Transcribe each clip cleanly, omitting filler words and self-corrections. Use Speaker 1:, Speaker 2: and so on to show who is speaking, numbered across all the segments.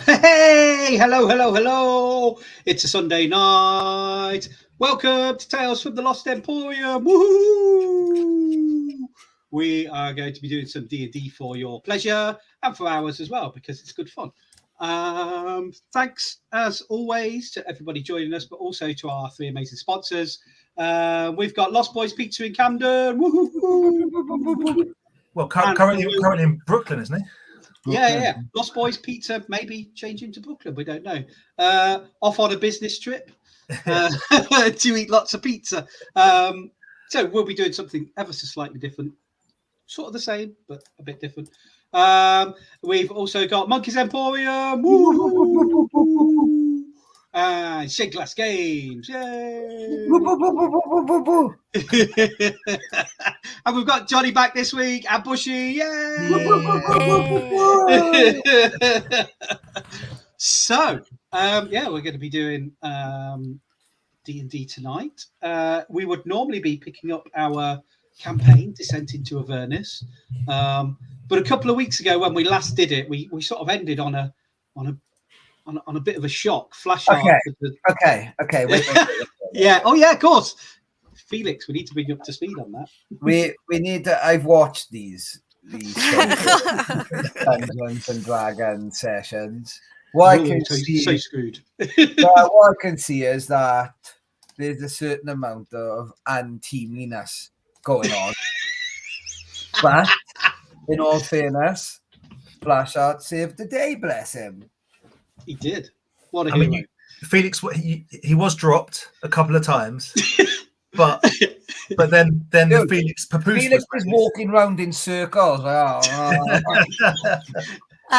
Speaker 1: Hey, hello. It's a Sunday night. Welcome to Tales from the Lost Emporium. Woohoo! We are going to be doing some D&D for your pleasure and for ours as well because it's good fun. Thanks as always to everybody joining us, but also to our three amazing sponsors. We've got Lost Boys Pizza in Camden. Woohoo!
Speaker 2: Well, currently in Brooklyn, isn't he?
Speaker 1: Yeah. Lost Boys Pizza, maybe changing to Brooklyn. We don't know. Off on a business trip to eat lots of pizza. So we'll be doing something ever so slightly different. Sort of the same, but a bit different. We've also got Monkey's Emporium. And Shake Glass Games. Yay! And we've got Johnny back this week and Bushy. Yay! So, we're going to be doing D&D tonight. We would normally be picking up our campaign, Descent into Avernus. But a couple of weeks ago when we last did it, we sort of ended on a bit of a shock. Flash art.
Speaker 3: Okay. Wait.
Speaker 1: Yeah. Oh, yeah, of course. Felix, we need to bring you up to speed on that.
Speaker 3: We need to. I've watched these Dungeons and Dragons sessions. What I can see,
Speaker 1: so screwed.
Speaker 3: what I can see is that there's a certain amount of unteamliness going on. But in all fairness, Flash Art saved the day. Bless him.
Speaker 1: He did. What a hero.
Speaker 2: Felix, he was dropped a couple of times. But then
Speaker 3: Dude,
Speaker 2: Felix
Speaker 3: was walking around in circles.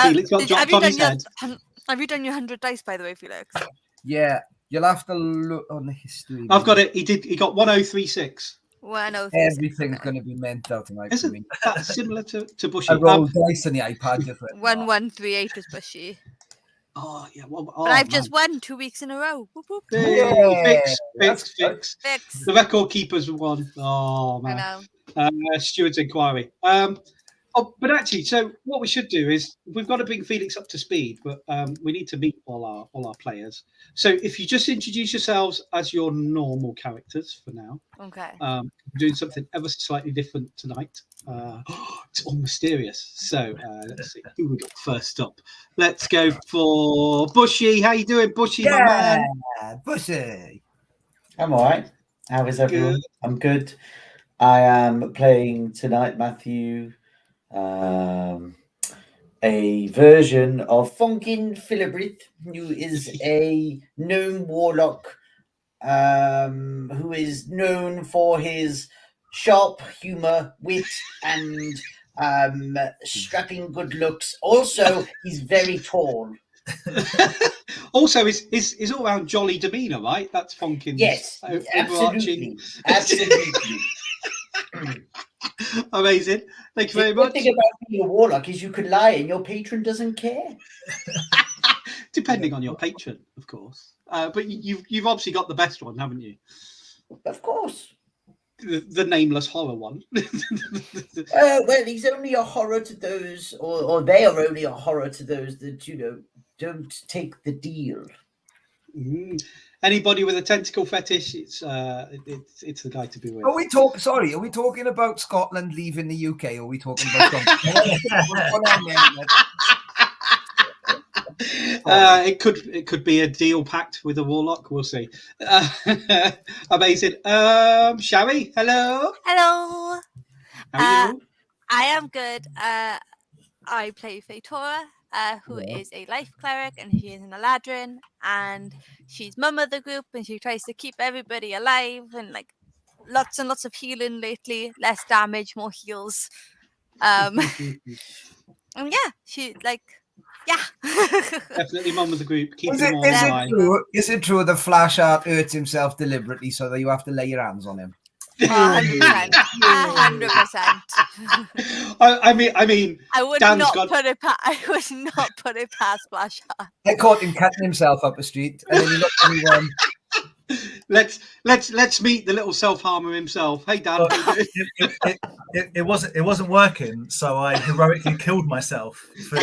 Speaker 1: Felix got dropped on his head.
Speaker 4: Have you done your 100 dice, by the way, Felix?
Speaker 3: Yeah, you'll have to look on the history.
Speaker 1: I've got it. He got 1036.
Speaker 4: 1036.
Speaker 3: Everything's going to be mental tonight.
Speaker 1: Isn't that similar to Bushy?
Speaker 3: I rolled dice on the iPad.
Speaker 4: 1138 is Bushy.
Speaker 1: Oh yeah,
Speaker 4: but I've just won 2 weeks in a row. Whoop, whoop.
Speaker 1: Fix. The record keepers won. Oh man.
Speaker 4: I know.
Speaker 1: Steward's inquiry. But actually, so what we should do is we've got to bring Felix up to speed, but we need to meet all our players. So if you just introduce yourselves as your normal characters for now.
Speaker 4: Okay.
Speaker 1: We're doing something ever so slightly different tonight. It's all mysterious. So let's see who we got first up. Let's go for Bushy. How you doing, Bushy, my man?
Speaker 3: Bushy.
Speaker 5: I'm all right. How is everyone? Good. I'm good. I am playing tonight, Matthew. A version of Funkin Philibrith, who is a gnome warlock, who is known for his sharp humor, wit, and strapping good looks. Also, he's very tall.
Speaker 1: Also, his all-round jolly demeanour, right? That's Funkin's.
Speaker 5: Yes,
Speaker 1: overarching.
Speaker 5: Absolutely.
Speaker 1: Amazing. Thank you very much.
Speaker 5: The thing about being a warlock is you can lie and your patron doesn't care.
Speaker 1: Depending on your patron, of course. But you've obviously got the best one, haven't you?
Speaker 5: Of course.
Speaker 1: The nameless horror one.
Speaker 5: Well, he's only a horror to those, or they are only a horror to those that, don't take the deal.
Speaker 1: Anybody with a tentacle fetish, it's the guy to be with.
Speaker 3: Are we talking about Scotland leaving the UK? Or are we talking about
Speaker 1: it could be a deal pact with a warlock. We'll see. Amazing. Sherry, hello.
Speaker 4: Hello.
Speaker 1: How are you?
Speaker 4: I am good. I play Fatora, who is a life cleric, and she is an Eladrin, and she's mum of the group, and she tries to keep everybody alive, and like lots and lots of healing lately, less damage, more heals. And yeah, she
Speaker 1: definitely mum of the group. Keep them all alive.
Speaker 3: Is it true that Flash Art hurts himself deliberately so that you have to lay your hands on him?
Speaker 4: 100%.
Speaker 1: I mean,
Speaker 4: I would not put it past Flash Art.
Speaker 3: I caught him cutting himself up the street, and then he looked at me and went,
Speaker 1: Let's meet the little self-harmer himself. Hey, Dan.
Speaker 2: Well, it wasn't working, so I heroically killed myself for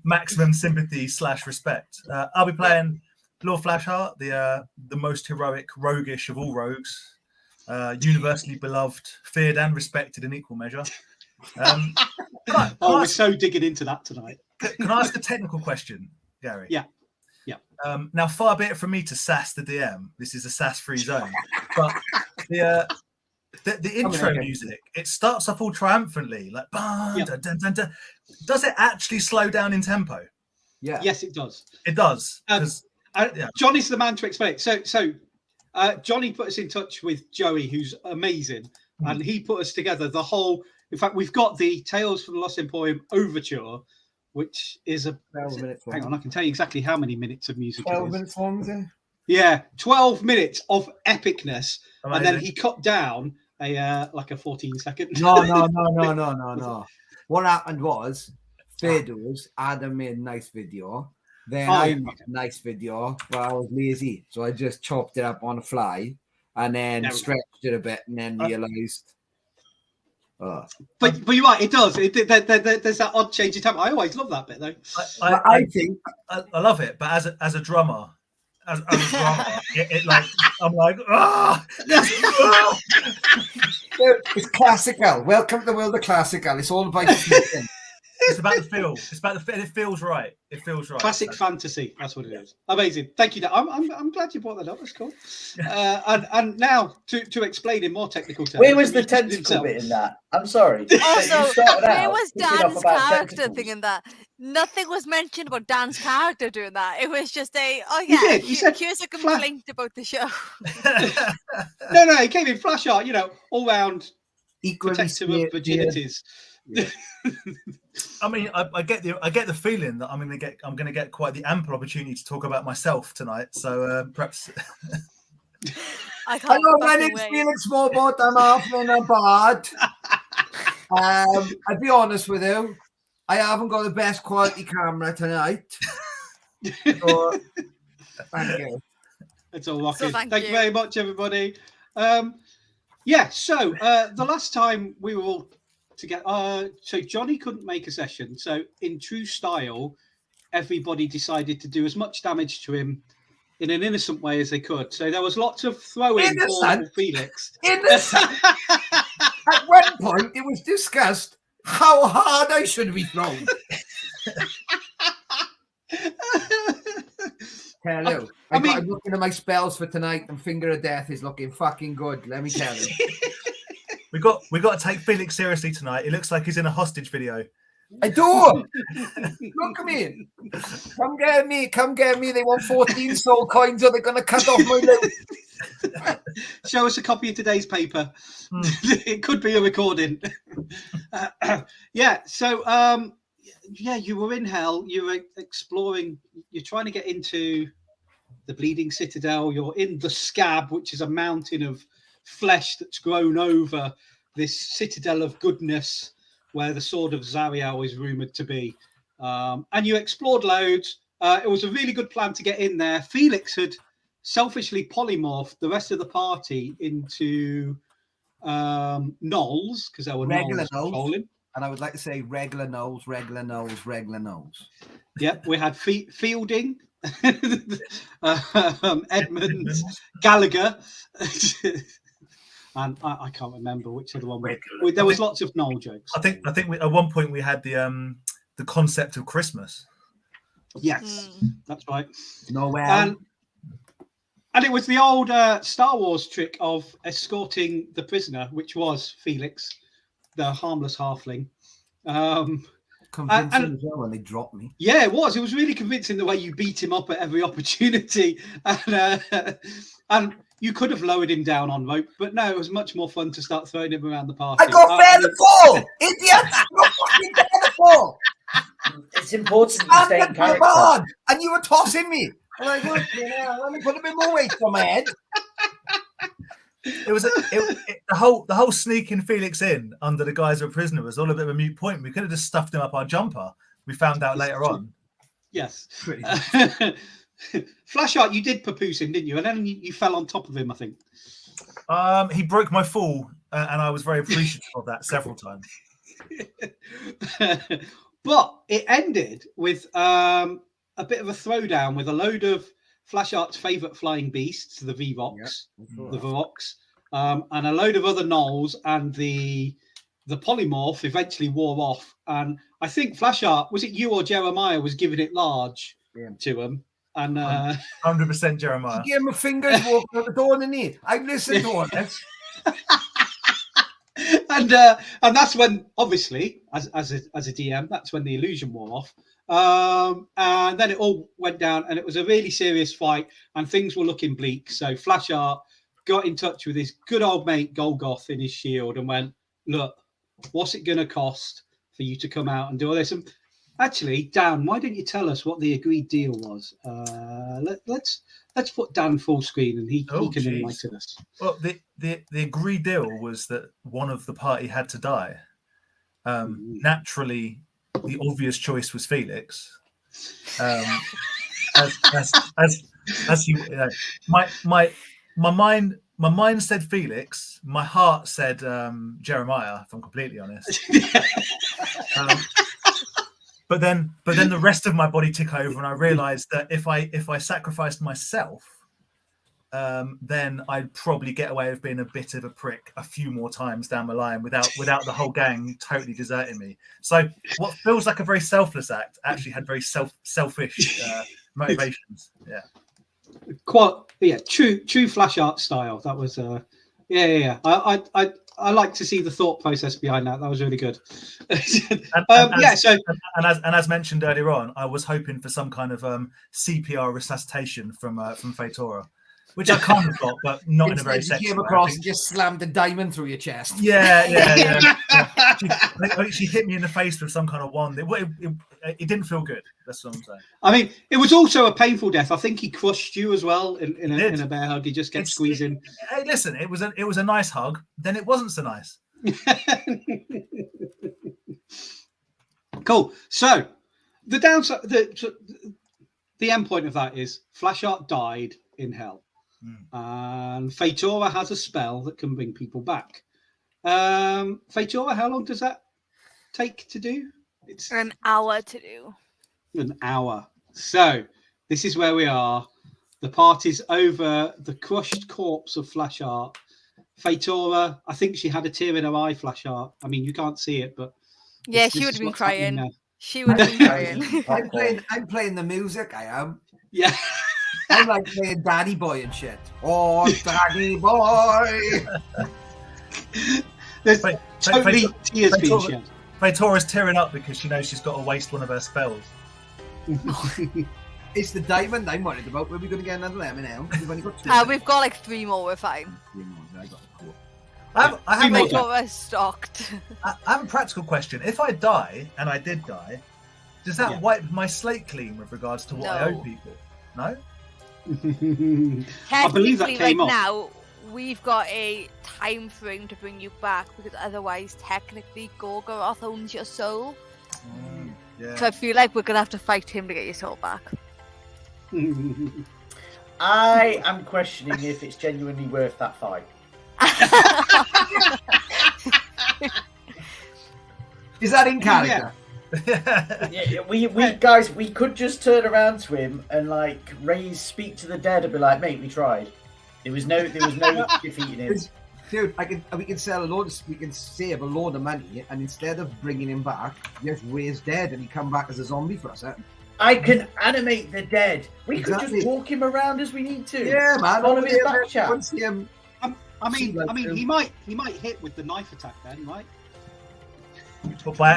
Speaker 2: maximum sympathy / respect. I'll be playing Lord Flashheart, the most heroic, roguish of all rogues, universally beloved, feared, and respected in equal measure.
Speaker 1: We're so digging into that tonight.
Speaker 2: Can I ask a technical question, Gary?
Speaker 1: Yeah.
Speaker 2: Now, far be it from me to sass the DM. This is a sass-free zone. But the intro music, it starts off all triumphantly, like dun, dun, dun, dun. Does it actually slow down in tempo?
Speaker 3: Yeah.
Speaker 1: Yes, it does.
Speaker 2: It does.
Speaker 1: Johnny's the man to explain it. So Johnny put us in touch with Joey, who's amazing, and he put us together the whole. In fact, we've got the Tales from the Lost Emporium overture, which is a
Speaker 3: 12 minutes long.
Speaker 1: hang on, I can tell you exactly how many minutes of music
Speaker 3: 12
Speaker 1: it is.
Speaker 3: minutes long, is it?
Speaker 1: Yeah, 12 minutes of epicness.
Speaker 2: Amazing.
Speaker 1: And then he cut down a 14-second.
Speaker 3: No. What happened was, Fiddles, Adam made a nice video. Then I made a nice video, but I was lazy. So I just chopped it up on the fly and then stretched it a bit and then realized.
Speaker 1: But you're right, it does. There's that odd change in tempo. I always love that bit, though.
Speaker 3: I think
Speaker 2: I love it, but as a drummer, it like I'm like
Speaker 3: it's classical. Welcome to the world of classical. It's all about feeling.
Speaker 2: It's about the feel. It's about the feel. It feels right. It feels right.
Speaker 1: Classic fantasy. That's what it is. Amazing. Thank you. I'm glad you brought that up. That's cool. And now to explain in more technical terms.
Speaker 5: Where was the tentacle bit in that? I'm sorry.
Speaker 4: Also, where was Dan's character thing in that? Nothing was mentioned about Dan's character doing that. It was just here's a complaint about the show.
Speaker 1: No, he came in Flashheart, all round protector of virginities.
Speaker 3: Yeah.
Speaker 2: I mean, I get the feeling that I'm going to get quite the ample opportunity to talk about myself tonight. So perhaps.
Speaker 3: Hello, my name's Felix Smallbot. I'm halfling a bard. I'll be honest with you. I haven't got the best quality camera tonight. So, thank you.
Speaker 1: It's all rocking.
Speaker 4: So thank you
Speaker 1: very much, everybody. So the last time we were all together, so Johnny couldn't make a session. So in true style, everybody decided to do as much damage to him in an innocent way as they could. So there was lots of throwing for Felix.
Speaker 3: Innocent. At one point, it was discussed how hard I should be thrown. Hello. I'm looking at my spells for tonight, and Finger of Death is looking fucking good. Let me tell you.
Speaker 2: We got to take Felix seriously tonight. It looks like he's in a hostage video.
Speaker 3: I do. Look at me. Come get me. Come get me. They want 14 soul coins, or they're going to cut off my loot.
Speaker 1: Show us a copy of today's paper. It could be a recording. So you were in hell. You were exploring. You're trying to get into the Bleeding Citadel. You're in the Scab, which is a mountain of flesh that's grown over this citadel of goodness where the sword of Zariel is rumored to be. And you explored loads. It was a really good plan to get in there. Felix had selfishly polymorphed the rest of the party into gnolls, because there were
Speaker 3: regular
Speaker 1: gnolls patrolling.
Speaker 3: And I would like to say regular gnolls.
Speaker 1: Yep, we had Fielding, Edmonds, Gallagher, and I can't remember which other one. There was lots of gnoll jokes.
Speaker 2: I think at one point we had the concept of Christmas.
Speaker 1: Yes, that's right.
Speaker 3: Noel.
Speaker 1: And it was the old Star Wars trick of escorting the prisoner, which was Felix, the harmless halfling.
Speaker 3: Convincing as well when they dropped me.
Speaker 1: Yeah, it was. It was really convincing the way you beat him up at every opportunity. And you could have lowered him down on rope, but no, it was much more fun to start throwing him around the party.
Speaker 3: I got fair to fall! Idiots! Not fucking fair to fall!
Speaker 5: It's important you stay in character.
Speaker 3: And you were tossing me. Like, let me put a bit more weight on my head.
Speaker 2: It was the whole sneaking Felix in under the guise of a prisoner was all a bit of a moot point. We could have just stuffed him up our jumper. We found out later on.
Speaker 1: Yes. Flashheart, you did papoose him, didn't you? And then you fell on top of him, I think.
Speaker 2: He broke my fall, and I was very appreciative of that several times.
Speaker 1: But it ended with a bit of a throwdown with a load of Flashheart's favourite flying beasts, the Vox, the Vox, and a load of other gnolls, and the polymorph eventually wore off. And I think Flashheart, was it you or Jeremiah, was giving it large to him? And
Speaker 2: 100% Jeremiah.
Speaker 3: He gave my fingers walking out the door, didn't he? I listened to all this.
Speaker 1: And that's when, obviously, as a DM, that's when the illusion wore off. And then it all went down, and it was a really serious fight, and things were looking bleak. So Flashheart got in touch with his good old mate Golgoth in his shield and went, "Look, what's it going to cost for you to come out and do all this?" And actually, Dan, why don't you tell us what the agreed deal was? Let's put Dan full screen, and he can enlighten us.
Speaker 2: Well, the agreed deal was that one of the party had to die. Naturally, the obvious choice was Felix. As he, my mind said Felix. My heart said Jeremiah. If I'm completely honest. But then the rest of my body took over, and I realised that if I sacrificed myself, then I'd probably get away with being a bit of a prick a few more times down the line without the whole gang totally deserting me. So what feels like a very selfless act actually had very selfish motivations.
Speaker 1: True Flashheart style. That was I like to see the thought process behind that. That was really good.
Speaker 2: And as mentioned earlier on, I was hoping for some kind of CPR resuscitation from Fatora, which I kind of got, but not in a very sexy way.
Speaker 3: You came across and just slammed a diamond through your chest.
Speaker 2: Yeah. She hit me in the face with some kind of wand. It didn't feel good. That's what I'm saying.
Speaker 1: I mean, it was also a painful death. I think he crushed you as well in a bear hug. He just kept squeezing.
Speaker 2: Hey, listen, it was a nice hug. Then it wasn't so nice.
Speaker 1: Cool. So the downside, the end point of that is Flashheart died in hell. And Fatora has a spell that can bring people back. Fatora, how long does that take to do?
Speaker 4: It's an hour to do.
Speaker 1: An hour. So this is where we are. The party's over the crushed corpse of Flashheart. Fatora, I think she had a tear in her eye, Flashheart. I mean, you can't see it, but
Speaker 4: yeah, she would have been crying. She would have been crying.
Speaker 3: I'm playing the music, I am.
Speaker 1: Yeah.
Speaker 3: I'm like playing Daddy Boy and shit. Oh, Daddy Boy!
Speaker 1: There's totally tears being shed.
Speaker 2: Fatora's tearing up because she knows she's got to waste one of her spells.
Speaker 3: It's the diamond I'm worried about. Where are we going to get another lemon now? We've only got 2.
Speaker 4: We've got like 3 more. We're fine.
Speaker 3: 3 more. I got 4.
Speaker 4: I have stocked.
Speaker 2: I have a practical question. If I die, and I did die, does that wipe my slate clean with regards to what I owe people? No?
Speaker 1: I believe that came off.
Speaker 4: Now, we've got a time frame to bring you back, because otherwise, technically, Gorgoroth owns your soul. So I feel like we're going to have to fight him to get your soul back.
Speaker 5: I am questioning if it's genuinely worth that fight.
Speaker 3: Is that in character?
Speaker 5: We guys, we could just turn around to him and like speak to the dead and be like, mate, we tried. There was no defeating him.
Speaker 3: Dude, we can save a load of money, and instead of bringing him back, just raise dead, and he come back as a zombie for us.
Speaker 5: I can animate the dead. We could just walk him around as we need to.
Speaker 3: Yeah, man.
Speaker 5: All of his back chat.
Speaker 1: I mean, he might hit with the knife attack then, right?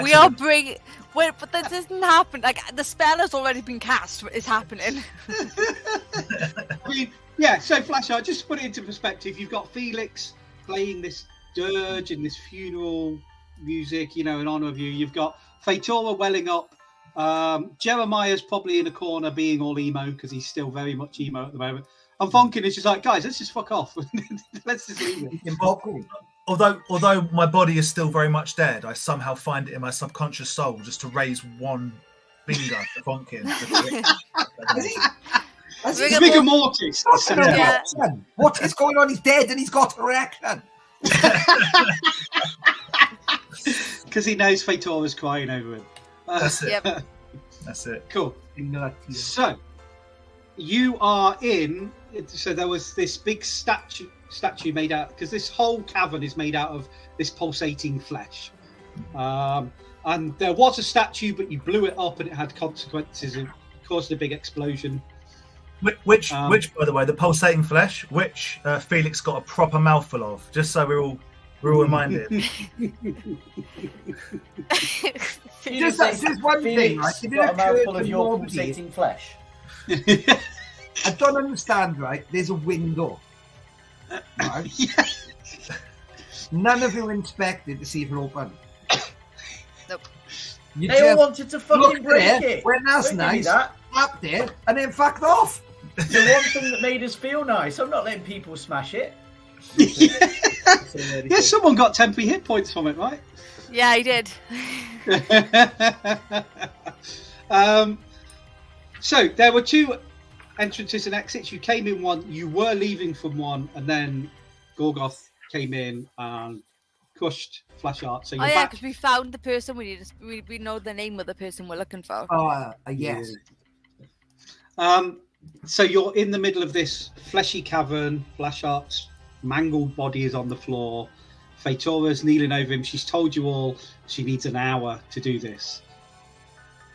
Speaker 2: We are
Speaker 4: bringing. Wait, but that doesn't happen. Like, the spell has already been cast. It's happening.
Speaker 1: I mean, yeah. So, Flashheart, just to put it into perspective, you've got Felix playing this dirge and this funeral music, in honor of you. You've got Fatora welling up. Jeremiah's probably in a corner being all emo because he's still very much emo at the moment. And Vonkin is just like, guys, let's just fuck off. Let's just leave it.
Speaker 2: Although my body is still very much dead, I somehow find it in my subconscious soul just to raise one finger to Vonkin.
Speaker 3: That's
Speaker 4: Rigor
Speaker 1: Rigor mortis.
Speaker 3: got an
Speaker 4: Yeah.
Speaker 3: erection. What is going on? He's dead and he's got an erection.
Speaker 1: Because he knows Feitora's crying over him.
Speaker 2: That's it.
Speaker 4: Yep.
Speaker 2: That's it.
Speaker 1: Cool. So, you are in. So there was this big statue made out, because this whole cavern is made out of this pulsating flesh. And there was a statue, but you blew it up, and it had consequences. It caused a big explosion.
Speaker 2: Which, by the way, the pulsating flesh, which Felix got a proper mouthful of, just so we're all reminded.
Speaker 3: Just one thing, right? If it
Speaker 5: got a
Speaker 3: occurred
Speaker 5: mouthful
Speaker 3: to
Speaker 5: of your
Speaker 3: nobody-
Speaker 5: pulsating flesh.
Speaker 3: I don't understand, right? There's a window. Right?
Speaker 1: Yeah.
Speaker 3: None of you inspected to see if it opened.
Speaker 4: Nope.
Speaker 3: You
Speaker 5: They all
Speaker 3: just
Speaker 5: wanted to fucking
Speaker 3: looked
Speaker 5: break
Speaker 3: there,
Speaker 5: it.
Speaker 3: went, that's
Speaker 5: Don't give me
Speaker 3: nice,
Speaker 5: that.
Speaker 3: tapped it, and then fucked off.
Speaker 5: The one thing that made us feel nice. I'm not letting people smash it.
Speaker 1: Yeah, someone got temporary hit points from it, right?
Speaker 4: Yeah, I did.
Speaker 1: So there were two entrances and exits. You came in one, you were leaving from one, and then Gorgoth came in and crushed Flash Art. So you're
Speaker 4: Oh yeah,
Speaker 1: back.
Speaker 4: because we found the person. We know the name of the person we're looking for.
Speaker 3: Yes.
Speaker 1: So you're in the middle of this fleshy cavern. Flash Art's mangled body is on the floor. Feitora's kneeling over him. She's told you all she needs an hour to do this.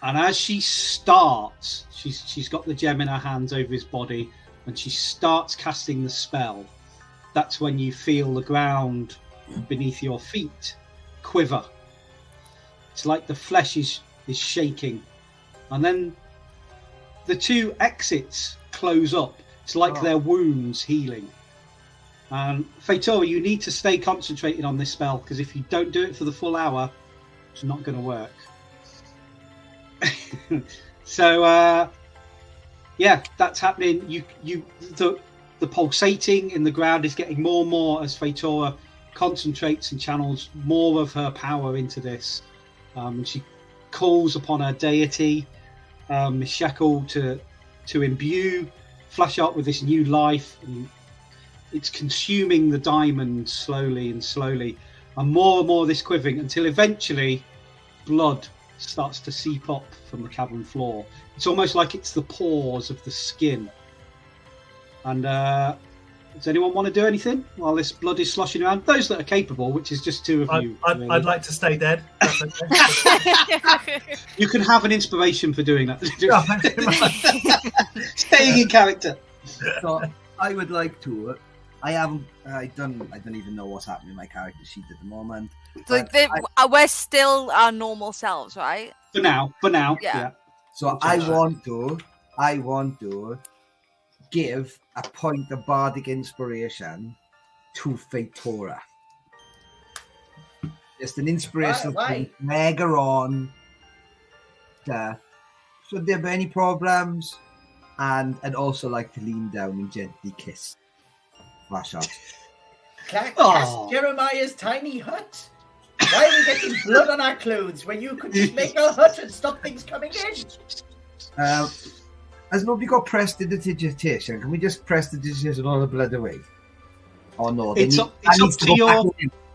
Speaker 1: And as she starts, she's got the gem in her hands over his body, and she starts casting the spell. That's when you feel the ground beneath your feet quiver. It's like the flesh is shaking. And then the two exits close up. It's like their wounds healing. And Feitora, you need to stay concentrated on this spell, because if you don't do it for the full hour, it's not going to work. So yeah, that's happening. The pulsating in the ground is getting more and more as Feitora concentrates and channels more of her power into this. And she calls upon her deity, Miss Shekel, to imbue Flash Art with this new life. And it's consuming the diamond slowly and slowly, and more of this quivering, until eventually blood starts to seep up from the cavern floor. It's almost like it's the pores of the skin. And does anyone want to do anything while this blood is sloshing around? Those that are capable, which is just two of you. Really.
Speaker 2: I'd like to stay dead. That's okay.
Speaker 1: You can have an inspiration for doing that.
Speaker 2: Oh, thank you very much.
Speaker 1: Staying in character.
Speaker 3: So I would like to. I don't even know what's happening in my character sheet at the moment.
Speaker 4: So we're still our normal selves, right?
Speaker 1: For now.
Speaker 4: Yeah.
Speaker 3: So I want to give a point of bardic inspiration to Feitora. Just an inspirational point. Mega on. Should there be any problems? And I'd also like to lean down and gently kiss Flash Art.
Speaker 5: Cast Jeremiah's tiny hut. Why are we getting blood on our clothes when you could just make a hut and stop things coming in?
Speaker 3: Has nobody got prestidigitation? Can we just prestidigitation all the blood away? Oh no,
Speaker 1: It's up to your,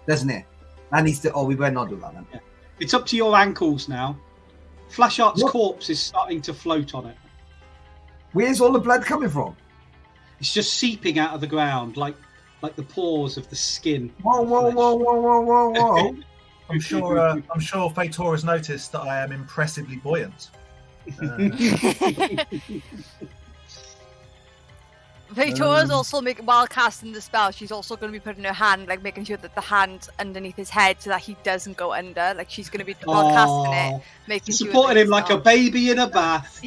Speaker 3: doesn't it? That needs to. Oh, we better not do that then.
Speaker 1: Yeah. It's up to your ankles now. Flash Art's corpse is starting to float on it.
Speaker 3: Where's all the blood coming from?
Speaker 1: It's just seeping out of the ground, like the pores of the skin.
Speaker 3: Whoa!
Speaker 2: I'm sure Feitora has noticed that I am impressively buoyant.
Speaker 4: Feitora's also while casting the spell, she's also going to be putting her hand, like making sure that the hand's underneath his head so that he doesn't go under. Like she's going to be while casting it, making sure
Speaker 1: supporting him like a baby in a bath.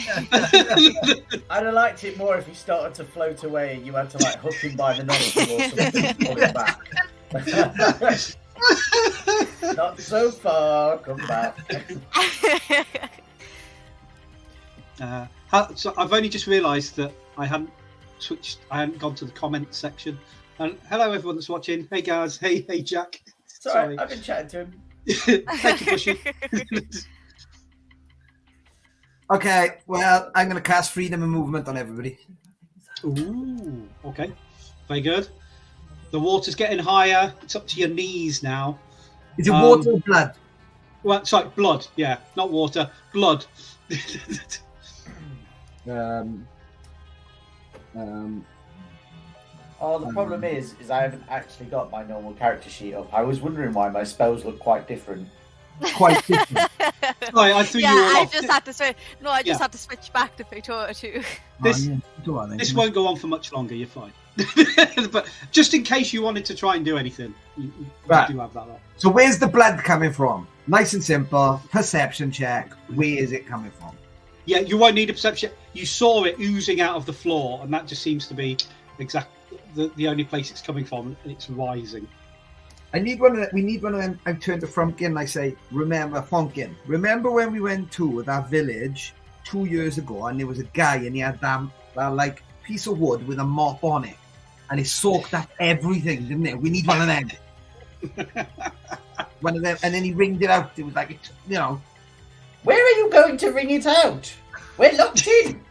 Speaker 5: I'd have liked it more if he started to float away and you had to like hook him by the nostril or something to pull him back. Not so far, come back.
Speaker 1: So I've only just realised that I hadn't gone to the comments section. And hello everyone that's watching. Hey guys, hey Jack.
Speaker 5: Sorry, I've been chatting to him.
Speaker 1: Thank you, Bushy.
Speaker 3: Okay, well, I'm going to cast freedom of movement on everybody.
Speaker 1: Ooh, okay. Very good. The water's getting higher. It's up to your knees now.
Speaker 3: Is it water or blood?
Speaker 1: Well, sorry, blood. Yeah, not water. Blood.
Speaker 5: Oh, the problem is I haven't actually got my normal character sheet up. I was wondering why my spells look quite different.
Speaker 3: Quite different.
Speaker 1: Sorry, I threw you all
Speaker 4: I
Speaker 1: off.
Speaker 4: just had to switch. No, I just
Speaker 1: Yeah.
Speaker 4: had to switch back to Victoria too.
Speaker 1: This-
Speaker 3: Go on, then.
Speaker 1: This won't go on for much longer. You're fine. But just in case you wanted to try and do anything, you
Speaker 3: Right.
Speaker 1: do have that up.
Speaker 3: So where's the blood coming from? Nice and simple. Perception check. Where is it coming from?
Speaker 1: Yeah, you won't need a perception. You saw it oozing out of the floor, and that just seems to be the only place it's coming from, and it's rising.
Speaker 3: We need one of them. I turn to Frumpkin and I say, remember, Frumpkin, remember when we went to that village 2 years ago and there was a guy and he had that like piece of wood with a mop on it and it soaked up everything, didn't it? We need one of them. One of them. And then he ringed it out. It was like,
Speaker 5: Where are you going to ring it out? We're locked in.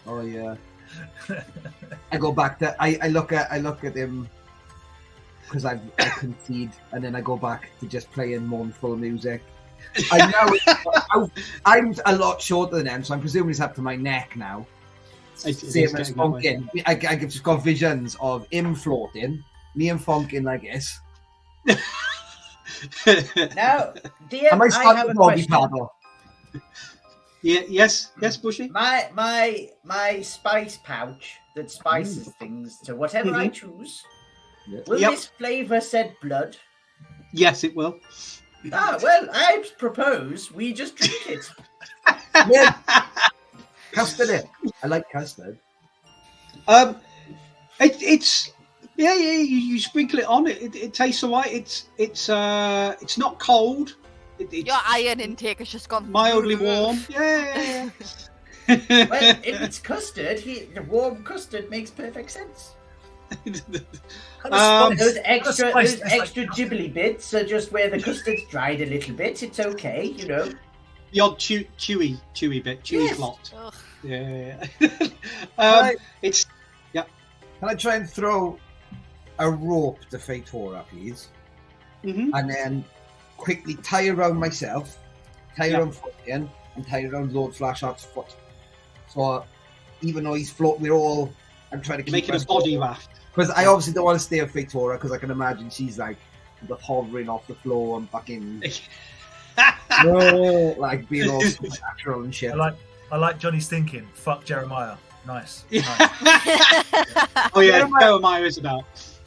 Speaker 3: oh yeah. I go back to I look at him because I concede, and then I go back to just playing mournful music. I know I'm a lot shorter than him, so I'm presuming it's up to my neck now. Same as Funkin. I've just got visions of him floating, me and Funkin like this.
Speaker 5: Now, DM,
Speaker 3: Am I
Speaker 5: I have
Speaker 3: starting
Speaker 5: a
Speaker 3: the Bobby
Speaker 5: question.
Speaker 3: paddle?
Speaker 1: Yeah. Yes, Bushy.
Speaker 5: My spice pouch that spices things to whatever I choose. Will
Speaker 1: Yep.
Speaker 5: this flavour said blood?
Speaker 1: Yes, it will.
Speaker 5: Ah, well, I propose we just drink it.
Speaker 3: Yeah. Custard it. I like custard.
Speaker 1: It's you sprinkle it on it tastes alright. It's not cold. It's
Speaker 4: Your iron intake has just gone
Speaker 1: mildly warm. Yeah.
Speaker 5: Well, if it's custard, the warm custard makes perfect sense. Those extra jibbly bits are just where the custard's dried a little bit. It's okay, you know.
Speaker 1: The odd chewy bit, chewy
Speaker 5: Yes.
Speaker 1: plot.
Speaker 4: Ugh.
Speaker 1: Yeah.
Speaker 3: Right.
Speaker 1: It's
Speaker 3: Can I try and throw a rope to Fatora, please?
Speaker 1: mhm.
Speaker 3: And then quickly tie around myself, tie around Funkin, and tie around Lord Flashheart's foot. So even though he's floating, I'm trying to keep
Speaker 1: making a
Speaker 3: us
Speaker 1: body raft.
Speaker 3: because I obviously don't want to stay with Fatora because I can imagine she's like hovering off the floor and fucking like being all supernatural and shit.
Speaker 2: I like Johnny's thinking. Fuck Jeremiah. Nice.
Speaker 1: Oh yeah,
Speaker 3: Jeremiah-
Speaker 1: Jeremiah is about.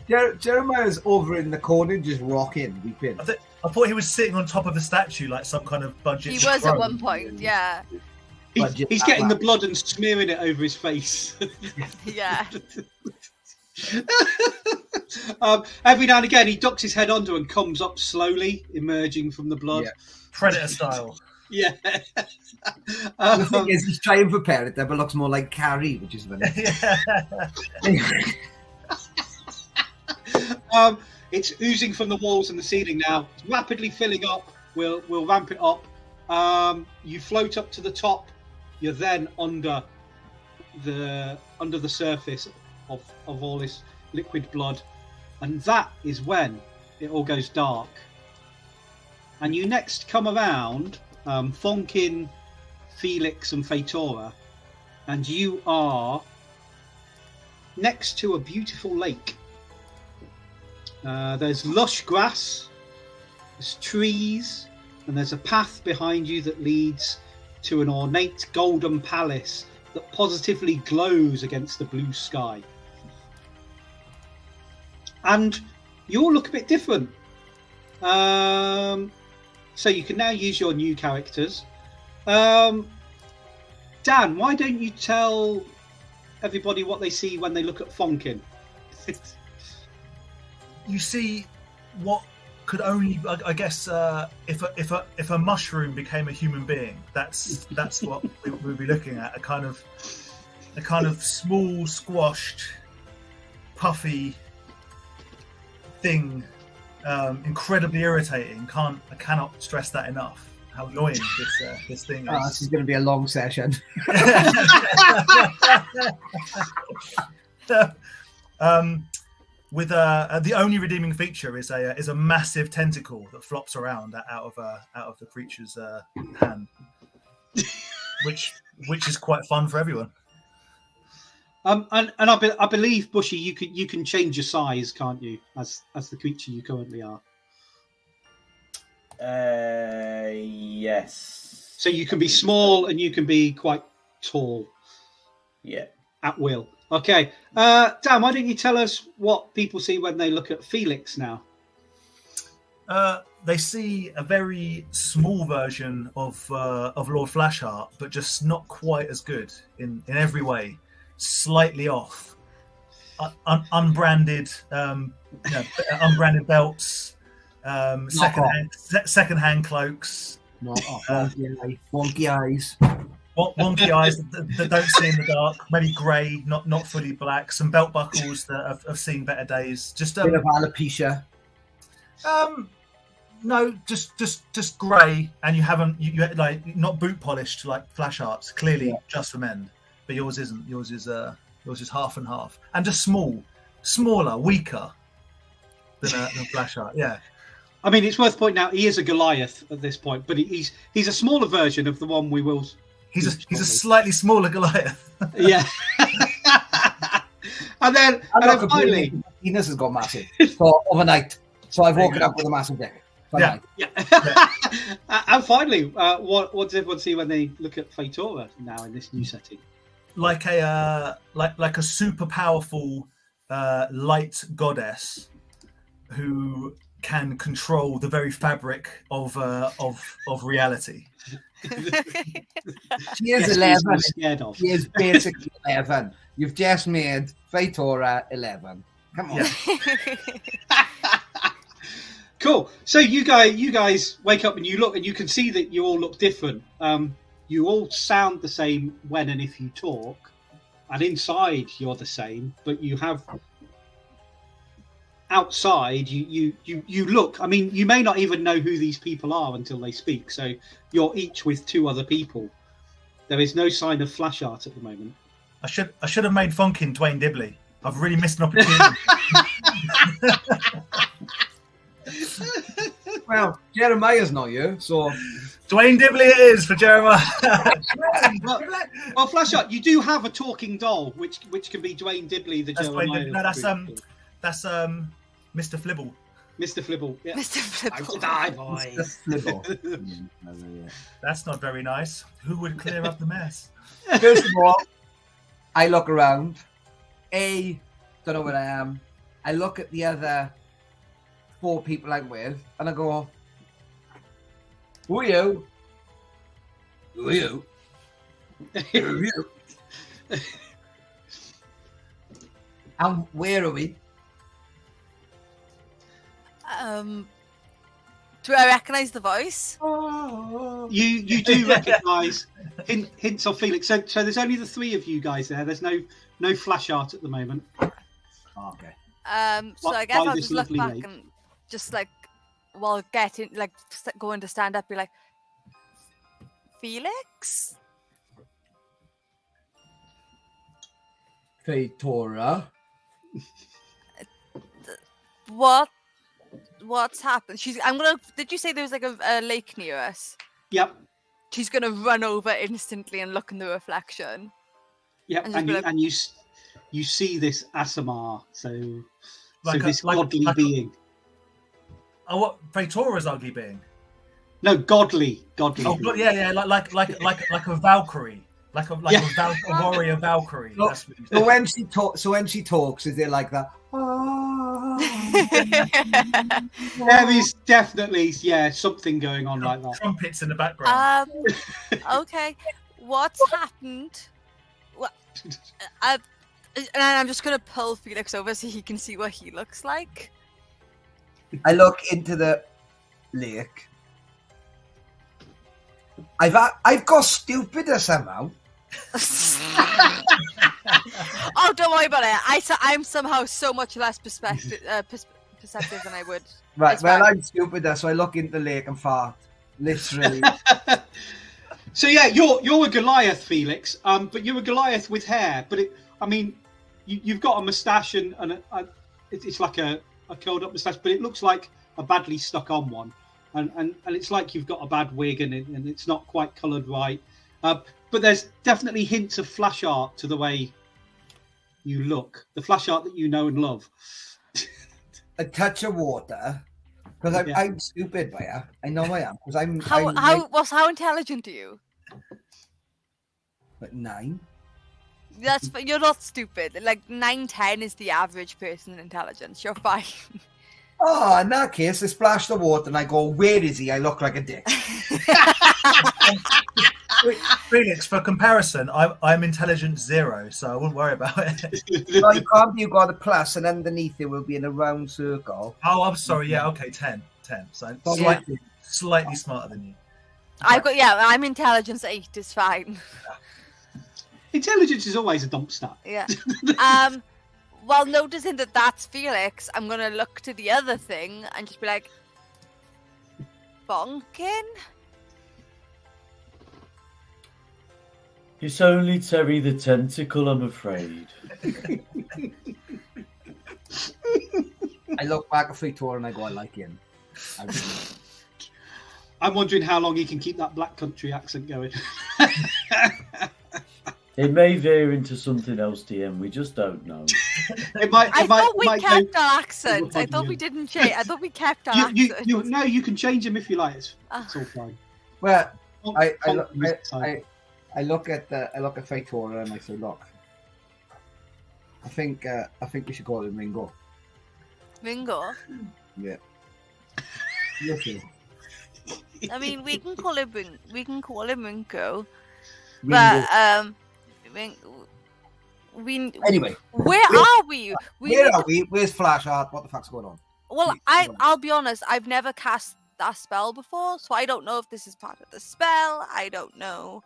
Speaker 3: Jeremiah's over in the corner just rocking, weeping.
Speaker 2: I thought he was sitting on top of the statue like some kind of budget.
Speaker 4: He was at
Speaker 2: troll.
Speaker 4: one point, yeah.
Speaker 1: He's getting the blood and smearing it over his face.
Speaker 4: Yeah.
Speaker 1: Every now and again, he ducks his head under and comes up slowly, emerging from the blood.
Speaker 3: Yeah.
Speaker 2: Predator style.
Speaker 1: Yeah.
Speaker 3: The thing is, he's trying for Predator, but looks more like Carrie, which is funny.
Speaker 1: It's oozing from the walls and the ceiling now. It's rapidly filling up. We'll ramp it up. You float up to the top. You're then under the surface of all this liquid blood, and that is when it all goes dark. And you next come around Fonkin, Felix, and Fatora, and you are next to a beautiful lake. There's lush grass, there's trees, and there's a path behind you that leads to an ornate golden palace that positively glows against the blue sky. And you all look a bit different. So you can now use your new characters. Dan, why don't you tell everybody what they see when they look at Fonkin?
Speaker 2: You see what could only, I guess, if a mushroom became a human being, that's what we'd be looking at. A kind of small, squashed, puffy thing, incredibly irritating. I cannot stress that enough. how annoying this thing
Speaker 3: Oh,
Speaker 2: is.
Speaker 3: this is going to be a long session.
Speaker 2: With the only redeeming feature is a massive tentacle that flops around out of the creature's hand, which is quite fun for everyone.
Speaker 1: And I believe, Bushy, you can change your size, can't you, as the creature you currently are?
Speaker 5: Yes.
Speaker 1: So you can be small and you can be quite tall.
Speaker 5: Yeah.
Speaker 1: At will. Okay. Dan, why don't you tell us what people see when they look at Felix now?
Speaker 2: They see a very small version of Lord Flashheart, but just not quite as good in every way. Slightly off. Unbranded, unbranded belts. Second-hand cloaks.
Speaker 3: Wonky eyes.
Speaker 2: Wonky eyes that don't see in the dark. Maybe grey, not fully black. Some belt buckles that have seen better days. Just
Speaker 3: Bit of alopecia.
Speaker 2: No, just grey, and you like not boot polished like Flashheart's. Clearly, just for men, but yours isn't. Yours is half and half, and just smaller, weaker than Flashheart. Yeah.
Speaker 1: I mean, it's worth pointing out he is a Goliath at this point, but he's a smaller version of the one we will.
Speaker 2: He's a slightly smaller Goliath.
Speaker 1: Yeah. and then finally,
Speaker 3: penis has got massive. So overnight, so I've woken up with a massive dick.
Speaker 2: Yeah.
Speaker 1: And finally, what does everyone see when they look at Fatora now in this new setting?
Speaker 2: Like a super powerful light goddess who can control the very fabric of reality.
Speaker 3: She is 11. She is basically 11. You've just made Fatora 11. Come on.
Speaker 2: Yeah.
Speaker 1: Cool. So you guys wake up and you look and you can see that you all look different. You all sound the same when and if you talk, and inside you're the same, but you have outside you look. I mean, you may not even know who these people are until they speak. So you're each with two other people. There is no sign of Flashheart at the moment.
Speaker 2: I should have made Funkin Dwayne Dibley. I've really missed an opportunity.
Speaker 3: Well, Jeremiah's not you, so
Speaker 2: Dwayne Dibley it is for Jeremiah.
Speaker 1: well, Flashheart, you do have a talking doll, which can be Dwayne Dibley, the
Speaker 2: That's
Speaker 1: Jeremiah.
Speaker 2: No, that's Mr. Flibble.
Speaker 1: Mr. Flibble. Yeah.
Speaker 4: Mr. Flibble.
Speaker 1: Time to die, boys.
Speaker 2: That's not very nice. Who would clear up the mess?
Speaker 3: First of all, I look around. Don't know where I am. I look at the other 4 people I'm with, and I go, "Who are you? Who are you? Who are you? And where are we?"
Speaker 4: Do I recognise the voice?
Speaker 1: You do recognise hints of Felix. So there's only the 3 of you guys there. There's no Flashheart at the moment.
Speaker 3: Okay.
Speaker 4: So I guess
Speaker 1: By
Speaker 4: I'll
Speaker 1: this
Speaker 4: just look
Speaker 1: lovely
Speaker 4: back
Speaker 1: lake.
Speaker 4: and just like while getting like going to stand up, be like, Felix.
Speaker 3: Fatora.
Speaker 4: What's happened? Did you say there was like a lake near us?
Speaker 1: Yep.
Speaker 4: She's gonna run over instantly and look in the reflection.
Speaker 1: Yep. And you see this Asamar. So this godly being.
Speaker 2: Oh, what Fatora's ugly being?
Speaker 1: No, godly.
Speaker 2: Oh,
Speaker 1: being.
Speaker 2: yeah, like a Valkyrie, like a warrior Valkyrie.
Speaker 3: No,
Speaker 2: That's what you
Speaker 3: So
Speaker 2: said.
Speaker 3: when she talks, is it like that?
Speaker 1: There is definitely something going on like that.
Speaker 2: Trumpets in the background.
Speaker 4: Okay. What's happened? And I'm just gonna pull Felix over so he can see what he looks like.
Speaker 3: I look into the lake. I've got stupider somehow.
Speaker 4: Oh, don't worry about it. I'm somehow so much less perceptive than I would.
Speaker 3: Right,
Speaker 4: expect.
Speaker 3: well, I'm stupider, so I look into the lake and fart. Literally.
Speaker 1: So yeah, you're a Goliath, Felix. But you're a Goliath with hair. But you've got a moustache and it's like a curled up moustache, but it looks like a badly stuck on one, and it's like you've got a bad wig and it's not quite coloured right. But there's definitely hints of flash art to the way you look, the flash art that you know and love.
Speaker 3: A touch of water. Because I'm stupid, Maya. I know I am. Because I'm.
Speaker 4: How intelligent are you?
Speaker 3: But 9.
Speaker 4: But you're not stupid. Like 9-10 is the average person in intelligence. You're fine.
Speaker 3: Oh, in that case, I splash the water and I go, "Where is he? I look like a dick."
Speaker 2: Felix, for comparison, I'm intelligence 0, so I wouldn't worry about it.
Speaker 3: No, you can't be. You got a plus, and underneath it will be in a round circle.
Speaker 2: Oh, I'm sorry. Yeah, okay, 10. So slightly smarter than you.
Speaker 4: I'm intelligence 8. It's fine.
Speaker 1: Intelligence is always a dump stat.
Speaker 4: Yeah. While noticing that that's Felix, I'm gonna look to the other thing and just be like, bonkin?
Speaker 5: It's only Terry the Tentacle, I'm afraid.
Speaker 3: I look back at Fetor and I go, "I like him."
Speaker 1: I'm wondering how long he can keep that black country accent going.
Speaker 5: It may veer into something else, DM. We just don't know.
Speaker 4: I thought we kept our accent. I thought we didn't change. I thought we kept our accent.
Speaker 1: No, you can change them if you like. It's all fine.
Speaker 3: Well, I look at Fetor and I say, "Look, I think we should call him Ringo."
Speaker 4: Ringo?
Speaker 3: Yeah. Okay.
Speaker 4: I mean, we can call him Ringo.
Speaker 3: Ringo.
Speaker 4: But
Speaker 3: anyway,
Speaker 4: where are we?
Speaker 3: Where are we? Where's Flash Art? What the fuck's going on?
Speaker 4: Well, I'll be honest. I've never cast that spell before, so I don't know if this is part of the spell. I don't know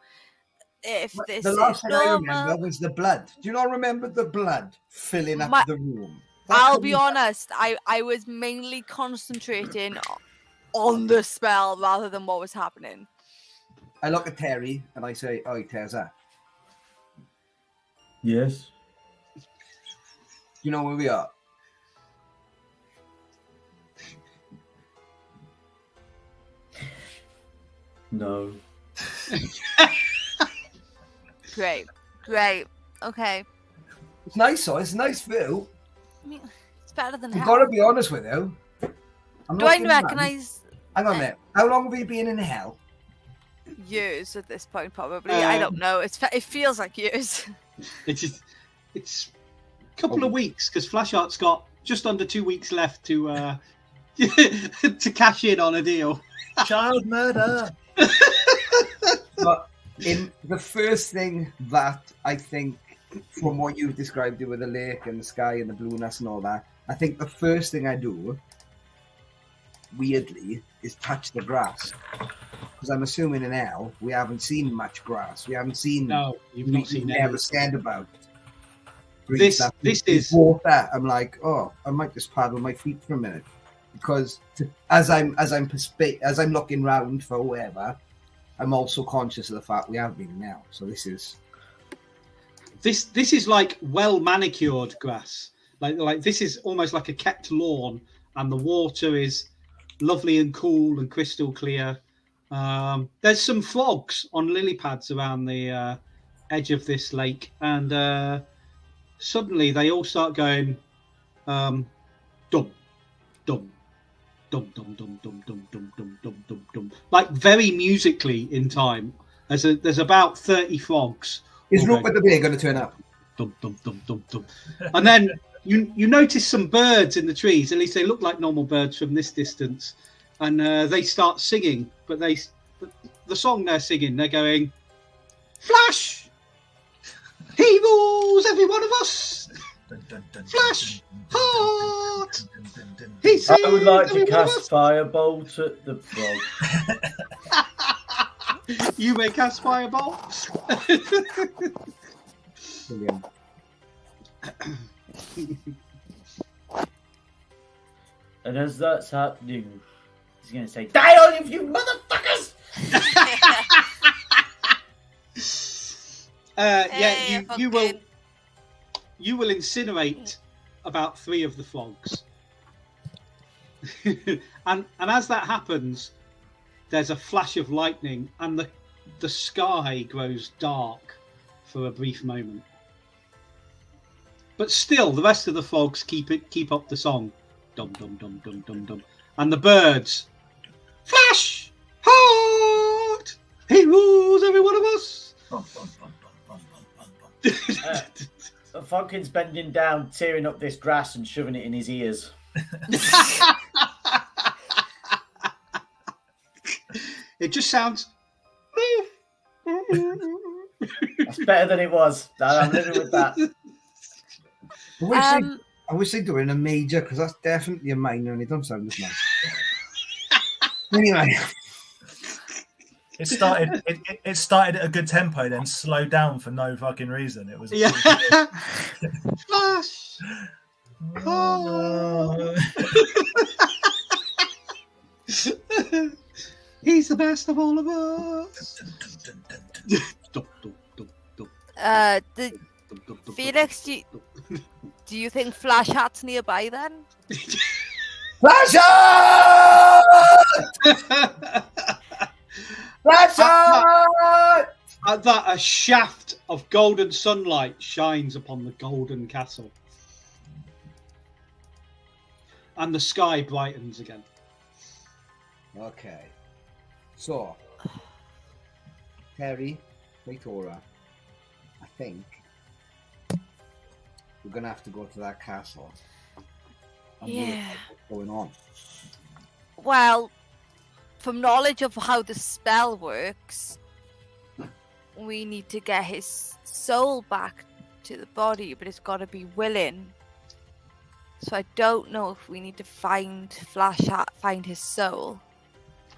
Speaker 4: if this
Speaker 3: the last
Speaker 4: is
Speaker 3: thing
Speaker 4: normal.
Speaker 3: I remember was the blood. Do you not remember the blood filling up the room?
Speaker 4: I'll be honest. I was mainly concentrating on the spell rather than what was happening.
Speaker 3: I look at Terry and I say, "Oh, Terza,
Speaker 5: Yes.
Speaker 3: you know where we are?"
Speaker 5: No.
Speaker 4: Great. Okay.
Speaker 3: It's nice, though. It's a nice view.
Speaker 4: I mean, it's better than
Speaker 3: You've
Speaker 4: hell.
Speaker 3: got to be honest with you.
Speaker 4: Do I recognise?
Speaker 3: Hang on a minute. How long have you been in hell?
Speaker 4: Years at this point, probably. I don't know. It feels like years.
Speaker 1: It's a couple of weeks because Flash Art's got just under 2 weeks left to to cash in on a deal.
Speaker 2: Child murder.
Speaker 3: But in the first thing that I think, from what you've described it with the lake and the sky and the blueness and all that, I think the first thing I do, weirdly, is touch the grass. Because I'm assuming in hell we haven't seen much grass. We haven't seen.
Speaker 1: No, you've not seen
Speaker 3: never
Speaker 1: it.
Speaker 3: scared about.
Speaker 1: This is
Speaker 3: water. I'm like, oh, I might just paddle my feet for a minute, because as I'm looking round for whoever, I'm also conscious of the fact we have been in hell. So this is like well manicured grass. Like this is almost like a kept lawn, and the water is lovely and cool and crystal clear. There's some frogs on lily pads around the edge of this lake, and suddenly they all start going dum dum dum dum dum dum dum dum dum dum dum dum, like very musically in time. There's about 30 frogs. Is Rupert the Bear going to turn up?
Speaker 1: Dum dum dum dum dum, and then you notice some birds in the trees. At least they look like normal birds from this distance. And they start singing, but the song they're singing, they're going, "Flash, he rules every one of us. Flash, heart, he saves
Speaker 5: I would like
Speaker 1: every
Speaker 5: to
Speaker 1: one of
Speaker 5: cast
Speaker 1: us."
Speaker 5: Firebolt at the frog.
Speaker 1: You may cast Fireball.
Speaker 3: Brilliant.
Speaker 5: And as that's happening, he's going to say, "Die all of you motherfuckers!"
Speaker 4: Hey,
Speaker 1: you will incinerate about 3 of the frogs. and as that happens, there's a flash of lightning, and the sky grows dark for a brief moment. But still, the rest of the frogs keep up the song, dum dum dum dum dum dum, and the birds, Flash, hard, he rules every one of us.
Speaker 5: Funkin's bending down, tearing up this grass and shoving it in his ears.
Speaker 1: It just sounds.
Speaker 5: That's better than it was. I'm living with that.
Speaker 3: I wish they'd do it in a major, because that's definitely a minor and it don't sound as nice. Anyway.
Speaker 2: It started at a good tempo, then slowed down for no fucking reason. It was
Speaker 1: Flash. Oh. He's the best of all of us.
Speaker 4: Felix, do you think Flash Hat's nearby then?
Speaker 3: Flash out! Flash out!
Speaker 1: At that, a shaft of golden sunlight shines upon the golden castle. And the sky brightens again.
Speaker 3: Okay. So, Terry, Victoria, I think we're going to have to go to that castle. And work out what's going on.
Speaker 4: Well, from knowledge of how the spell works, we need to get his soul back to the body, but it's got to be willing. So I don't know if we need to find his soul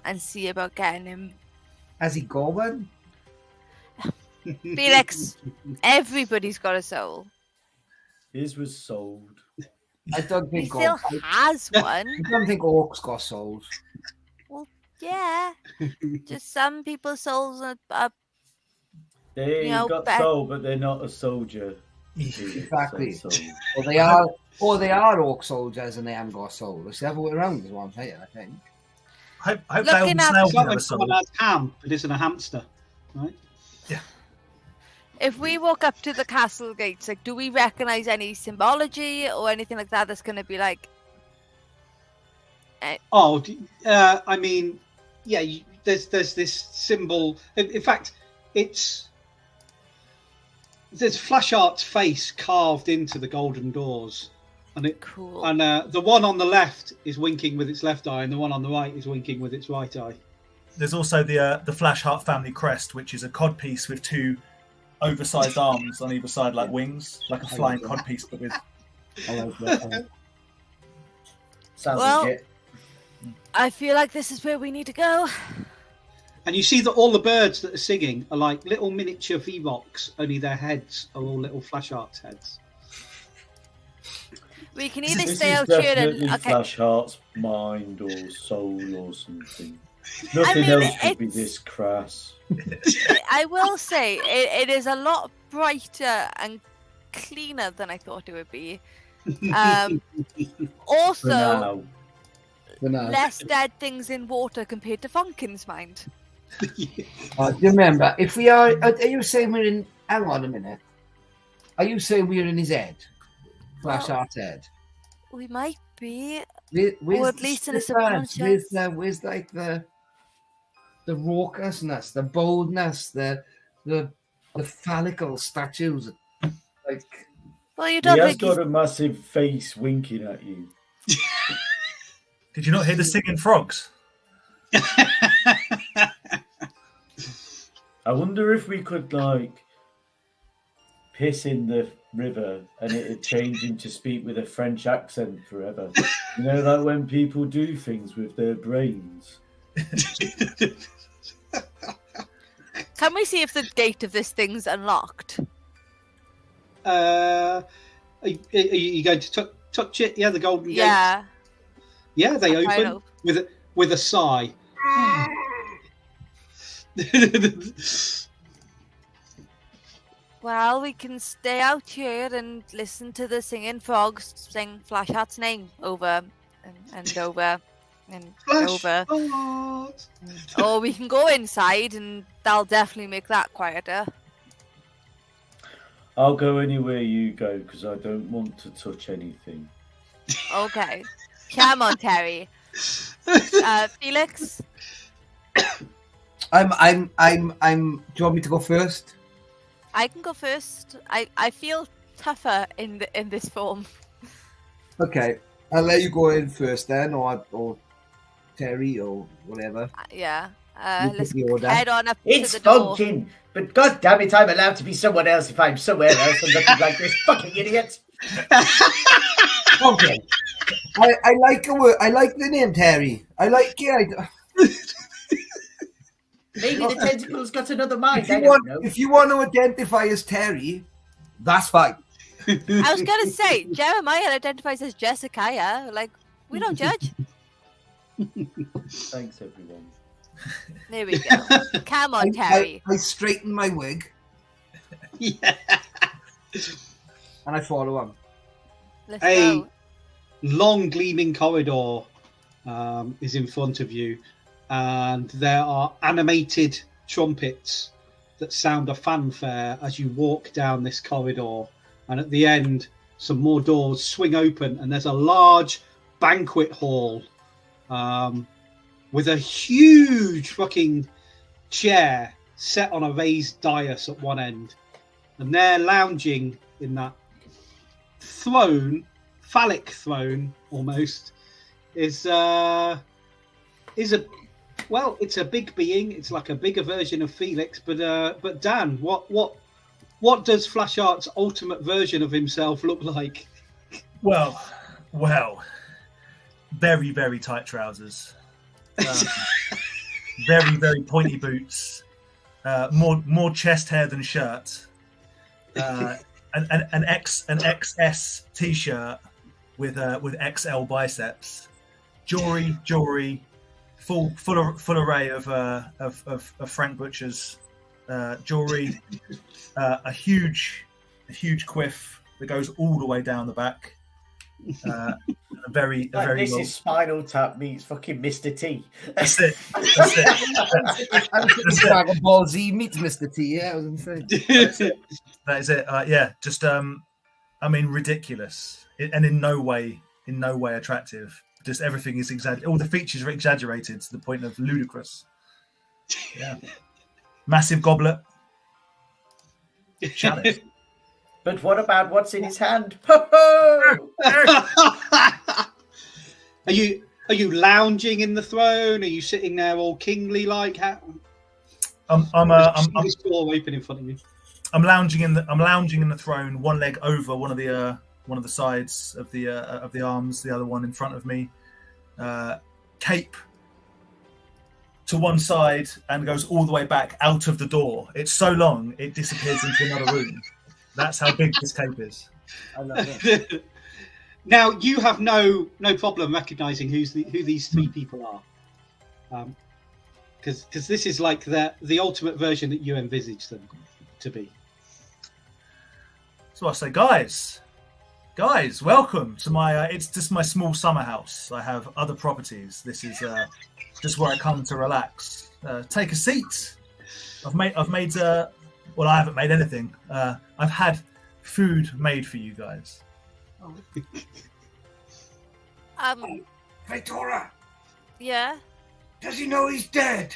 Speaker 4: and see about getting him.
Speaker 3: Has he got one?
Speaker 4: Felix, everybody's got a soul.
Speaker 5: His was sold.
Speaker 3: I don't
Speaker 4: He
Speaker 3: think
Speaker 4: still
Speaker 3: orcs.
Speaker 4: has one.
Speaker 3: I don't think orcs got souls.
Speaker 4: Well, yeah. Just some people's souls are
Speaker 5: They got soul, but they're not a soldier.
Speaker 3: Exactly.
Speaker 5: So.
Speaker 3: Or they are orc soldiers and they haven't got a soul. It's the other way around, is what I'm saying, I think.
Speaker 2: I hope
Speaker 4: Looking
Speaker 2: they all
Speaker 4: at-
Speaker 2: snail
Speaker 1: It's like
Speaker 2: have
Speaker 1: when
Speaker 2: a soul.
Speaker 1: someone has ham, but isn't a hamster, right?
Speaker 4: If we walk up to the castle gates, like, do we recognize any symbology or anything like that that's going to be like?
Speaker 1: I mean, yeah. There's this symbol. In fact, there's Flash Art's face carved into the golden doors, and
Speaker 4: Cool.
Speaker 1: And the one on the left is winking with its left eye, and the one on the right is winking with its right eye.
Speaker 2: There's also the Flash Heart family crest, which is a codpiece with 2 oversized arms on either side, like wings, like a flying codpiece, but with.
Speaker 5: Sounds
Speaker 4: Well-
Speaker 5: legit.
Speaker 4: I feel like this is where we need to go.
Speaker 1: And you see that all the birds that are singing are like little miniature V-Rocks, only their heads are all little Flash Art's heads.
Speaker 4: We can either
Speaker 5: This
Speaker 4: stay
Speaker 5: is
Speaker 4: out here
Speaker 5: definitely
Speaker 4: and
Speaker 5: Flash Heart's mind or soul or something. Nothing
Speaker 4: mean,
Speaker 5: else could be
Speaker 4: it's-
Speaker 5: this crass.
Speaker 4: I will say it is a lot brighter and cleaner than I thought it would be.
Speaker 5: For
Speaker 4: Also,
Speaker 5: now.
Speaker 4: less dead things in water compared to Funkin's mind.
Speaker 3: Do you remember, if we are you saying we're in, hang on a minute. Are you saying we're in his head? Flash
Speaker 4: Well-
Speaker 3: Art's head?
Speaker 4: We might be.
Speaker 3: Where's
Speaker 4: at
Speaker 3: the
Speaker 4: least in a
Speaker 3: stance?
Speaker 4: subconscious.
Speaker 3: Where's like the raucousness, the boldness, the phallical statues? Like,
Speaker 4: Well, you
Speaker 5: He
Speaker 4: don't
Speaker 5: has
Speaker 4: think he's
Speaker 5: got a massive face winking at you.
Speaker 2: Did you not hear the singing frogs?
Speaker 5: I wonder if we could, like, piss in the river and it'd change him to speak with a French accent forever. You know, like when people do things with their brains.
Speaker 4: Can we see if the gate of this thing's unlocked?
Speaker 1: Are you going to touch it? Yeah, the golden gate.
Speaker 4: Yeah.
Speaker 1: Yeah, they
Speaker 4: I
Speaker 1: open
Speaker 4: know.
Speaker 1: with a sigh.
Speaker 4: Well, we can stay out here and listen to the singing frogs sing Flashheart's name over and over and over.
Speaker 1: Flashheart.
Speaker 4: Or we can go inside and that'll definitely make that quieter.
Speaker 5: I'll go anywhere you go because I don't want to touch anything.
Speaker 4: Okay. Come on, Terry. Felix?
Speaker 3: Do you want me to go first?
Speaker 4: I can go first. I feel tougher in this form.
Speaker 3: Okay, I'll let you go in first then, or Terry, or whatever.
Speaker 4: Yeah.
Speaker 3: You pick
Speaker 4: Let's
Speaker 3: the order.
Speaker 4: head on up
Speaker 6: It's
Speaker 4: to the door.
Speaker 6: funkin', but god damn it, I'm allowed to be someone else if I'm somewhere else and looking like this fucking idiot.
Speaker 3: Okay. I like a word. I like the name Terry. I like it.
Speaker 6: Maybe the tentacle's got another mind.
Speaker 3: If you want to identify as Terry, that's fine.
Speaker 4: I was gonna say Jeremiah identifies as Jessica. Like, we don't judge.
Speaker 5: Thanks, everyone.
Speaker 4: There we go. Come on, Terry.
Speaker 3: I straighten my wig
Speaker 1: Yeah.
Speaker 3: and I follow him.
Speaker 4: Let's
Speaker 1: A
Speaker 4: go.
Speaker 1: long gleaming corridor is in front of you, and there are animated trumpets that sound a fanfare as you walk down this corridor. And at the end, some more doors swing open, and there's a large banquet hall with a huge fucking chair set on a raised dais at one end. And they're lounging in that throne, phallic throne almost, is a well, it's a big being. It's like a bigger version of Felix. But Dan, what does Flashheart's ultimate version of himself look like?
Speaker 2: Well, very, very tight trousers, very, very pointy boots, more chest hair than shirt, an XS t-shirt with XL biceps, jewelry, full array of Frank Butcher's jewelry, a huge quiff that goes all the way down the back. A very
Speaker 6: This
Speaker 2: long...
Speaker 6: is Spinal Tap meets fucking Mr. T.
Speaker 2: That's it.
Speaker 3: Dragon Ball Z meets Mr. T. Yeah, I was gonna say.
Speaker 2: That is it. Yeah, just I mean, ridiculous, and in no way attractive. Just everything is exaggerated. All the features are exaggerated to the point of ludicrous. Yeah, massive goblet. Chalice.
Speaker 6: But what about what's in his hand? Ho-ho!
Speaker 1: Are you lounging in the throne? Are you sitting there all kingly like?
Speaker 2: I'm
Speaker 1: this door open in front of you.
Speaker 2: I'm lounging in the throne, one leg over one of the sides of the arms, the other one in front of me. Cape to one side and goes all the way back out of the door. It's so long it disappears into another room. That's how big this cape is.
Speaker 3: I love it.
Speaker 1: Now you have no problem recognizing who these three people are, because this is like the ultimate version that you envisage them to be.
Speaker 2: So I say, guys, welcome to my. It's just my small summer house. I have other properties. This is just where I come to relax. Take a seat. I've made. Well, I haven't made anything. I've had food made for you guys.
Speaker 3: Victoria,
Speaker 4: Yeah.
Speaker 3: does he know he's dead?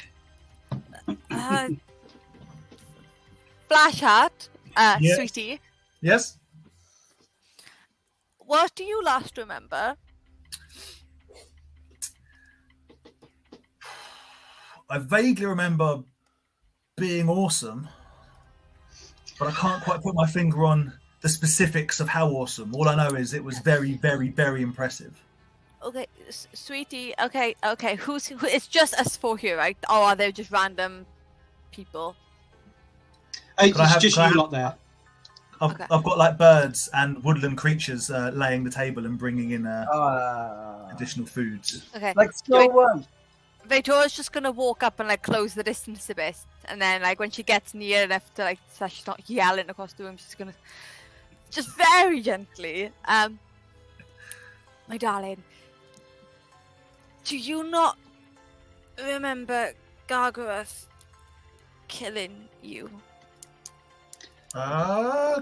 Speaker 4: Flashheart,
Speaker 2: Yeah.
Speaker 4: sweetie.
Speaker 2: Yes.
Speaker 4: What do you last remember?
Speaker 2: I vaguely remember being awesome, but I can't quite put my finger on the specifics of how awesome. All I know is it was very, very, very impressive.
Speaker 4: Okay, sweetie. Okay. Who? It's just us four here, right? Or are there just random people?
Speaker 1: It's
Speaker 2: I have-
Speaker 1: just
Speaker 2: can I
Speaker 1: you
Speaker 2: have-
Speaker 1: lot there.
Speaker 2: I've got like birds and woodland creatures laying the table and bringing in additional foods.
Speaker 4: Okay.
Speaker 3: Like Snow White.
Speaker 4: Victoria's just gonna walk up and like close the distance a bit, and then like when she gets near enough to like so she's not yelling across the room, she's gonna just very gently, my darling, do you not remember Gargaroth killing you?
Speaker 2: I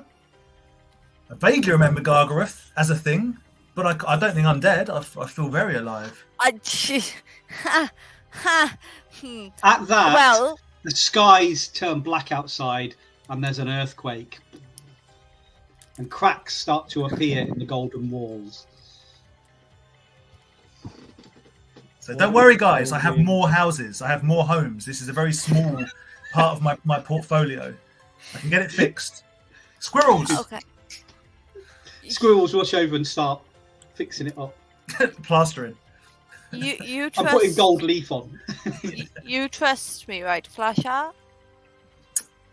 Speaker 2: vaguely remember Gargaroth as a thing, but I don't think I'm dead. I feel very alive.
Speaker 1: At that,
Speaker 4: Well,
Speaker 1: the skies turn black outside, and there's an earthquake, and cracks start to appear in the golden walls.
Speaker 2: So don't worry, guys. I have more houses. I have more homes. This is a very small part of my portfolio. I can get it fixed. Squirrels.
Speaker 4: okay.
Speaker 1: Squirrels rush over and start fixing it up.
Speaker 2: Plastering.
Speaker 4: You
Speaker 1: I'm
Speaker 4: trust
Speaker 1: putting gold leaf on.
Speaker 4: you trust me, right, Flasher?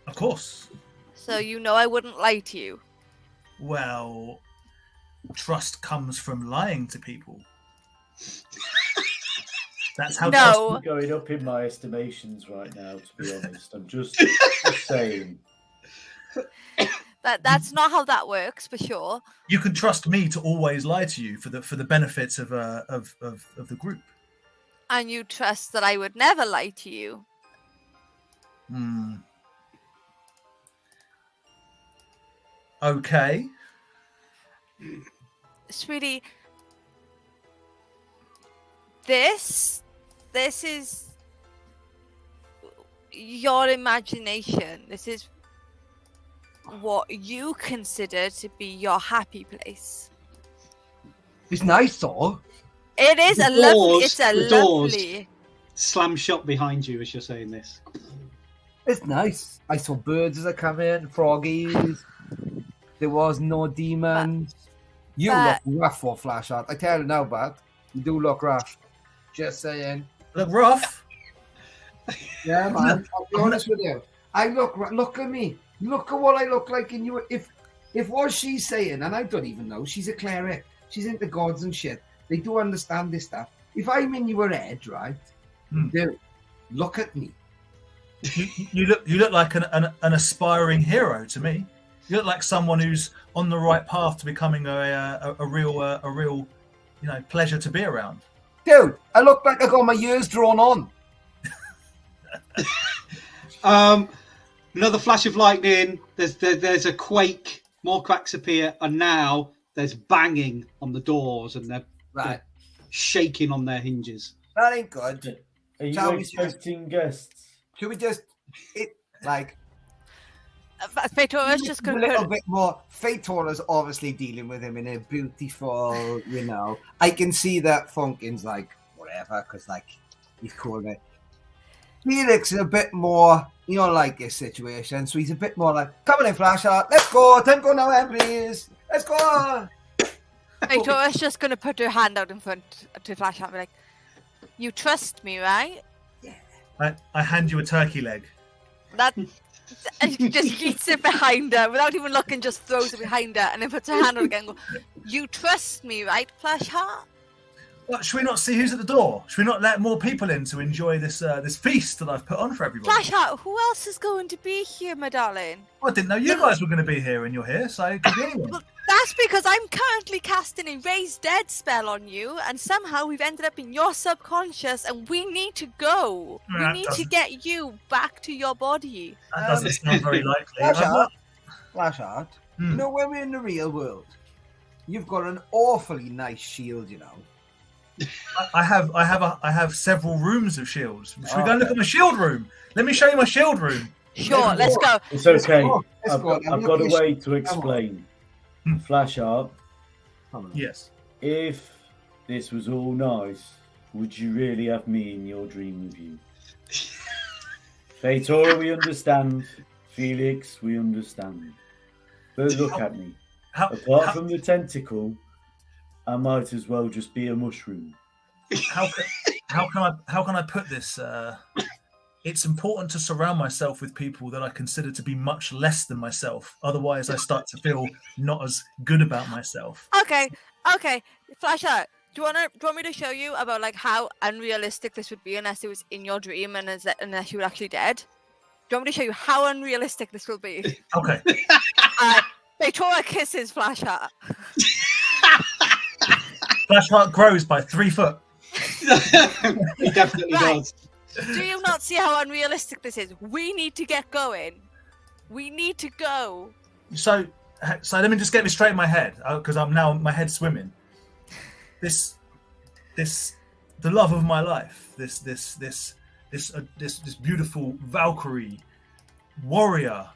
Speaker 2: Of course.
Speaker 4: So you know I wouldn't lie to you.
Speaker 2: Well, trust comes from lying to people. That's how
Speaker 4: No.
Speaker 2: trust.
Speaker 5: Going up in my estimations right now, to be honest. I'm just saying.
Speaker 4: That's not how that works, for sure.
Speaker 2: You can trust me to always lie to you for the benefits of the group.
Speaker 4: And you trust that I would never lie to you.
Speaker 2: Okay.
Speaker 4: Sweetie, this is your imagination. This is what you consider to be your happy place.
Speaker 3: It's nice though.
Speaker 4: It is
Speaker 1: The
Speaker 4: a lovely.
Speaker 1: doors-
Speaker 4: It's a
Speaker 1: the doors.
Speaker 4: lovely.
Speaker 1: Slam shut behind you as you're saying this.
Speaker 3: It's nice. I saw birds as I come in, froggies. There was no demons. You
Speaker 4: but-
Speaker 3: look rough for Flash Art. I tell you now, but you do look rough. Just saying.
Speaker 2: Look rough.
Speaker 3: Yeah, man. I'll be honest with you. I look at me. Look at what I look like in you. If what she's saying, and I don't even know, she's a cleric. She's into gods and shit. They do understand this stuff. If I'm in your head, right? Dude, look at me.
Speaker 2: You look like an aspiring hero to me. You look like someone who's on the right path to becoming a real pleasure to be around.
Speaker 3: Dude, I look like I got my ears drawn on.
Speaker 1: Another flash of lightning. There's a quake. More cracks appear, and now there's banging on the doors, and they're
Speaker 3: Right.
Speaker 1: shaking on their hinges.
Speaker 3: That ain't good.
Speaker 5: Are you
Speaker 3: Shall we
Speaker 5: expecting guests?
Speaker 3: Should we just
Speaker 4: Victoria's just
Speaker 3: a
Speaker 4: going
Speaker 3: little
Speaker 4: to
Speaker 3: bit more? Faitora's obviously dealing with him in a beautiful, I can see that Funkin's like, whatever, because like he's cool. Felix is a bit more, like this situation. So he's a bit more like, come on in, Flash Art. Let's go. Time to go now, please. Let's go.
Speaker 4: Victoria's just going to put her hand out in front to Flash and be like, you trust me, right?
Speaker 2: I hand you a turkey leg.
Speaker 4: That and she just eats it behind her without even looking, just throws it behind her and then puts her hand on it again and goes, you trust me, right, Flash Heart?
Speaker 2: What, should we not see who's at the door? Should we not let more people in to enjoy this feast that I've put on for everybody?
Speaker 4: Flash Heart, who else is going to be here, my darling?
Speaker 2: Well, I didn't know you guys were going to be here, and you're here, so it could be anyone.
Speaker 4: Well, that's because I'm currently casting a Raise Dead spell on you, and somehow we've ended up in your subconscious, and we need to go. We
Speaker 2: That
Speaker 4: need to
Speaker 2: doesn't-
Speaker 4: get you back to your body.
Speaker 2: That doesn't sound very likely.
Speaker 3: Flash Art. You know, when we're in the real world, you've got an awfully nice shield,
Speaker 2: I have several rooms of shields. Should we go and look at my shield room? Let me show you my shield room.
Speaker 4: Sure, let's go.
Speaker 5: It's okay.
Speaker 3: Let's
Speaker 5: I've
Speaker 3: go.
Speaker 5: got a way to explain. Flash Art,
Speaker 2: Yes.
Speaker 5: if this was all nice, would you really have me in your dream with you? Fatora, we understand. Felix, we understand. But look at me. Apart from the tentacle, I might as well just be a mushroom.
Speaker 2: How can I put this? It's important to surround myself with people that I consider to be much less than myself. Otherwise, I start to feel not as good about myself.
Speaker 4: Okay, Flash Heart, Do you want me to show you about like how unrealistic this would be unless it was in your dream and unless you were actually dead? Do you want me to show you how unrealistic this will be?
Speaker 2: Okay.
Speaker 4: Victoria kisses Flashheart.
Speaker 2: Flashheart grows by 3 foot.
Speaker 1: He definitely
Speaker 4: Right.
Speaker 1: does.
Speaker 4: Do you not see how unrealistic this is? We need to get going. We need to go.
Speaker 2: So let me just get this straight in my head, because my head's swimming. The love of my life, this beautiful Valkyrie, warrior,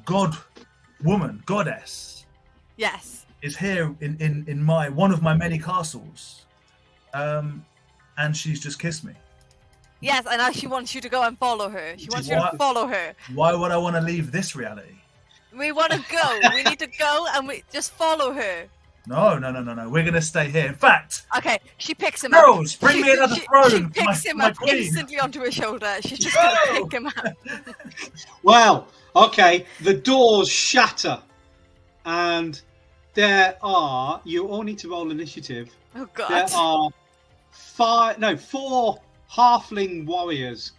Speaker 2: goddess,
Speaker 4: Yes.
Speaker 2: is here in one of my many castles, and she's just kissed me.
Speaker 4: Yes, and now she wants you to go and follow her. She wants you to follow her.
Speaker 2: Why would I want to leave this reality?
Speaker 4: We want to go. We need to go and we just follow her.
Speaker 2: No. We're gonna stay here. In fact,
Speaker 4: Okay, she picks him
Speaker 2: girls,
Speaker 4: up.
Speaker 2: bring me another
Speaker 4: She
Speaker 2: throne.
Speaker 4: picks him
Speaker 2: my
Speaker 4: up
Speaker 2: queen.
Speaker 4: instantly onto her shoulder. She's just going to pick him up.
Speaker 1: Well, okay, the doors shatter, and you all need to roll initiative.
Speaker 4: Oh,
Speaker 1: There
Speaker 4: God.
Speaker 1: are 4 halfling warriors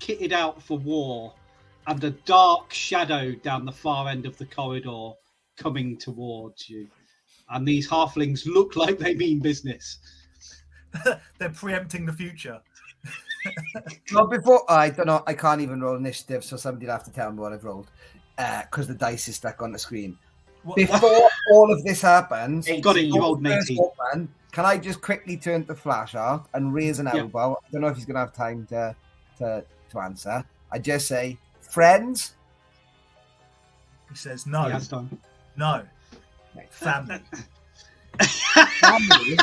Speaker 1: kitted out for war, and a dark shadow down the far end of the corridor coming towards you. And these halflings look like they mean business.
Speaker 2: They're preempting the future.
Speaker 3: Well, before I don't know, I can't even roll initiative, so somebody will have to tell me what I've rolled because the dice is stuck on the screen. Before all of this happens,
Speaker 1: Got it, you rolled an 18.
Speaker 3: Can I just quickly turn to Flashheart and raise an elbow? I don't know if he's going to have time to answer. I just say, friends.
Speaker 2: He says no.
Speaker 1: He has done.
Speaker 2: No. Family.
Speaker 3: Family.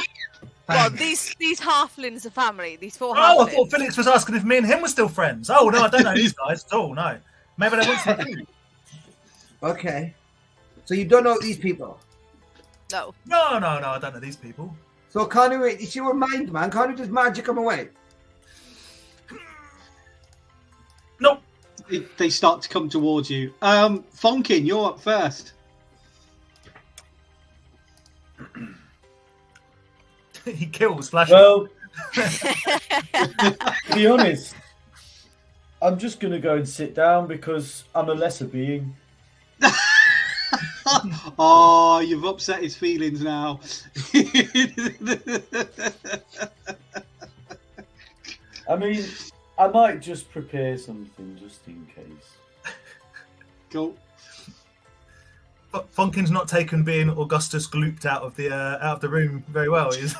Speaker 4: Well, these halflings are family. These 4
Speaker 2: Oh, I
Speaker 4: halflings.
Speaker 2: thought Felix was asking if me and him were still friends. Oh no, I don't know these guys at all. No, maybe they want to.
Speaker 3: Okay. So you don't know these people.
Speaker 4: No.
Speaker 2: No, I don't know these people.
Speaker 3: So can't you? It's your mind, man. Can't you just magic them away?
Speaker 2: Nope.
Speaker 1: They start to come towards you. Fonkin, you're up first.
Speaker 2: He kills Flash.
Speaker 5: Well, to be honest, I'm just going to go and sit down because I'm a lesser being.
Speaker 1: Oh, you've upset his feelings now.
Speaker 5: I mean, I might just prepare something just in case.
Speaker 1: Cool.
Speaker 2: Funkin's not taken being Augustus glooped out of the room very well. Is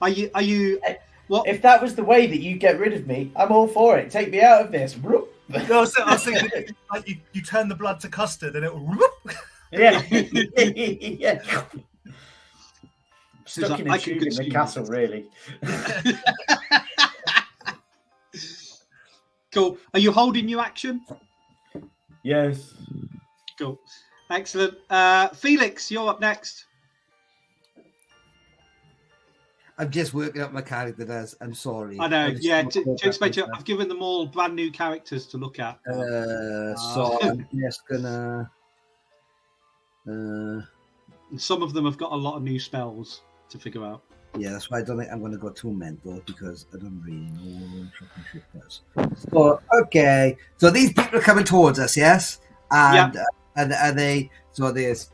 Speaker 1: Are you? What?
Speaker 6: If that was the way that you get rid of me, I'm all for it. Take me out of this.
Speaker 2: No, I was thinking like you turn the blood to custard and it will.
Speaker 6: Yeah. Yeah. Stuck
Speaker 1: like,
Speaker 6: in
Speaker 1: I
Speaker 6: a
Speaker 1: can
Speaker 6: tube in the
Speaker 1: consume
Speaker 6: castle,
Speaker 1: this.
Speaker 6: really.
Speaker 1: Cool. Are you holding your action?
Speaker 5: Yes.
Speaker 1: Cool. Excellent. Felix, you're up next.
Speaker 3: I'm just working up my character. I'm sorry.
Speaker 1: I know.
Speaker 3: I'm just
Speaker 1: Yeah.
Speaker 3: gonna
Speaker 1: To explain to you, I've given them all brand new characters to look at.
Speaker 3: So I'm just gonna.
Speaker 1: And some of them have got a lot of new spells to figure out.
Speaker 3: Yeah, that's why I don't think I'm gonna go too mental because I don't really know what fucking shit does. So okay, so these people are coming towards us, yes, and and they so there's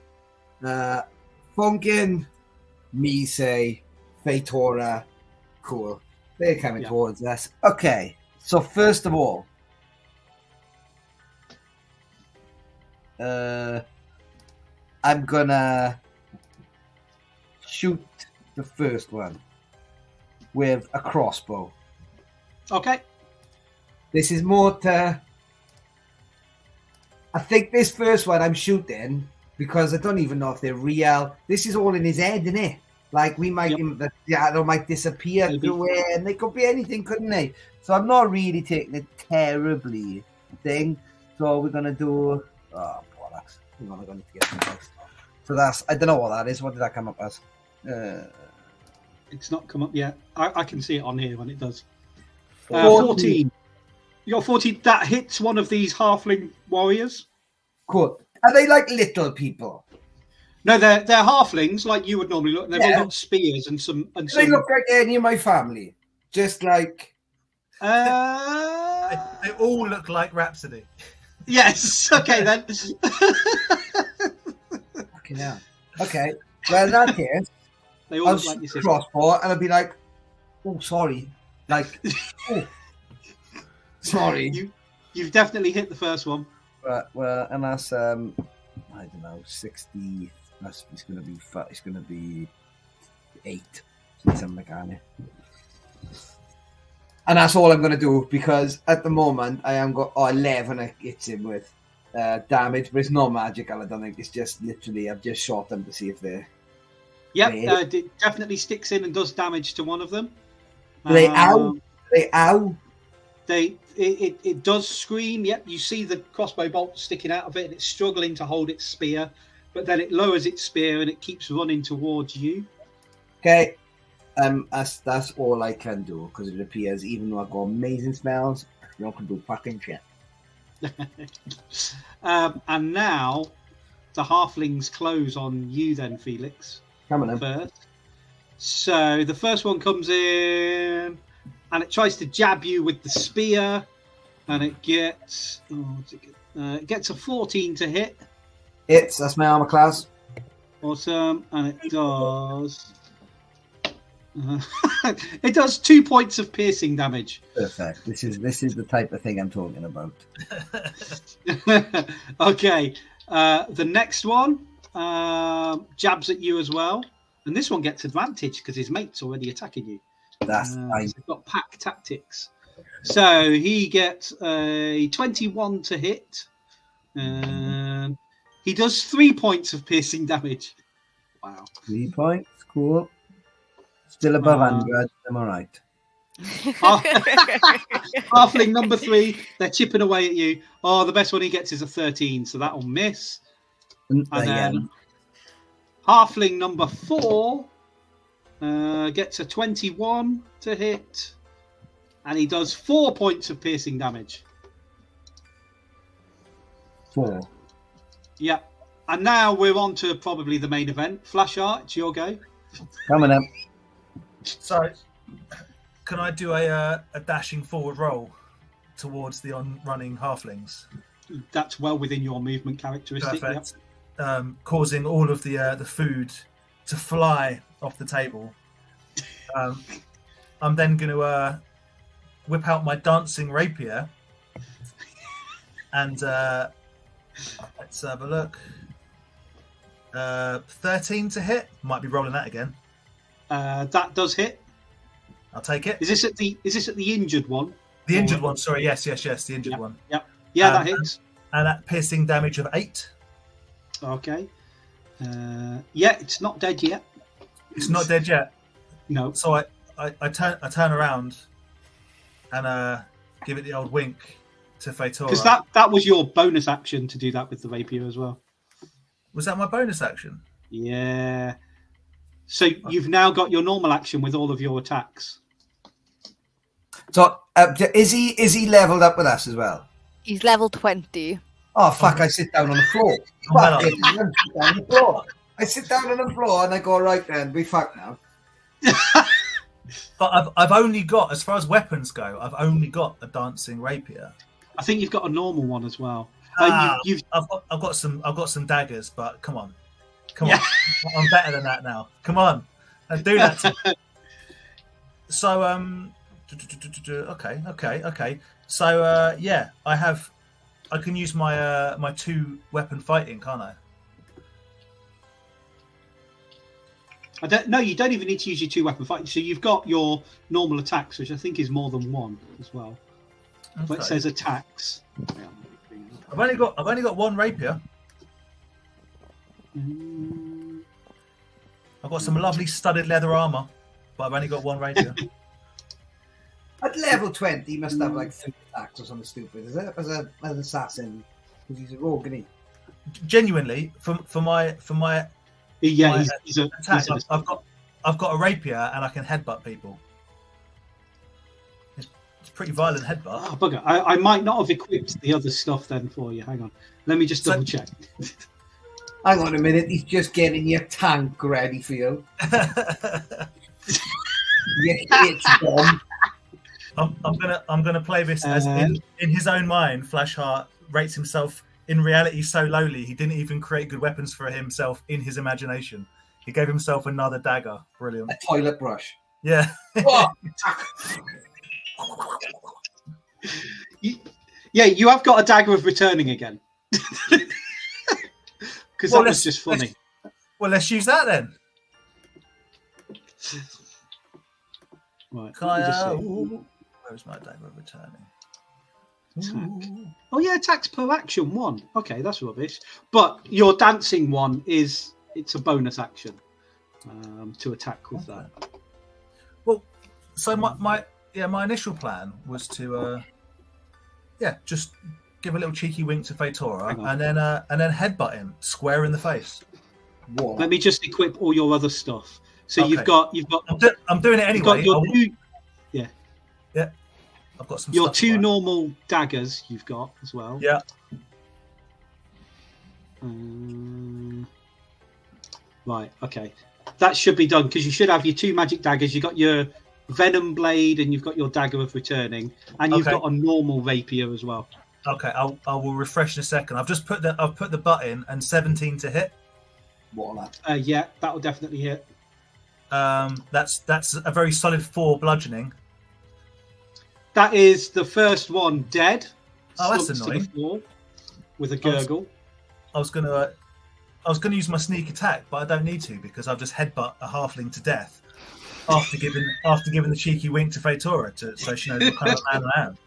Speaker 3: Funkin, Mise, Fatora, cool. They're coming towards us. Okay, so first of all, I'm gonna shoot the first one with a crossbow.
Speaker 1: Okay.
Speaker 3: This is more to. I think this first one I'm shooting because I don't even know if they're real. This is all in his head, isn't it? Like we might, the shadow might disappear through it, and they could be anything, couldn't they? So I'm not really taking it terribly thing. So we're gonna do. Oh bollocks! We're gonna need to get some dice. So that's. I don't know what that is. What did that come up as?
Speaker 1: It's not come up yet. I can see it on here when it does.
Speaker 3: 14.
Speaker 1: 14. You got 14. That hits one of these halfling warriors.
Speaker 3: Cool. Are they like little people?
Speaker 1: No, they're halflings like you would normally look. And they've all
Speaker 3: Yeah.
Speaker 1: got spears and some.
Speaker 3: Do they look like any of my family? Just like
Speaker 2: They all look like Rhapsody.
Speaker 1: yes. Okay then.
Speaker 3: fucking hell. Okay. Well, in that case,
Speaker 1: They all
Speaker 3: I'll
Speaker 1: look like
Speaker 3: shoot
Speaker 1: your
Speaker 3: the
Speaker 1: sister.
Speaker 3: crossbow and I'll be like, "Oh, sorry." Like, oh, sorry.
Speaker 1: You've definitely hit the first one.
Speaker 3: But well, and that's I don't know, 60. That's it's gonna be it's gonna be 8, something like that. And that's all I'm gonna do because at the moment I am got 11 it hits him with damage, but it's not magical. I don't think it's just literally I've just shot them to see if they're
Speaker 1: Yep,
Speaker 3: Yeah.
Speaker 1: it definitely sticks in and does damage to one of them.
Speaker 3: they ow.
Speaker 1: It does scream. Yep, you see the crossbow bolt sticking out of it, and it's struggling to hold its spear, but then it lowers its spear and it keeps running towards you.
Speaker 3: Okay. That's all I can do because it appears even though I've got amazing spells, I'm not gonna do fucking shit.
Speaker 1: And now the halflings close on you then, Felix,
Speaker 3: Come on, then.
Speaker 1: first. So the first one comes in and it tries to jab you with the spear, and it gets it gets a 14 to hit.
Speaker 3: That's my armor class.
Speaker 1: Awesome, and it does. It does 2 points of piercing damage.
Speaker 3: Perfect. This is the type of thing I'm talking about.
Speaker 1: Okay, the next one jabs at you as well, and this one gets advantage because his mate's already attacking you.
Speaker 3: That's fine.
Speaker 1: He's got pack tactics, so he gets a 21 to hit, and he does 3 points of piercing damage. Wow.
Speaker 3: 3 points. Cool. Still above 100. I'm all right.
Speaker 1: Halfling number 3, they're chipping away at you. Oh, the best one he gets is a 13, so that'll miss. And then halfling number 4 gets a 21 to hit, and he does 4 points of piercing damage.
Speaker 3: 4.
Speaker 1: Yeah. And now we're on to probably the main event. Flash Art, it's your go.
Speaker 3: Coming up.
Speaker 2: So, can I do a dashing forward roll towards the running halflings?
Speaker 1: That's well within your movement characteristic. Yep.
Speaker 2: Perfect. Causing all of the food to fly off the table. I'm then going to whip out my dancing rapier and let's have a look. 13 to hit. Might be rolling that again.
Speaker 1: That does hit.
Speaker 2: I'll take it.
Speaker 1: Is this at the injured one?
Speaker 2: The injured one. Sorry. Yes. The injured one.
Speaker 1: Yep. Yeah, that hits.
Speaker 2: And that piercing damage of 8.
Speaker 1: Okay. Yeah, it's not dead yet.
Speaker 2: It's not dead yet.
Speaker 1: No.
Speaker 2: So I turn around and give it the old wink to Fatora.
Speaker 1: Because that was your bonus action to do that with the rapier as well.
Speaker 2: Was that my bonus action?
Speaker 1: Yeah. So you've now got your normal action with all of your attacks.
Speaker 3: So is he leveled up with us as well?
Speaker 4: He's level 20.
Speaker 3: Oh fuck! I sit down on the floor.
Speaker 2: Oh,
Speaker 3: Fuck it, I sit down on the floor. I sit down on the floor and I go, right then, we fuck now.
Speaker 2: But I've only got, as far as weapons go, I've only got a dancing rapier.
Speaker 1: I think you've got a normal one as well.
Speaker 2: I've got some daggers, but come on, I'm better than that now. Come on, and do that. To me. So okay. So yeah, I can use my my 2 weapon fighting, can't I?
Speaker 1: No, you don't even need to use your 2 weapon fighting. So you've got your normal attacks, which I think is more than 1 as well.
Speaker 2: Okay.
Speaker 1: But it says attacks.
Speaker 2: I've only got 1 rapier. I've got some lovely studded leather armor, but I've only got 1 rapier.
Speaker 3: At level 20, he must have like 3 attacks or something stupid. Is it as an assassin? Because he's a rogue, isn't he?
Speaker 2: Genuinely, for my
Speaker 1: Yeah,
Speaker 2: he's attack, I've got a rapier and I can headbutt people. It's pretty violent headbutt.
Speaker 1: Oh, bugger. I might not have equipped the other stuff then for you. Hang on. Let me just double check.
Speaker 3: Hang on a minute, he's just getting your tank ready for you. You hit bomb.
Speaker 2: I'm gonna play this as in his own mind. Flashheart rates himself in reality so lowly he didn't even create good weapons for himself in his imagination. He gave himself another dagger. Brilliant.
Speaker 3: A toilet brush.
Speaker 2: Yeah.
Speaker 3: Oh,
Speaker 1: Yeah, you have got a dagger of returning again. Because that was just funny.
Speaker 2: Let's use that then.
Speaker 1: Right.
Speaker 2: Where's my dagger of returning?
Speaker 1: Attack. Oh yeah, attacks per action 1. Okay, that's rubbish. But your dancing one it's a bonus action to attack with that.
Speaker 2: Well, so my initial plan was to just give a little cheeky wink to Fatora and then headbutt him square in the face.
Speaker 3: what?
Speaker 1: Let me just equip all your other stuff. So
Speaker 2: Okay.
Speaker 1: you've got.
Speaker 2: I'm doing it anyway.
Speaker 1: Yeah.
Speaker 2: I've got some.
Speaker 1: Your
Speaker 2: stuff
Speaker 1: 2
Speaker 2: to
Speaker 1: normal daggers you've got as well.
Speaker 2: Yeah.
Speaker 1: Right. Okay. That should be done because you should have your 2 magic daggers. You've got your venom blade and you've got your dagger of returning, and you've got a normal rapier as well.
Speaker 2: Okay, I will refresh in a second. I've put the butt in and 17 to hit.
Speaker 3: What on that?
Speaker 1: Yeah, that will definitely hit.
Speaker 2: That's a very solid 4 bludgeoning.
Speaker 1: That is the first one dead.
Speaker 2: Oh, that's
Speaker 1: Slumps to the
Speaker 2: annoying.
Speaker 1: floor with a gurgle.
Speaker 2: I was gonna use my sneak attack, but I don't need to because I've just headbutt a halfling to death after giving the cheeky wink to Fatora so she knows what kind of man I am.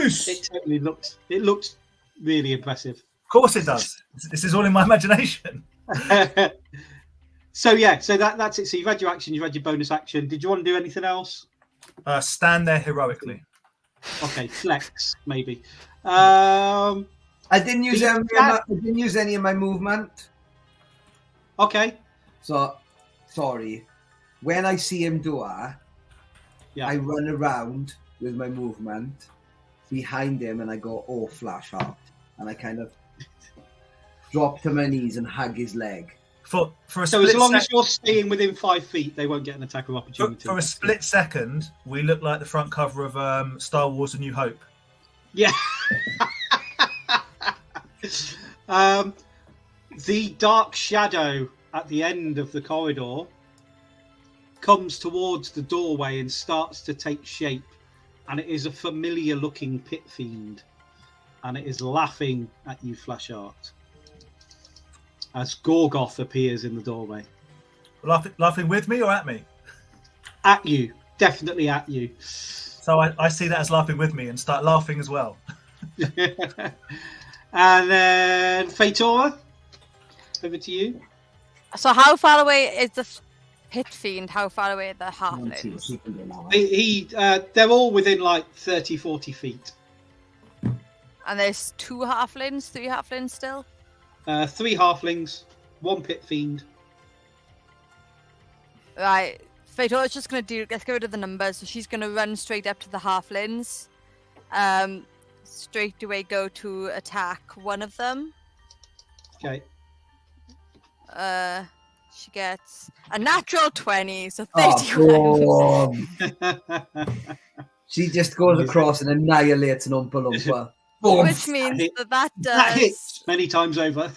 Speaker 1: It totally looks really impressive.
Speaker 2: Of course it does. This is all in my imagination.
Speaker 1: So that's it. So you've had your action, you've had your bonus action. Did you want to do anything else?
Speaker 2: Stand there heroically.
Speaker 1: Okay, flex maybe.
Speaker 3: I didn't use any of my movement.
Speaker 1: Okay.
Speaker 3: So sorry. When I see him do that, I run around with my movement behind him and I go, oh, Flashheart. And I kind of drop to my knees and hug his leg.
Speaker 2: For a
Speaker 1: so
Speaker 2: split
Speaker 1: as long as you're staying within 5 feet, they won't get an attack of opportunity.
Speaker 2: For a split second, we look like the front cover of Star Wars: A New Hope.
Speaker 1: Yeah. The dark shadow at the end of the corridor comes towards the doorway and starts to take shape, and it is a familiar-looking pit fiend, and it is laughing at you, Flashheart, as Gorgoth appears in the doorway.
Speaker 2: Laughing with me or at me?
Speaker 1: At you. Definitely at you.
Speaker 2: So I see that as laughing with me and start laughing as well.
Speaker 1: And then Fatora, over to you.
Speaker 4: So how far away is the pit fiend? How far away are the halflings?
Speaker 1: They're all within like 30, 40 feet.
Speaker 4: And there's 2 halflings, 3 halflings still?
Speaker 1: 3 halflings, 1 pit fiend.
Speaker 4: Right. Fatora's just going to let's get rid of the numbers. So she's going to run straight up to the halflings. Straight away go to attack one of them.
Speaker 1: Okay.
Speaker 4: She gets a natural 20, so 31.
Speaker 3: She just goes across and annihilates an Oompa Loompa.
Speaker 4: Which means that does
Speaker 1: hits many times over.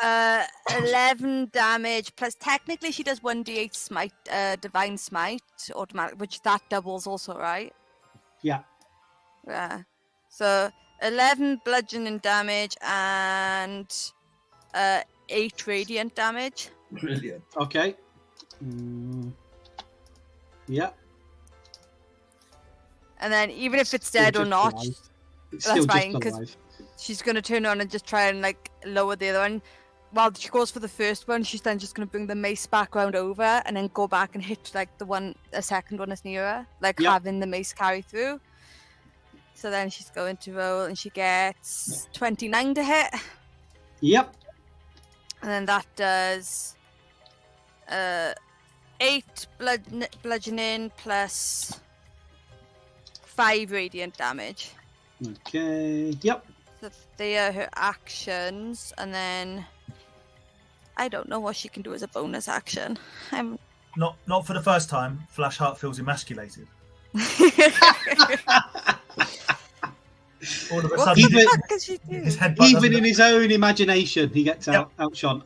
Speaker 4: 11 damage plus technically she does 1d8 smite, divine smite automatic, which that doubles also, right?
Speaker 1: Yeah.
Speaker 4: Yeah. So 11 bludgeoning damage and 8 radiant damage.
Speaker 3: Brilliant.
Speaker 1: Okay. Yeah.
Speaker 4: And then even if it's dead or not, that's fine because she's going to turn on and just try and like lower the other one. While she goes for the first one, she's then just going to bring the mace back round over and then go back and hit like the second one is nearer, like having the mace carry through. So then she's going to roll and she gets 29 to hit.
Speaker 1: Yep.
Speaker 4: And then that does 8 bludgeoning plus 5 radiant damage.
Speaker 1: Okay. Yep.
Speaker 4: So they are her actions, and then I don't know what she can do as a bonus action. I'm
Speaker 2: Not for the first time. Flashheart feels emasculated. All of a
Speaker 4: What
Speaker 2: sudden,
Speaker 1: Even-
Speaker 4: the fuck can she do?
Speaker 2: his headbutt
Speaker 1: Even
Speaker 2: doesn't-
Speaker 1: in his own imagination, he gets
Speaker 2: Yep.
Speaker 1: outshone.
Speaker 2: Yep.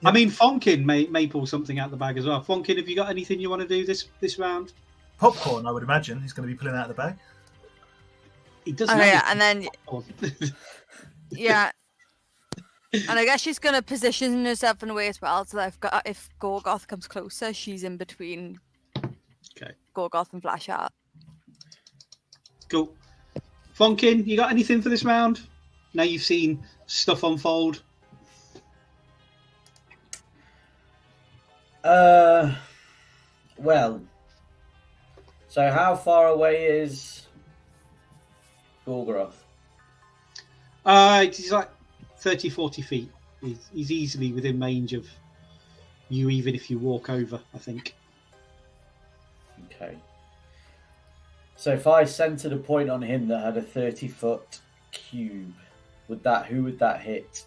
Speaker 1: I mean, Fonkin may pull something out of the bag as well. Fonkin, have you got anything you want to do this round?
Speaker 2: popcorn, I would imagine, he's going to be pulling out of the bag.
Speaker 1: He doesn't.
Speaker 4: Oh
Speaker 1: have
Speaker 4: yeah,
Speaker 1: any
Speaker 4: and then
Speaker 1: popcorn.
Speaker 4: yeah, and I guess she's gonna position herself in a way as well, so that if Gorgoth comes closer, she's in between.
Speaker 1: Okay.
Speaker 4: Gorgoth and Flashheart.
Speaker 1: Cool. Fonkin, you got anything for this round? Now you've seen stuff unfold.
Speaker 6: Well, so how far away is Gorgoroth?
Speaker 1: He's like 30, 40 feet. He's easily within range of you, even if you walk over, I think.
Speaker 6: Okay. So if I centered a point on him that had a 30-foot cube, who would that hit?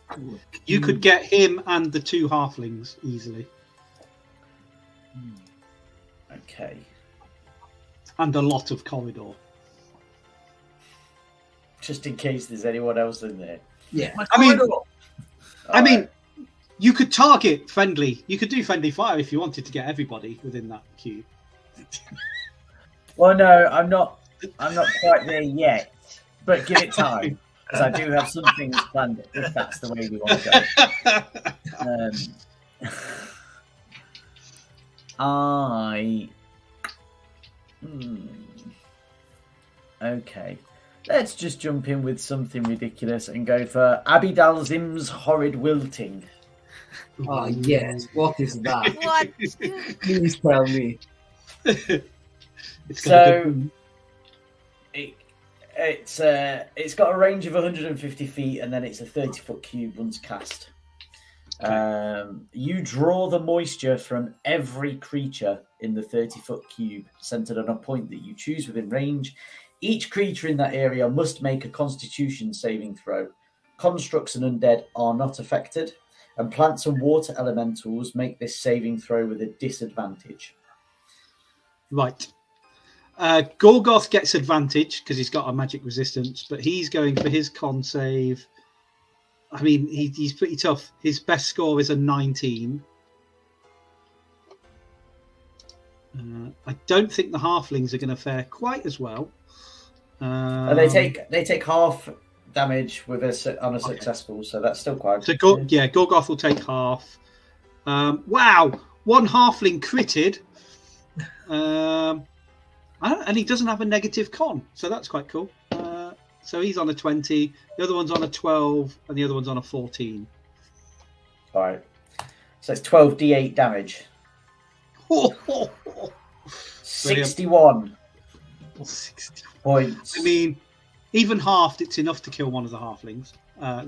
Speaker 1: You could get him and the two halflings easily.
Speaker 6: Okay.
Speaker 1: And a lot of corridor.
Speaker 6: Just in case there's anyone else in there.
Speaker 3: Yeah.
Speaker 1: I mean,
Speaker 6: All right.
Speaker 1: you could target friendly. You could do friendly fire if you wanted to get everybody within that cube.
Speaker 6: Well, no, I'm not quite there yet. But give it time, because I do have some things planned if that's the way we want to go. Okay. Let's just jump in with something ridiculous and go for Abidalzim's horrid wilting.
Speaker 3: Oh, yes. What is that?
Speaker 4: What?
Speaker 3: Please tell me.
Speaker 1: It's got a
Speaker 6: So
Speaker 1: good-
Speaker 6: it's got a range of 150 feet, and then it's a 30-foot cube once cast. You draw the moisture from every creature in the 30-foot cube, centered on a point that you choose within range. Each creature in that area must make a Constitution saving throw. Constructs and undead are not affected, and plants and water elementals make this saving throw with a disadvantage.
Speaker 1: Right. Gorgoth gets advantage because he's got a magic resistance, but he's going for his con save. I mean, he's pretty tough. His best score is a 19. I don't think the halflings are going to fare quite as well.
Speaker 6: And they take half damage with on a successful, so that's still quite.
Speaker 1: So Gorgoth will take half. Wow, one halfling critted, and he doesn't have a negative con, so that's quite cool. So he's on a 20, the other one's on a 12, and the other one's on a 14.
Speaker 6: All right, so it's 12d8 damage. 61
Speaker 1: 60.
Speaker 6: points.
Speaker 1: I mean, even halved, it's enough to kill one of the halflings,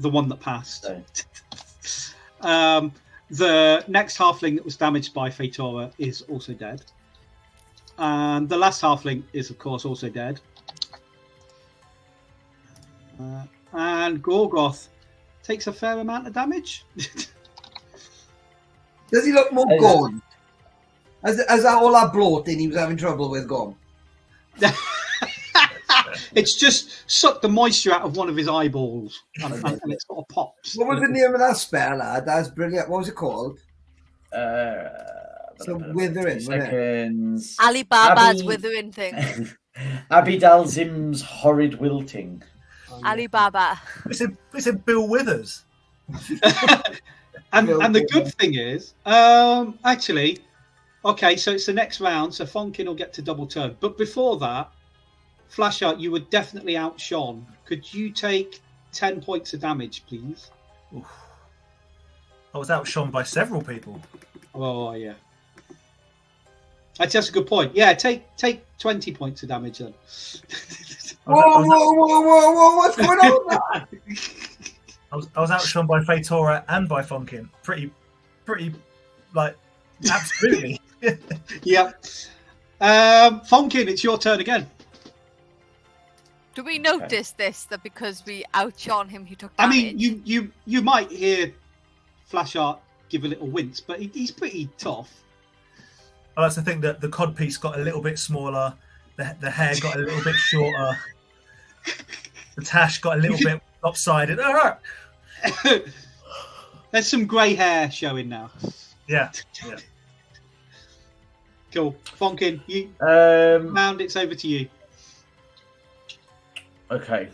Speaker 1: the one that passed.
Speaker 6: So.
Speaker 1: The next halfling that was damaged by Fatora is also dead. And the last halfling is, of course, also dead. And Gorgoth takes a fair amount of damage.
Speaker 3: Does he look more gone? Has that all that bloating he was having trouble with gone?
Speaker 1: It's just sucked the moisture out of one of his eyeballs, and it sort of pops.
Speaker 3: What was the name of that spell, lad? That's brilliant. What was it called? So withering, wasn't it?
Speaker 6: Seconds.
Speaker 4: Alibaba's
Speaker 6: Abby-
Speaker 4: withering thing.
Speaker 6: Abidalzim's horrid wilting.
Speaker 4: Alibaba.
Speaker 2: It's a Bill Withers.
Speaker 1: And the good thing is, actually, okay, so it's the next round, so Fonkin will get to double turn. But before that, Flashheart, you were definitely outshone. Could you take 10 points of damage, please?
Speaker 2: Oof. I was outshone by several people.
Speaker 1: Oh, yeah. That's a good point. Yeah, take 20 points of damage then.
Speaker 3: Whoa, what's going on there?
Speaker 2: I was outshone by Fatora and by Fonkin. Pretty, like, absolutely.
Speaker 1: Yeah. Fonkin, it's your turn again.
Speaker 4: Do we notice this, that because we outshone him, he took
Speaker 1: I
Speaker 4: damage?
Speaker 1: mean, you might hear Flashheart give a little wince, but he's pretty tough.
Speaker 2: I like to think that the codpiece got a little bit smaller, the hair got a little bit shorter, the tash got a little bit lopsided.
Speaker 1: There's some grey hair showing now.
Speaker 2: Yeah.
Speaker 1: Cool. Fonkin, you round, it's over to you.
Speaker 6: Okay.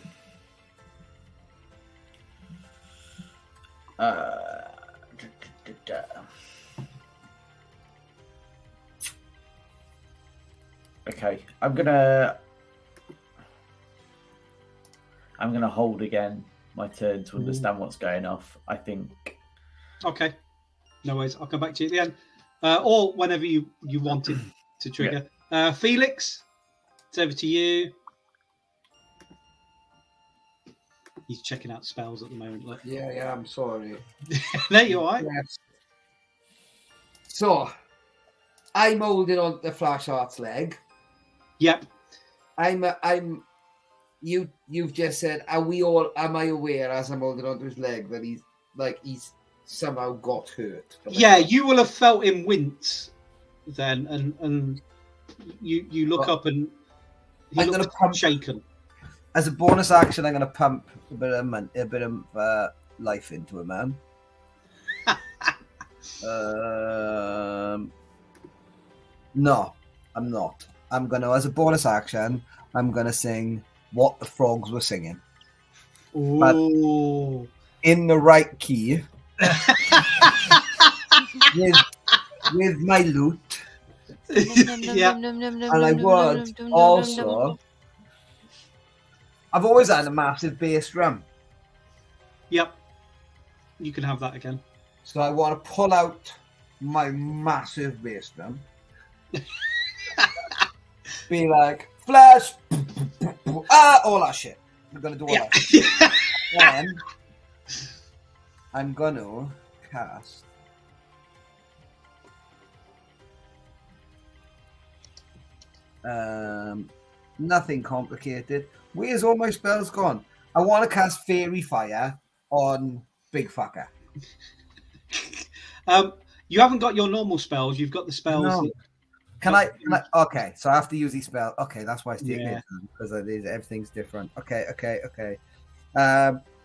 Speaker 6: Okay, I'm gonna hold again my turn to understand what's going off. I think.
Speaker 1: Okay. No worries. I'll come back to you at the end, or whenever you wanted to trigger. Yeah. Felix, it's over to you. He's checking out spells at the moment. Look.
Speaker 3: Yeah, I'm sorry.
Speaker 1: No, you're all right.
Speaker 3: Yes. So, I'm holding on to Flash Art's leg.
Speaker 1: Yep.
Speaker 3: You've just said, am I aware as I'm holding onto his leg that he's somehow got hurt?
Speaker 1: Yeah, you will have felt him wince then, and you look up and he looks shaken.
Speaker 3: As a bonus action, I'm going to pump a bit of life into him, man. No, I'm not. I'm going to, as a bonus action, I'm going to sing What the Frogs Were Singing.
Speaker 1: Ooh.
Speaker 3: But in the right key. with my lute.
Speaker 1: Yeah.
Speaker 3: And I would also... I've always had a massive bass drum.
Speaker 1: Yep. You can have that again.
Speaker 3: So I want to pull out my massive bass drum. Be like, flash, all that shit. I'm going to do all that shit. Then I'm going to cast nothing complicated. Where's all my spells gone? I want to cast Fairy Fire on Big Fucker.
Speaker 1: You haven't got your normal spells. You've got the spells.
Speaker 3: No. Can I? Okay, so I have to use these spells. Okay, that's why it's taking it because everything's different. Okay.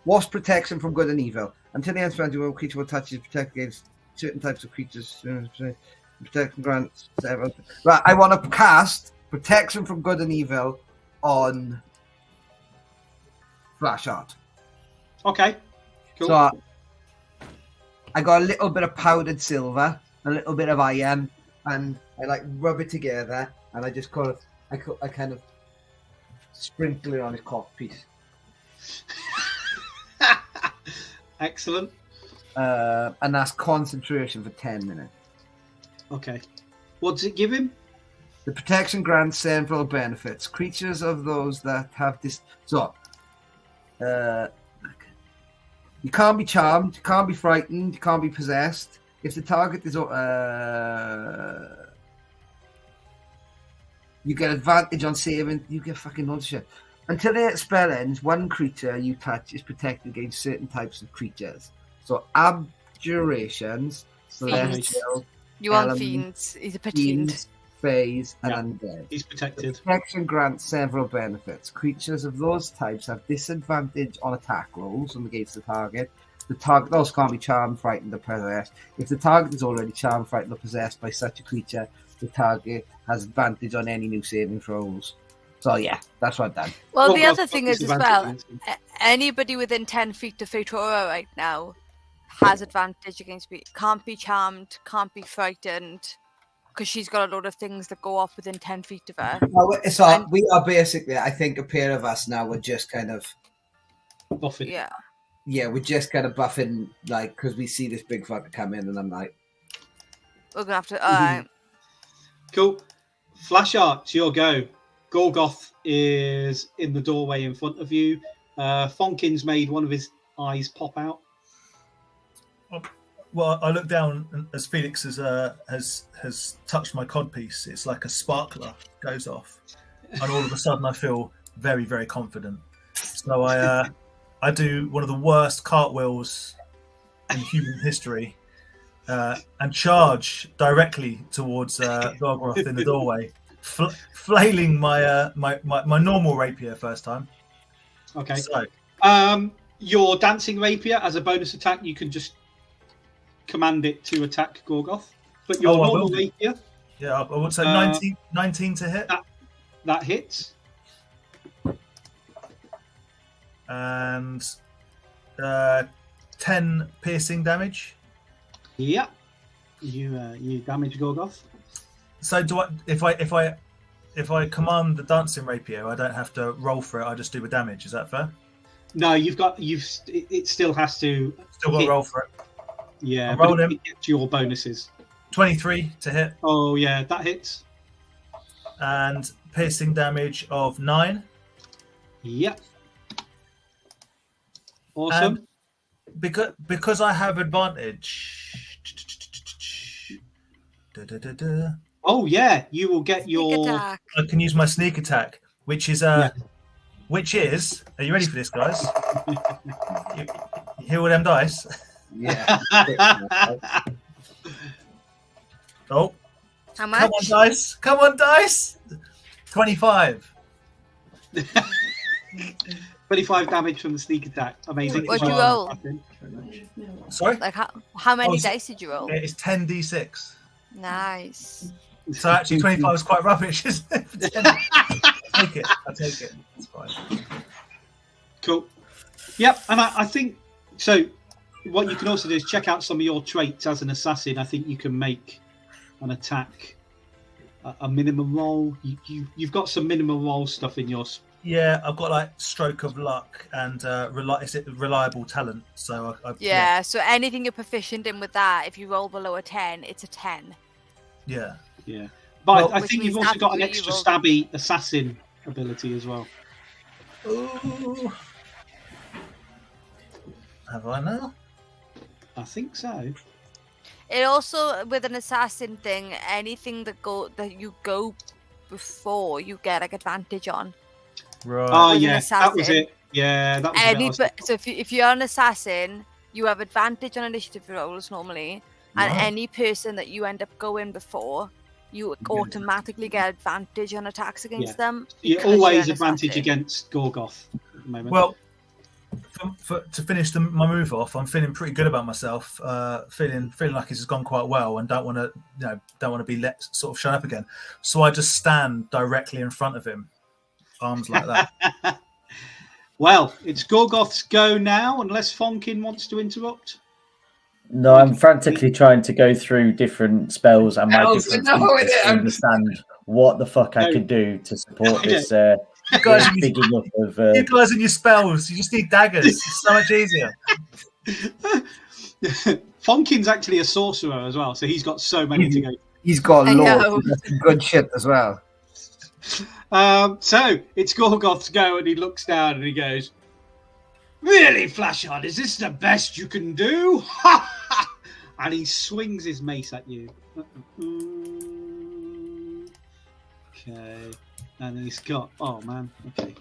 Speaker 3: What's protection from good and evil? Until the end of the round, creature will touch is protected against certain types of creatures. Protection grants several. Right, I want to cast protection from good and evil on Flash Art.
Speaker 1: Okay, cool.
Speaker 3: So I got a little bit of powdered silver, a little bit of iron, and I rub it together, and I just kind of sprinkle it on his cock piece.
Speaker 1: Excellent.
Speaker 3: And that's concentration for 10 minutes.
Speaker 1: Okay. What does it give him?
Speaker 3: The protection grants several benefits. Creatures of those that have this. So, you can't be charmed, you can't be frightened, you can't be possessed. If the target is. You get advantage on saving. You get fucking loads of shit. Until the spell ends, one creature you touch is protected against certain types of creatures. So, abjurations, celestial.
Speaker 4: You want fiends. He's a pit fiend.
Speaker 3: Phase and undead.
Speaker 1: He's protected.
Speaker 3: The protection grants several benefits. Creatures of those types have disadvantage on attack rolls against the target. The target also can't be charmed, frightened, or possessed. If the target is already charmed, frightened, or possessed by such a creature, the target has advantage on any new saving throws. So yeah, that's what I've done.
Speaker 4: Well, the other thing is as well, anybody within 10 feet of Fatora right now has advantage against me. Can't be charmed, can't be frightened. Because she's got a lot of things that go off within 10 feet of her.
Speaker 3: Well, so we are basically, I think, a pair of us now. We're just kind of
Speaker 1: buffing.
Speaker 3: Yeah, we're just kind of buffing, because we see this big fucker come in, and I'm like,
Speaker 4: we're gonna have to. All right.
Speaker 1: Cool. Flash Art, it's your go. Gorgoth is in the doorway in front of you. Fonkin's made one of his eyes pop out.
Speaker 2: Well, I look down and as Felix has touched my codpiece. It's like a sparkler goes off, and all of a sudden I feel very, very confident. So I do one of the worst cartwheels in human history, and charge directly towards Gorgoroth in the doorway, flailing my normal rapier first time.
Speaker 1: Okay.
Speaker 2: So,
Speaker 1: your dancing rapier, as a bonus attack, you can just command it to attack Gorgoth. But your normal rapier...
Speaker 2: Yeah, I would say 19 to hit.
Speaker 1: That hits.
Speaker 2: And 10 piercing damage.
Speaker 1: Yeah. You damage Gorgoth. So
Speaker 2: do I if I command the dancing rapier, I don't have to roll for it, I just do the damage, is that fair?
Speaker 1: No, it still has to
Speaker 2: got to roll for it.
Speaker 1: Yeah,
Speaker 2: I rolled him.
Speaker 1: It gets your bonuses.
Speaker 2: 23 to hit.
Speaker 1: Oh yeah, that hits.
Speaker 2: And piercing damage of 9.
Speaker 1: Yep. Awesome.
Speaker 2: And because I have advantage.
Speaker 1: Oh yeah, you will get your.
Speaker 4: Attack.
Speaker 2: I can use my sneak attack, which is which is. Are you ready for this, guys? you hear all them dice?
Speaker 3: Yeah.
Speaker 2: Oh.
Speaker 4: How much?
Speaker 2: Come on, dice! Come on, dice! 25.
Speaker 1: 25 damage from the sneak attack. Amazing.
Speaker 4: What'd you roll?
Speaker 2: Sorry?
Speaker 4: Like how many dice did you roll?
Speaker 2: It's 10d6.
Speaker 4: Nice.
Speaker 2: So actually 25 is quite rubbish, isn't it? I'll take it. It's fine.
Speaker 1: Cool. Yep, and I think so. What you can also do is check out some of your traits as an assassin. I think you can make an attack a minimum roll. You've got some minimum roll stuff in yours.
Speaker 2: Yeah, I've got like stroke of luck and reliable talent. So
Speaker 4: yeah, so anything you're proficient in with that, if you roll below a 10, it's a 10.
Speaker 2: Yeah.
Speaker 1: Yeah. But I
Speaker 4: which
Speaker 1: think you've
Speaker 4: means
Speaker 1: also got an
Speaker 4: after you
Speaker 1: extra
Speaker 4: roll-
Speaker 1: stabby assassin ability as well.
Speaker 2: Ooh. Have I now?
Speaker 1: I think so.
Speaker 4: It also, with an assassin thing, anything that you go before, you get like advantage on.
Speaker 2: Right.
Speaker 1: Oh
Speaker 4: With an
Speaker 1: yeah, that was
Speaker 4: assassin.
Speaker 1: it. Yeah, that was the bit I was-
Speaker 4: So if you're an assassin, you have advantage on initiative rolls normally, and
Speaker 2: Right.
Speaker 4: any person that you end up going before, you automatically get advantage on attacks against them.
Speaker 1: You
Speaker 4: because you're
Speaker 1: always
Speaker 4: an
Speaker 1: advantage
Speaker 4: assassin.
Speaker 1: against Gorgoth at the moment.
Speaker 2: Well, to finish my move off, I'm feeling pretty good about myself. Feeling like it's gone quite well, and don't want to be let sort of shown up again. So I just stand directly in front of him, arms like that.
Speaker 1: Well, it's Gorgoth's go now, unless Fonkin wants to interrupt.
Speaker 6: No, I'm frantically trying to go through different spells and my different features to understand what the fuck I could do to support this
Speaker 2: guys,
Speaker 6: bigging up of.
Speaker 2: You guys and your spells, you just need daggers. It's so much easier.
Speaker 1: Fonkin's actually a sorcerer as well, so he's got so many to go.
Speaker 3: He's got
Speaker 4: I
Speaker 3: loads
Speaker 4: know.
Speaker 3: of good shit as well.
Speaker 1: So it's Gorgoth's go, and he looks down and he goes, "Really, Flashard, is this the best you can do?" And he swings his mace at you. Okay, and he's got. Oh man. Okay.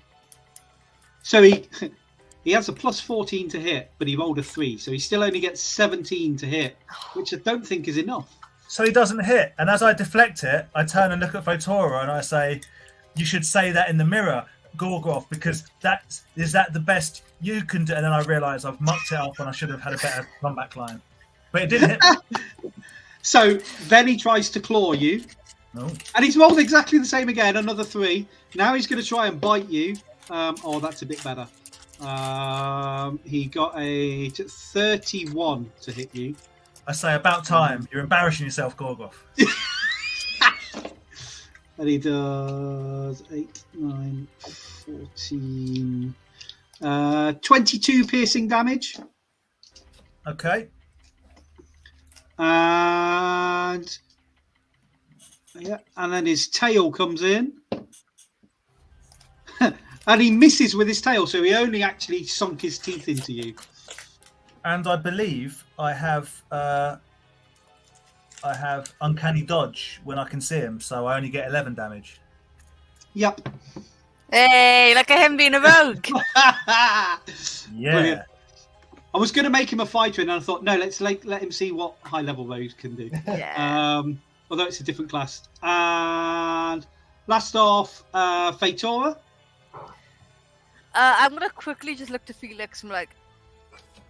Speaker 1: So he has a plus 14 to hit, but he rolled a 3, so he still only gets 17 to hit, which I don't think is enough.
Speaker 2: So he doesn't hit, and as I deflect it, I turn and look at Votora and I say, "You should say that in the mirror, Gorgoth, because is that the best you can do?" And then I realise I've mucked it up and I should have had a better comeback line, but it didn't hit me.
Speaker 1: So then he tries to claw you,
Speaker 2: No.
Speaker 1: and he's rolled exactly the same again, another 3. Now he's going to try and bite you. Oh, that's a bit better. He got a 31 to hit you.
Speaker 2: I say, about time. You're embarrassing yourself, Gorgoth.
Speaker 1: And he does 8, 9, 14, 22 piercing damage.
Speaker 2: Okay.
Speaker 1: And then his tail comes in. And he misses with his tail, so he only actually sunk his teeth into you.
Speaker 2: And I believe I have uncanny dodge when I can see him, so I only get 11 damage.
Speaker 1: Yep.
Speaker 4: Hey, look at him being a rogue.
Speaker 2: Yeah.
Speaker 1: Brilliant. I was going to make him a fighter, and I thought, no, let's let him see what high level those can do.
Speaker 4: Yeah.
Speaker 1: Although it's a different class. And last off, Fatora.
Speaker 4: I'm gonna quickly just look to Felix and be like,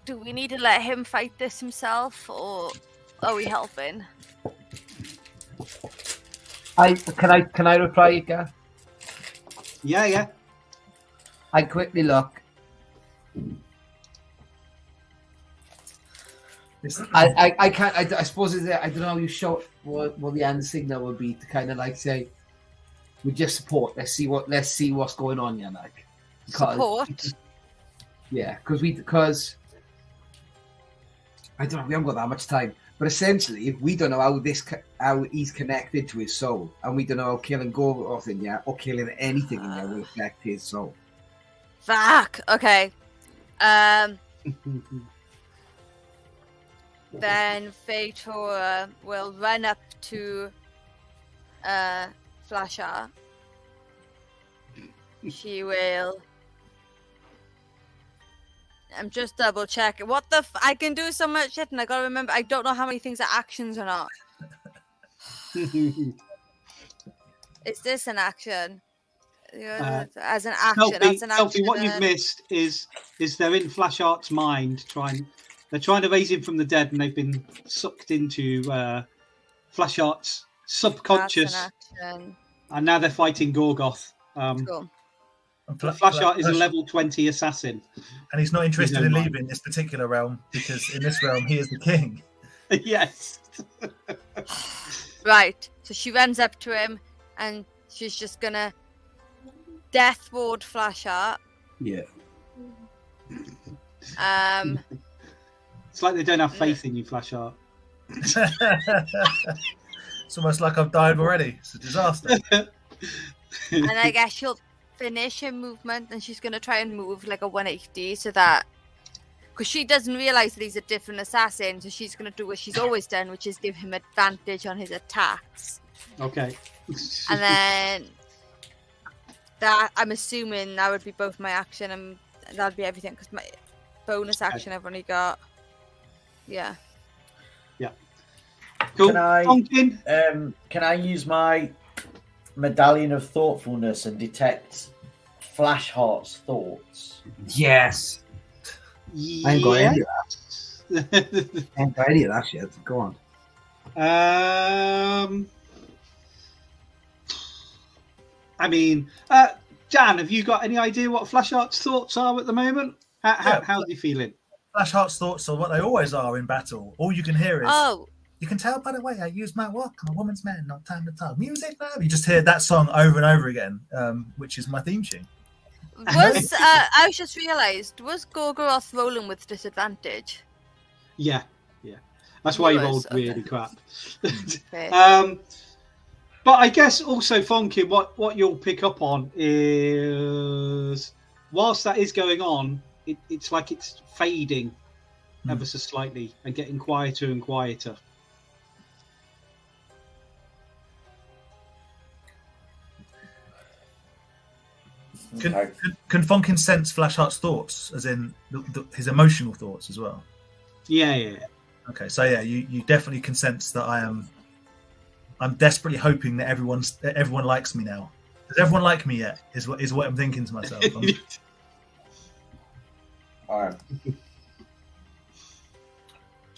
Speaker 4: do we need to let him fight this himself, or are we helping?
Speaker 3: Can I reply again?
Speaker 1: Yeah.
Speaker 3: I quickly look. I can't. I suppose I don't know how you show what the end signal would be to kind of like say we just support. Let's see what's going on. Yeah, like
Speaker 4: Support.
Speaker 3: Yeah, because I don't know. We haven't got that much time. But essentially, we don't know how he's connected to his soul, and we don't know how killing Gorgoth in there or killing anything in there will affect his soul.
Speaker 4: Fuck. Okay. Then Fator will run up to Flasher. She will. I'm just double checking. What the? I can do so much shit, and I gotta remember. I don't know how many things are actions or not. Is this an action? As an action, that's an action.
Speaker 1: Selfie, what you've missed is they're in Flashart's mind They're trying to raise him from the dead, and they've been sucked into Flashart's subconscious.
Speaker 4: That's an action.
Speaker 1: And now they're fighting Gorgoth.
Speaker 4: Cool.
Speaker 1: Flashart is a level 20 assassin.
Speaker 2: And he's not interested in leaving this particular realm, because in this realm, he is the king.
Speaker 1: Yes.
Speaker 4: Right. So she runs up to him, and she's just going to death ward Flashart.
Speaker 3: Yeah.
Speaker 1: It's like they don't have faith in you, Flashart.
Speaker 2: It's almost like I've died already. It's a disaster.
Speaker 4: And I guess she'll finish her movement, and she's going to try and move like a 180 so that... Because she doesn't realise that he's a different assassin, so she's going to do what she's always done, which is give him advantage on his attacks.
Speaker 1: Okay.
Speaker 4: And then... that, I'm assuming that would be both my action, and that would be everything, because my bonus action I've only got... Yeah.
Speaker 1: Cool.
Speaker 6: Can I use my medallion of thoughtfulness and detect Flashheart's thoughts?
Speaker 3: Yes.
Speaker 1: Yeah.
Speaker 3: I ain't got any of that. I ain't got any of that shit. Go on.
Speaker 1: I mean, Jan, have you got any idea what Flashheart's thoughts are at the moment? How's he feeling?
Speaker 2: Flashheart's thoughts are what they always are in battle. All you can hear is,
Speaker 4: Oh,
Speaker 2: you can tell by the way I use my walk. I'm a woman's man, not time to talk. Music, love. You just hear that song over and over again, which is my theme tune.
Speaker 4: was I just realised, was Gorgoroth rolling with disadvantage?
Speaker 1: Yeah. That's why he
Speaker 4: He
Speaker 1: rolled
Speaker 4: was, okay.
Speaker 1: really crap.
Speaker 4: Okay.
Speaker 1: But I guess also, Fonkin, what you'll pick up on is, whilst that is going on, it's like it's fading ever so slightly and getting quieter and quieter.
Speaker 2: Can Fonkin sense Flashheart's thoughts, as in his emotional thoughts as well?
Speaker 1: Yeah.
Speaker 2: Okay, so yeah, you definitely can sense that I'm desperately hoping that everyone likes me now. Does everyone like me yet? Is what I'm thinking to myself.
Speaker 6: All right.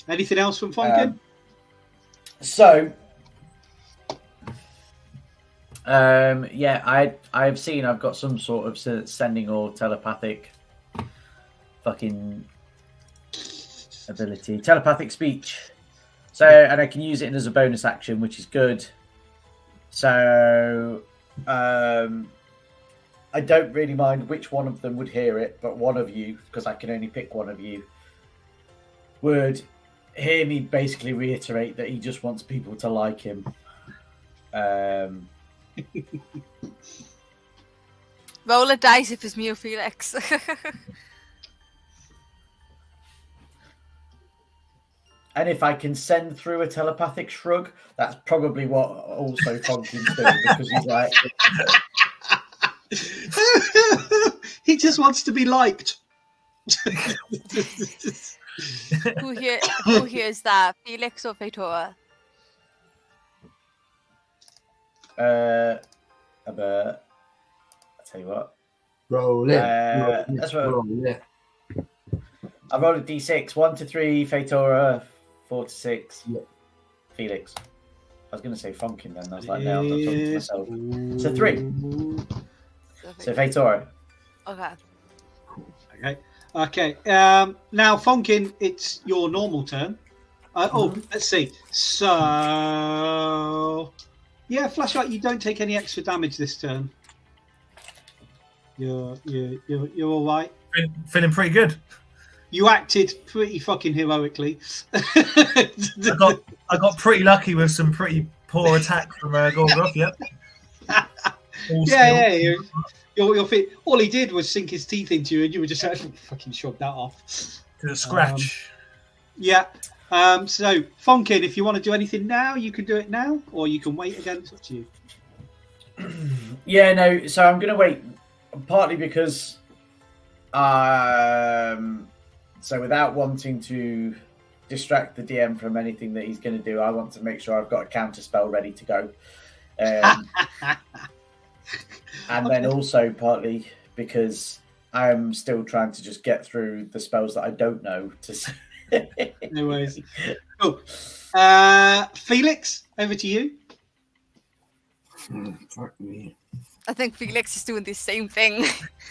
Speaker 1: Anything else from Fonkin?
Speaker 6: I've seen I've got some sort of sending or telepathic fucking ability. Telepathic speech. So, and I can use it as a bonus action, which is good. So, I don't really mind which one of them would hear it, but one of you, because I can only pick one of you, would hear me basically reiterate that he just wants people to like him.
Speaker 4: Roll a dice if it's me or Felix.
Speaker 6: And if I can send through a telepathic shrug, that's probably what also Fonkin's doing, because he's like...
Speaker 1: He just wants to be liked.
Speaker 4: Who hears that? Felix or Fetora?
Speaker 6: I'll tell you what.
Speaker 3: Roll it.
Speaker 6: That's what
Speaker 3: Roll it.
Speaker 6: I rolled a d6. 1 to 3, Fetora. 4 to 6,
Speaker 3: Yeah.
Speaker 6: Felix. I was going to say Funkin then. I was like, no, I'm not talking to myself. So 3. So Fetora.
Speaker 4: Okay.
Speaker 1: Okay. Now, Funkin, it's your normal turn. Let's see. So, yeah, Flashlight, you don't take any extra damage this turn. You're all right.
Speaker 2: Feeling pretty good.
Speaker 1: You acted pretty fucking heroically.
Speaker 2: I got pretty lucky with some pretty poor attack from Gorgoroth. Yep.
Speaker 1: You're fit. All he did was sink his teeth into you, and you were just like, fucking shrug that off.
Speaker 2: To the scratch.
Speaker 1: Yeah. So, Funkin, if you want to do anything now, you can do it now, or you can wait again. It's up to you.
Speaker 6: Yeah, no. So I'm going to wait, partly because, so without wanting to distract the DM from anything that he's going to do, I want to make sure I've got a counter spell ready to go. And then also partly because I'm still trying to just get through the spells that I don't know to see.
Speaker 1: No worries. Cool. Felix, over to you.
Speaker 3: Fuck me.
Speaker 4: I think Felix is doing the same thing.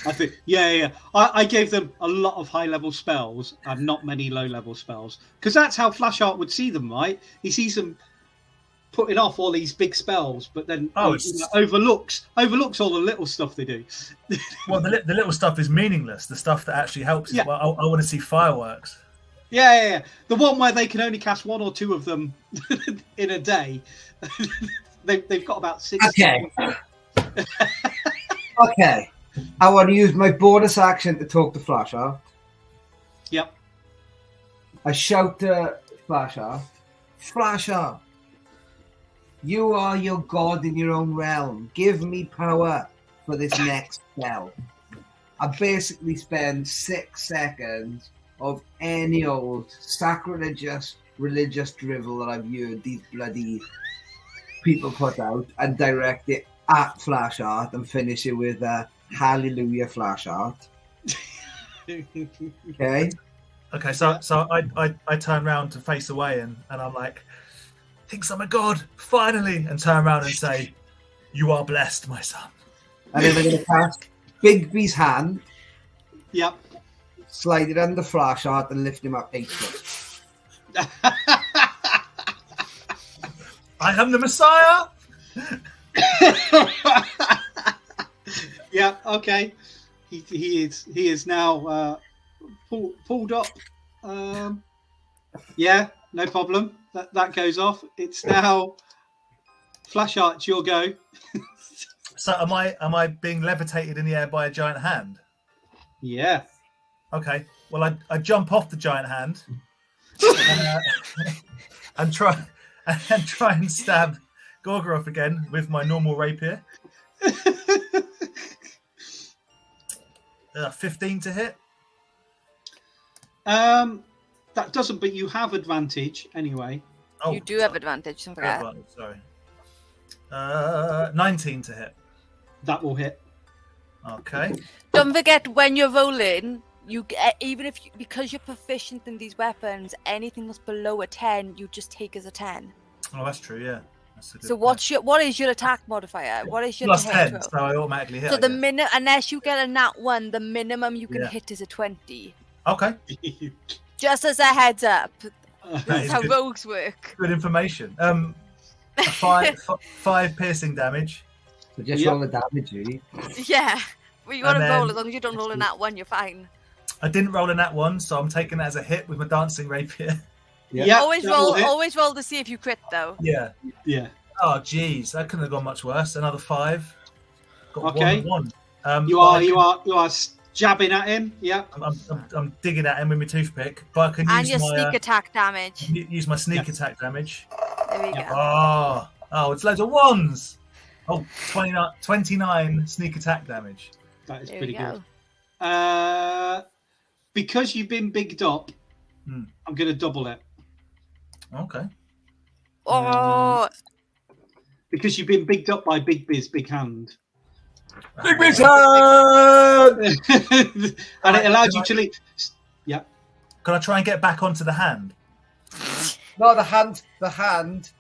Speaker 1: I think, yeah. I gave them a lot of high-level spells and not many low-level spells, because that's how Flashheart would see them, right? He sees them putting off all these big spells, but then overlooks all the little stuff they do.
Speaker 2: Well, the little stuff is meaningless. The stuff that actually helps is, well, I want to see fireworks.
Speaker 1: Yeah. The one where they can only cast 1 or 2 of them in a day. They've got about 6.
Speaker 3: Okay. Okay. I want to use my bonus action to talk to Flashheart.
Speaker 1: Yep.
Speaker 3: I shout to Flashheart, Flashheart, you are your god in your own realm. Give me power for this next spell. I basically spend 6 seconds of any old sacrilegious religious drivel that I've heard these bloody people put out and direct it at Flashheart and finish it with a Hallelujah Flashheart. Okay.
Speaker 2: Okay, so I turn around to face away and I'm like, thinks I'm a god, finally, and turn around and say, you are blessed, my son.
Speaker 3: And then I'm going to cast Bigby's hand.
Speaker 1: Yep.
Speaker 3: Slide it under Flashheart and lift him up 8 foot.
Speaker 2: I am the Messiah.
Speaker 1: Yeah. Okay. He is now pulled up. Yeah. No problem. That goes off. It's now Flashheart. It's your go.
Speaker 2: So am I being levitated in the air by a giant hand?
Speaker 1: Yeah.
Speaker 2: Okay. Well, I jump off the giant hand and try and stab Gorgoroth again with my normal rapier. 15 to hit.
Speaker 1: That doesn't, but you have advantage anyway.
Speaker 4: Oh, you do have advantage. Don't forget.
Speaker 2: Sorry. 19 to hit.
Speaker 1: That will hit.
Speaker 2: Okay.
Speaker 4: Don't forget when you're rolling, you get, even if because you're proficient in these weapons, anything that's below a 10, you just take as a 10.
Speaker 2: Oh, that's true. Yeah.
Speaker 4: So what is your attack modifier? What is your
Speaker 2: plus 10? So I automatically hit.
Speaker 4: So the minute, unless you get a nat 1, the minimum you can hit is a 20.
Speaker 2: Okay.
Speaker 4: Just as a heads up, that's how
Speaker 2: good.
Speaker 4: rogues work.
Speaker 2: Good information. 5 piercing damage.
Speaker 3: So just roll the damage, really.
Speaker 4: Yeah. Well, you got to roll. As long as you don't roll a nat 1, you're fine.
Speaker 2: I didn't roll a nat 1, so I'm taking that as a hit with my dancing rapier.
Speaker 1: Yeah.
Speaker 4: Always roll to see if you crit, though.
Speaker 2: Yeah. Oh, geez, that couldn't have gone much worse. Another 5. Got
Speaker 1: okay.
Speaker 2: 1.
Speaker 1: You are jabbing at him. Yeah.
Speaker 2: I'm digging at him with my toothpick, but I can use
Speaker 4: your sneak attack damage.
Speaker 2: Use my sneak attack damage.
Speaker 4: There we go.
Speaker 2: Oh, it's loads of 1s. Oh, 29 sneak attack damage.
Speaker 1: That is pretty
Speaker 4: go.
Speaker 1: good. because you've been bigged up,
Speaker 2: Hmm.
Speaker 1: I'm going to double it.
Speaker 2: Okay.
Speaker 4: Oh,
Speaker 1: Because you've been bigged up by Big Biz, Big Hand.
Speaker 3: Big Biz Hand!
Speaker 1: And it allowed you to leave. Yeah.
Speaker 2: Can I try and get back onto the hand?
Speaker 3: No, the hand.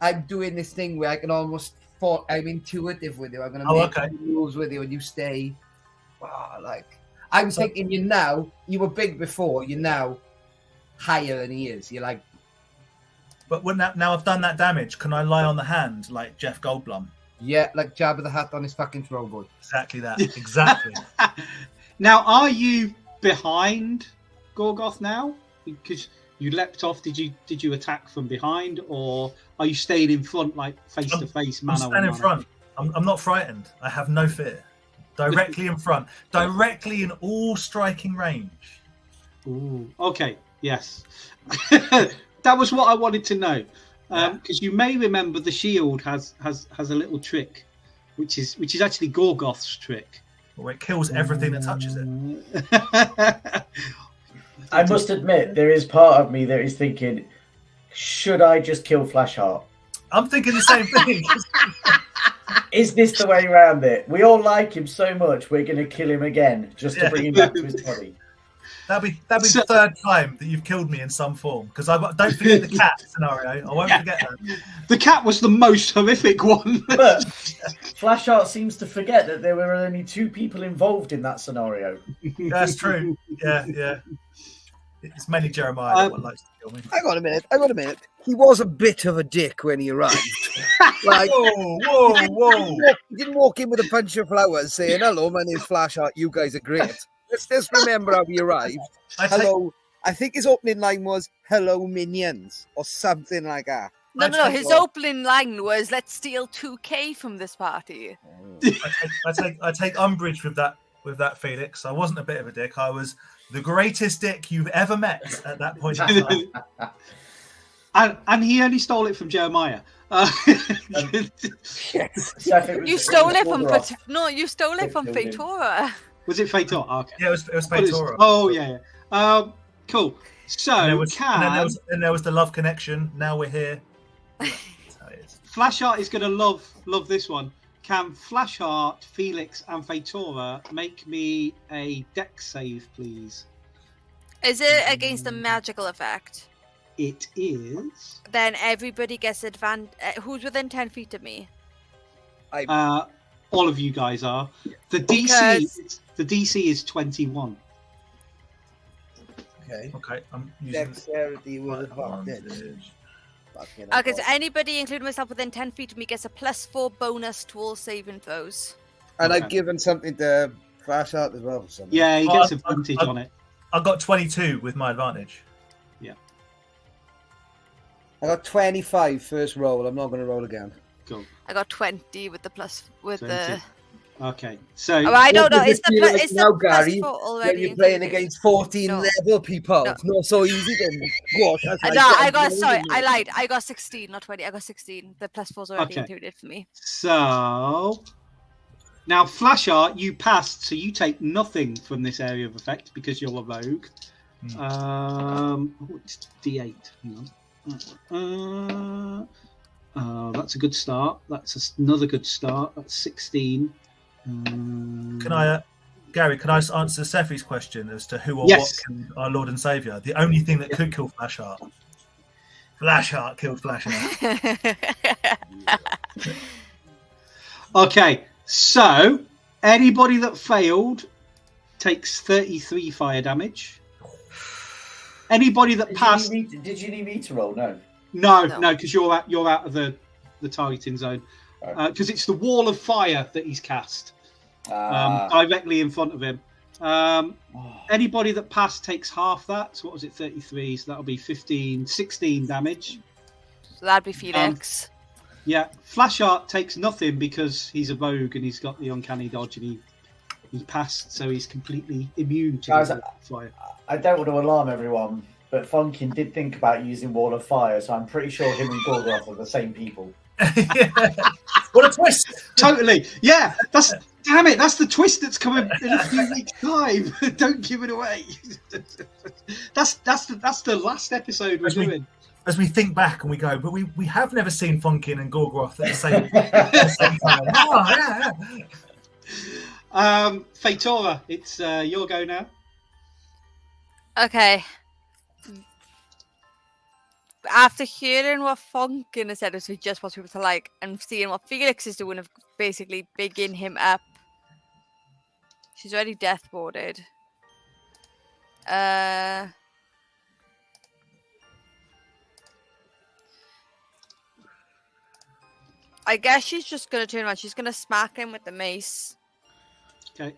Speaker 3: I'm doing this thing where I can almost fall. I'm intuitive with you. I'm going to make moves with you, and you stay. Wow, like I'm thinking, you were big before. You're now higher than he is. You're like.
Speaker 2: But now I've done that damage, can I lie on the hand like Jeff Goldblum?
Speaker 3: Yeah, like Jabba the Hutt on his fucking throw boy.
Speaker 2: Exactly that. Exactly.
Speaker 1: Now, are you behind Gorgoth now? Because you leapt off. Did you attack from behind, or are you staying in front, like face to face?
Speaker 2: I'm standing in front. I'm not frightened. I have no fear. Directly in front. Directly in all striking range.
Speaker 1: Ooh. Okay. Yes. That was what I wanted to know, because you may remember the shield has a little trick, which is actually Gorgoth's trick.
Speaker 2: Where it kills everything that touches it.
Speaker 6: I must admit, there is part of me that is thinking, should I just kill Flashheart?
Speaker 2: I'm thinking the same thing.
Speaker 6: Is this the way around it? We all like him so much, we're going to kill him again just to bring him back to his body.
Speaker 2: That'd be the third time that you've killed me in some form. Because don't forget the cat scenario. I won't forget that.
Speaker 1: The cat was the most horrific one.
Speaker 6: But Flashheart seems to forget that there were only 2 people involved in that scenario.
Speaker 2: That's true. Yeah. It's mainly Jeremiah that likes to kill me.
Speaker 3: Hang on a minute. He was a bit of a dick when he arrived. Like,
Speaker 2: whoa.
Speaker 3: He didn't walk in with a bunch of flowers saying, "Hello, my name's Flashheart. You guys are great." Let's just remember how he arrived. Hello. I think his opening line was "Hello, minions" or something like that.
Speaker 4: No. His opening line was, "Let's steal 2K from this party."
Speaker 2: I take umbrage with that, Felix. I wasn't a bit of a dick. I was the greatest dick you've ever met at that point in time.
Speaker 1: and he only stole it from Jeremiah.
Speaker 3: Yes.
Speaker 4: You stole it from you stole it from Fatora.
Speaker 1: Was it Fator? Oh, okay.
Speaker 2: Yeah, it was Fatora.
Speaker 1: Oh yeah. Cool. So
Speaker 2: and there was the love connection. Now we're here. That's how it is.
Speaker 1: Flashheart is going to love this one. Can Flashheart, Felix, and Fatora make me a dex save, please?
Speaker 4: Is it against a magical effect?
Speaker 1: It is.
Speaker 4: Then everybody gets advantage. Who's within 10 feet of me?
Speaker 1: All of you guys are. The DC is 21.
Speaker 3: Okay.
Speaker 2: I'm using
Speaker 3: Dexterity with advantage.
Speaker 4: Okay, so anybody, including myself, within 10 feet of me gets a +4 bonus to all saving throws.
Speaker 3: And I've given something to Flashheart as well. For something.
Speaker 1: Yeah, he gets advantage on it.
Speaker 2: I got 22 with my advantage.
Speaker 1: Yeah.
Speaker 3: I got 25 first roll. I'm not going to roll again.
Speaker 1: Cool.
Speaker 4: I got 20 with the plus with 20. The.
Speaker 1: Okay, so
Speaker 4: I don't know. Is the
Speaker 3: like
Speaker 4: is
Speaker 3: now,
Speaker 4: the
Speaker 3: Gary,
Speaker 4: +4 already?
Speaker 3: you're playing against 14 level people.
Speaker 4: No.
Speaker 3: It's not so easy then. Gosh,
Speaker 4: I lied. I got 16, not 20. I got 16. The +4's already included for me.
Speaker 1: So now, Flashheart, you passed, so you take nothing from this area of effect because you're a rogue. It's D8. Hang on. That's a good start. That's another good start. That's 16.
Speaker 2: Can I, Gary? Can I answer Sephi's question as to who or what killed our Lord and Savior? The only thing that could kill Flashheart. Flashheart killed Flashheart.
Speaker 1: Okay, so anybody that failed takes 33 fire damage. Anybody that passed.
Speaker 6: Did you need me to roll? No.
Speaker 1: No, because you're out of the targeting zone. Because it's the wall of fire that he's cast directly in front of him. Anybody that passed takes half that. So what was it, 33? So that'll be 16 damage.
Speaker 4: So that'd be Felix.
Speaker 1: Yeah, Flashheart takes nothing because he's a rogue and he's got the uncanny dodge and he passed, so he's completely immune to fire.
Speaker 6: I don't want to alarm everyone, but Funkin did think about using Wall of Fire, so I'm pretty sure him and Gorgoth are the same people.
Speaker 2: What a twist!
Speaker 1: Totally. Yeah, Damn it! That's the twist that's coming in a few weeks' time. Don't give it away. That's the last episode we're doing.
Speaker 2: As we think back and we go, but we have never seen Funkin and Gorgoroth at the same time. Oh, yeah.
Speaker 1: Fatora, it's your go now.
Speaker 4: Okay. After hearing what Funkin has said, he just wants people to like, and seeing what Felix is doing of basically bigging him up. She's already death warded. I guess she's just gonna turn around. She's gonna smack him with the mace.
Speaker 1: Okay.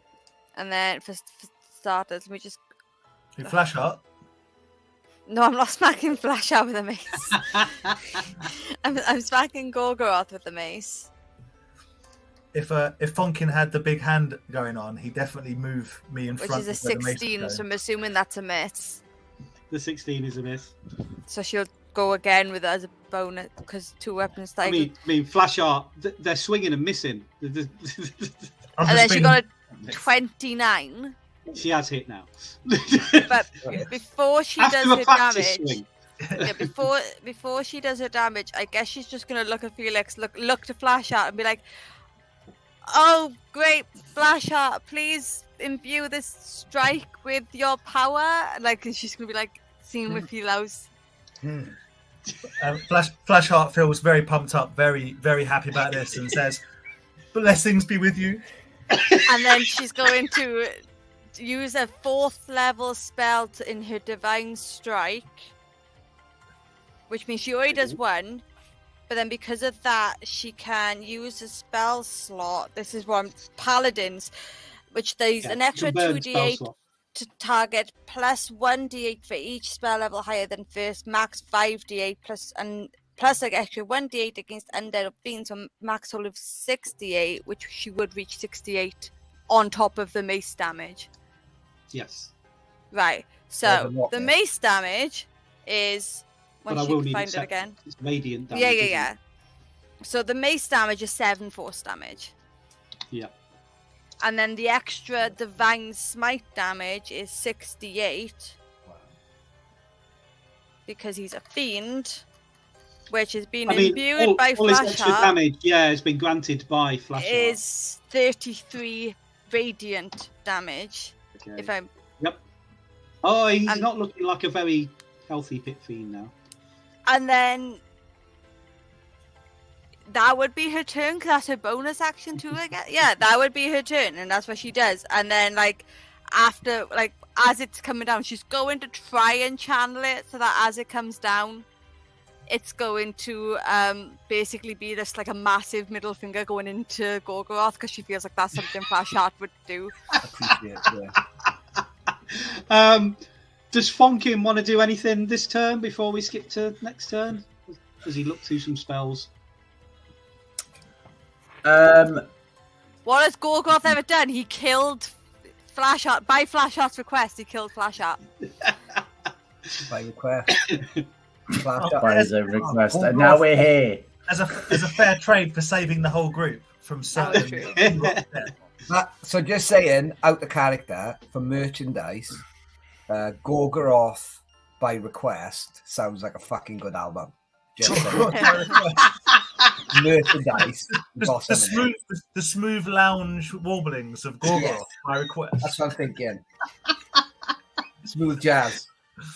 Speaker 4: And then for starters, let me just.
Speaker 2: You flash up.
Speaker 4: No, I'm not smacking Flash out with a mace. I'm smacking Gorgoroth with the mace.
Speaker 2: If Funkin had the big hand going on, he'd definitely move me in
Speaker 4: Which
Speaker 2: front.
Speaker 4: is a 16, so I'm assuming that's a miss.
Speaker 1: The 16 is a miss.
Speaker 4: So she'll go again with it as a bonus because 2 weapons
Speaker 1: I mean, Flash Art, they're swinging and missing.
Speaker 4: And then she got a 29.
Speaker 1: She has hit now.
Speaker 4: But before she does her damage, yeah, before she does her damage, I guess she's just gonna look at Felix, look to Flash Art and be like, "Oh, great, Flash Art, please imbue this strike with your power." Like she's gonna be like, seeing if he allows.
Speaker 2: Flash Art feels very pumped up, very very happy about this, and says, "Blessings be with you."
Speaker 4: And then she's going to use a 4th level spell in her Divine Strike, which means she already does 1, but then because of that, she can use a spell slot. This is one Paladins, which there's an extra 2d8 to target, plus 1d8 for each spell level higher than first, max 5d8 plus an extra 1d8 against undead or fiends, so max total of 68, which she would reach 68 on top of the mace damage.
Speaker 1: Yes.
Speaker 4: Right. So the mace damage is when she can find it again.
Speaker 1: It's radiant damage.
Speaker 4: Yeah. So the mace damage is 7 force damage.
Speaker 1: Yeah.
Speaker 4: And then the extra divine smite damage is 68. Because he's a fiend, which has been imbued by
Speaker 1: all
Speaker 4: Flash
Speaker 1: his extra
Speaker 4: Heart,
Speaker 1: damage, has been granted by Flash Heart.
Speaker 4: Is 33 radiant damage.
Speaker 1: Okay.
Speaker 4: If I'm.
Speaker 1: Yep. Oh, he's not looking like a very healthy pit fiend now.
Speaker 4: And then that would be her turn, because that's her bonus action too, I guess. Yeah, that would be her turn, and that's what she does. And then, after, as it's coming down, she's going to try and channel it so that as it comes down, it's going to basically be this, a massive middle finger going into Gorgoroth, because she feels like that's something Flash Heart would do.
Speaker 3: Appreciate it,
Speaker 1: Does Fonkin want to do anything this turn before we skip to next turn? Does he look through some spells?
Speaker 4: What has Gorgoroth ever done? He killed Flash Heart by Flash Heart's request. He killed Flash Heart
Speaker 3: by request.
Speaker 6: By his own request, and now we're here
Speaker 2: as a fair trade for saving the whole group from certain.
Speaker 3: So just saying, out of character for merchandise, Gorgoroth by request sounds like a fucking good album. Just merchandise.
Speaker 2: The smooth lounge warblings of Gorgoroth by request.
Speaker 3: That's what I'm thinking. Smooth jazz.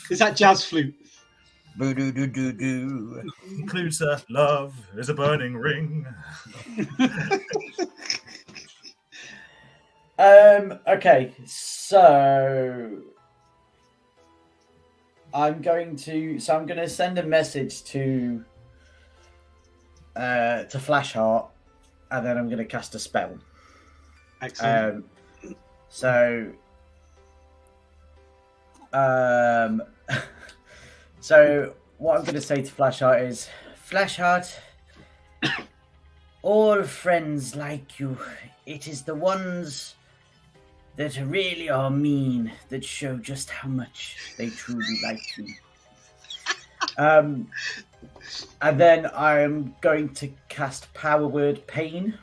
Speaker 1: Is that jazz flute?
Speaker 3: Boo doo doo doo doo.
Speaker 2: Includes love is a burning ring.
Speaker 6: Okay, so I'm going to send a message to Flash Heart, and then I'm going to cast a spell.
Speaker 1: Excellent.
Speaker 6: So what I'm going to say to Flash Heart is, Flash Heart, all friends like you. It is the ones that really are mean that show just how much they truly like you. And then I'm going to cast Power Word Pain.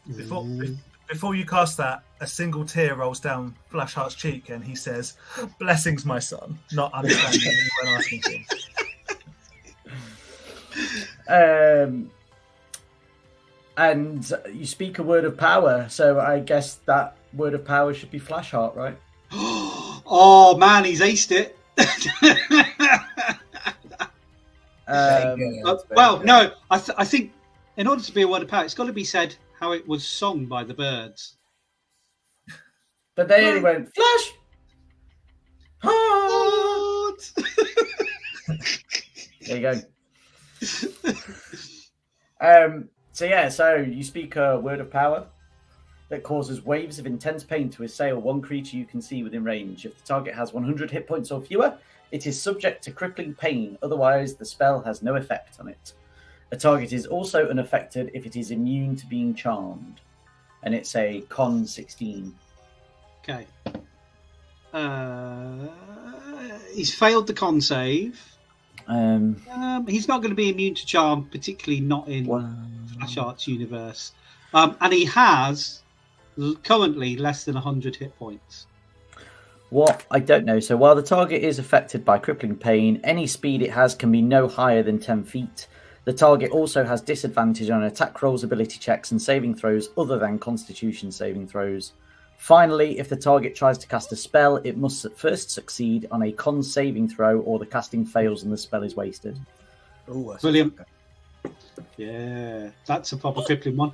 Speaker 2: Before you cast that, a single tear rolls down Flashheart's cheek, and he says, "Blessings, my son." Not understanding when asking him.
Speaker 6: And you speak a word of power, so I guess that word of power should be Flashheart, right?
Speaker 1: Oh man, he's aced it. No, I think in order to be a word of power, it's got to be said how it was sung by the birds.
Speaker 6: But they only went Flash.
Speaker 1: What?
Speaker 6: There you go. So you speak a word of power that causes waves of intense pain to assail one creature you can see within range. If the target has 100 hit points or fewer, it is subject to crippling pain. Otherwise, the spell has no effect on it. A target is also unaffected if it is immune to being charmed. And it's a con 16.
Speaker 1: Okay. He's failed the con save. He's not going to be immune to charm, particularly not in Flashheart's universe. And he has currently less than 100 hit points.
Speaker 6: What? I don't know. So while the target is affected by crippling pain, any speed it has can be no higher than 10 feet. The target also has disadvantage on attack rolls, ability checks, and saving throws other than Constitution saving throws. Finally, if the target tries to cast a spell, it must first succeed on a con saving throw, or the casting fails and the spell is wasted.
Speaker 2: Ooh,
Speaker 1: Brilliant. Yeah, that's a proper crippling one.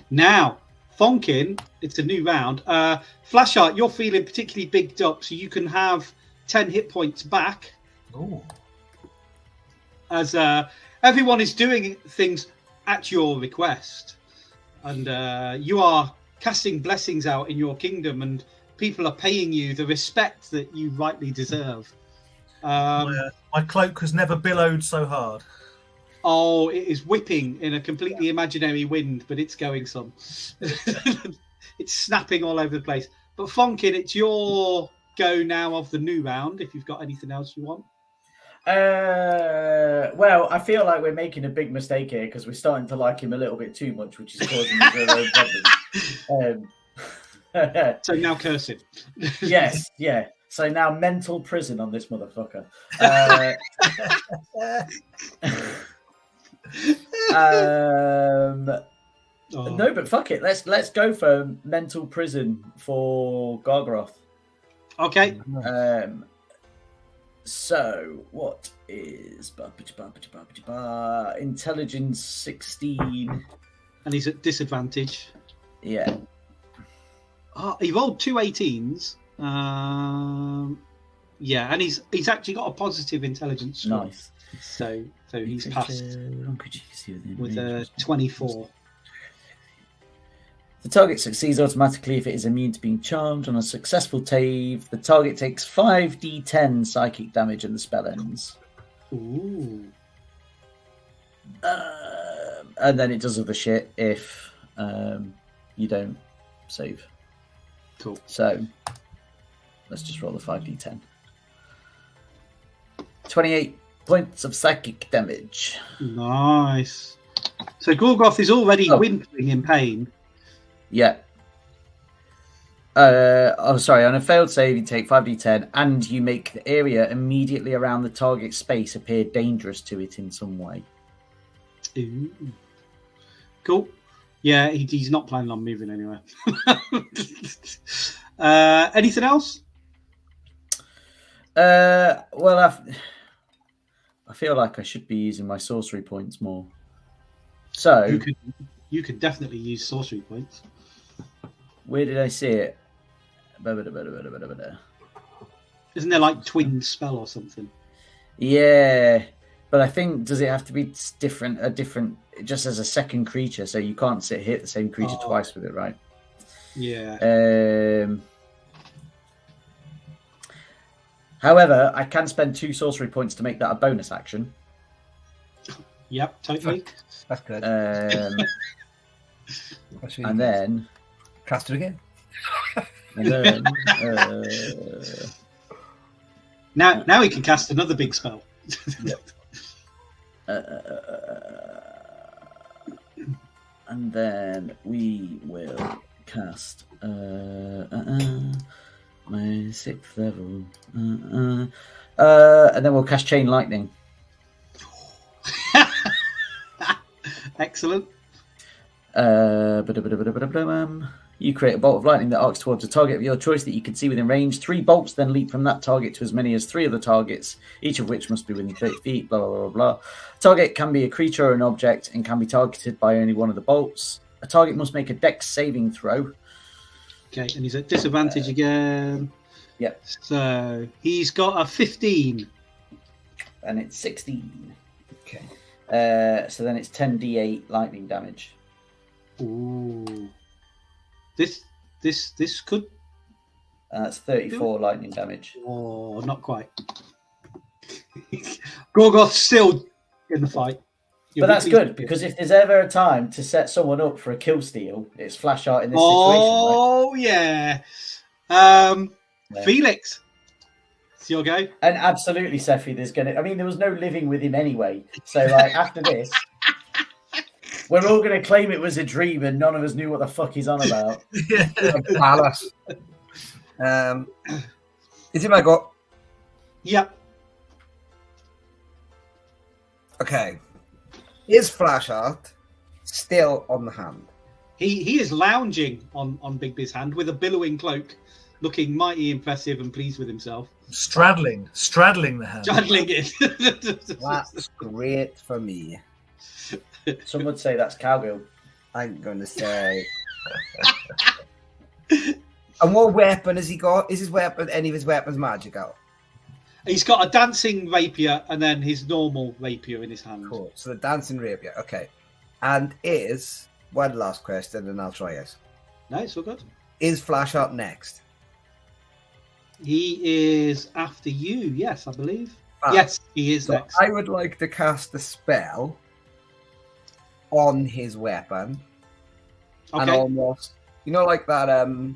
Speaker 1: Now, Fonkin, it's a new round. Flashheart, you're feeling particularly bigged up, so you can have 10 hit points back.
Speaker 2: Ooh.
Speaker 1: As everyone is doing things at your request. And you are casting blessings out in your kingdom, and people are paying you the respect that you rightly deserve.
Speaker 2: My cloak has never billowed so hard.
Speaker 1: Oh, it is whipping in a completely imaginary wind, but it's going some. It's snapping all over the place. But Fonkin, it's your go now of the new round, if you've got anything else you want.
Speaker 6: Well, I feel like we're making a big mistake here because we're starting to like him a little bit too much, which is causing us our own problems.
Speaker 1: So now curse him.
Speaker 6: Yes, yeah. So now mental prison on this motherfucker. No, but fuck it. Let's go for mental prison for Gargaroth.
Speaker 1: Okay.
Speaker 6: So what is intelligence 16?
Speaker 1: And he's at disadvantage.
Speaker 6: Yeah.
Speaker 1: Oh, he rolled 2 18s. Yeah, and he's actually got a positive intelligence score.
Speaker 6: Nice.
Speaker 1: So he's passed with a 24.
Speaker 6: The target succeeds automatically if it is immune to being charmed. On a successful save, the target takes 5d10 psychic damage and the spell ends.
Speaker 1: Ooh.
Speaker 6: And then it does other shit if you don't save.
Speaker 1: Cool.
Speaker 6: So let's just roll the 5d10. 28 points of psychic damage.
Speaker 1: Nice. So Gorgoth is already whimpering in pain.
Speaker 6: Yeah. Sorry. On a failed save, you take 5d10, and you make the area immediately around the target space appear dangerous to it in some way.
Speaker 1: Ooh. Cool. Yeah, he's not planning on moving anywhere. Anything else?
Speaker 6: Well, I feel like I should be using my sorcery points more. So
Speaker 1: you could definitely use sorcery points.
Speaker 6: Where did I see it?
Speaker 1: Isn't there like twin spell or something?
Speaker 6: Yeah, but I think, does it have to be different? Just as a second creature, so you can't hit the same creature twice with it, right?
Speaker 1: Yeah.
Speaker 6: However, I can spend 2 sorcery points to make that a bonus action.
Speaker 1: Yep, totally.
Speaker 3: That's good.
Speaker 6: And then
Speaker 3: cast it again.
Speaker 6: And then
Speaker 1: now he can cast another big spell.
Speaker 6: And then we will cast my 6th level. And then we'll cast Chain Lightning.
Speaker 1: Excellent.
Speaker 6: You create a bolt of lightning that arcs towards a target of your choice that you can see within range. 3 bolts then leap from that target to as many as 3 other targets, each of which must be within 30 feet, blah, blah, blah, blah. A target can be a creature or an object and can be targeted by only one of the bolts. A target must make a dex saving throw.
Speaker 1: Okay, and he's at disadvantage again.
Speaker 6: Yep.
Speaker 1: So he's got a 15.
Speaker 6: And it's 16.
Speaker 3: Okay.
Speaker 6: So then it's 10d8 lightning damage.
Speaker 1: Ooh. This could.
Speaker 6: And that's 34 lightning damage.
Speaker 1: Oh, not quite. Gorgoth's still in the fight.
Speaker 6: But that's good, because if there's ever a time to set someone up for a kill steal, it's Flash Art in this situation.
Speaker 1: Oh, yeah. Felix, it's your go.
Speaker 6: And absolutely, Sephi, there was no living with him anyway. So, like, after this, we're all going to claim it was a dream and none of us knew what the fuck he's on about.
Speaker 3: Palace. Is it my go?
Speaker 1: Yep.
Speaker 3: Okay. Is Flash Art still on the hand?
Speaker 1: He is lounging on Big Biz's hand with a billowing cloak, looking mighty impressive and pleased with himself.
Speaker 2: Straddling the hand.
Speaker 1: Straddling it.
Speaker 3: That's great for me.
Speaker 6: Some would say that's cowgirl.
Speaker 3: I'm going to say. And what weapon has he got? Is his weapon any of his weapons magical?
Speaker 1: He's got a dancing rapier and then his normal rapier in his hand.
Speaker 3: Cool. So the dancing rapier. Okay. And is one last question, and I'll try it.
Speaker 1: No, it's all good.
Speaker 3: Is Flash Art next?
Speaker 1: He is after you. Yes, I believe.
Speaker 3: Ah,
Speaker 1: yes, he is
Speaker 3: so
Speaker 1: next.
Speaker 3: I would like to cast a spell on his weapon.
Speaker 1: Okay.
Speaker 3: And almost, like that.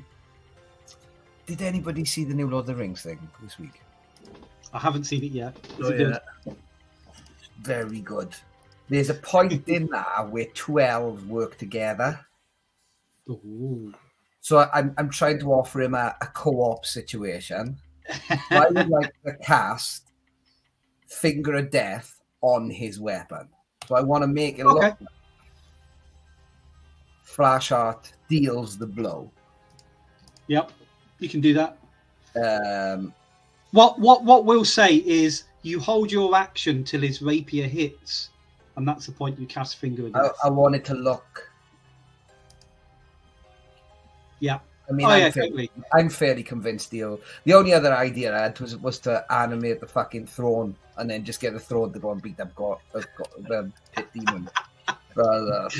Speaker 3: Did anybody see the new Lord of the Rings thing this week?
Speaker 1: I haven't seen it yet. Is
Speaker 2: Oh,
Speaker 1: it good?
Speaker 2: yeah.
Speaker 3: Very good. There's a point in that where 12 work together.
Speaker 1: Ooh.
Speaker 3: So I'm trying to offer him a co-op situation. I would like to cast Finger of Death on his weapon. So I want to make it look like Flash Art deals the blow.
Speaker 1: Yep, you can do that.
Speaker 3: Um,
Speaker 1: What we'll say is you hold your action till his rapier hits, and that's the point you cast Finger of Death.
Speaker 3: I want it to look.
Speaker 1: Yeah.
Speaker 3: I mean,
Speaker 1: totally.
Speaker 3: I'm fairly convinced the only other idea I had was to animate the fucking throne and then just get the throne to go and beat up the pit demon. But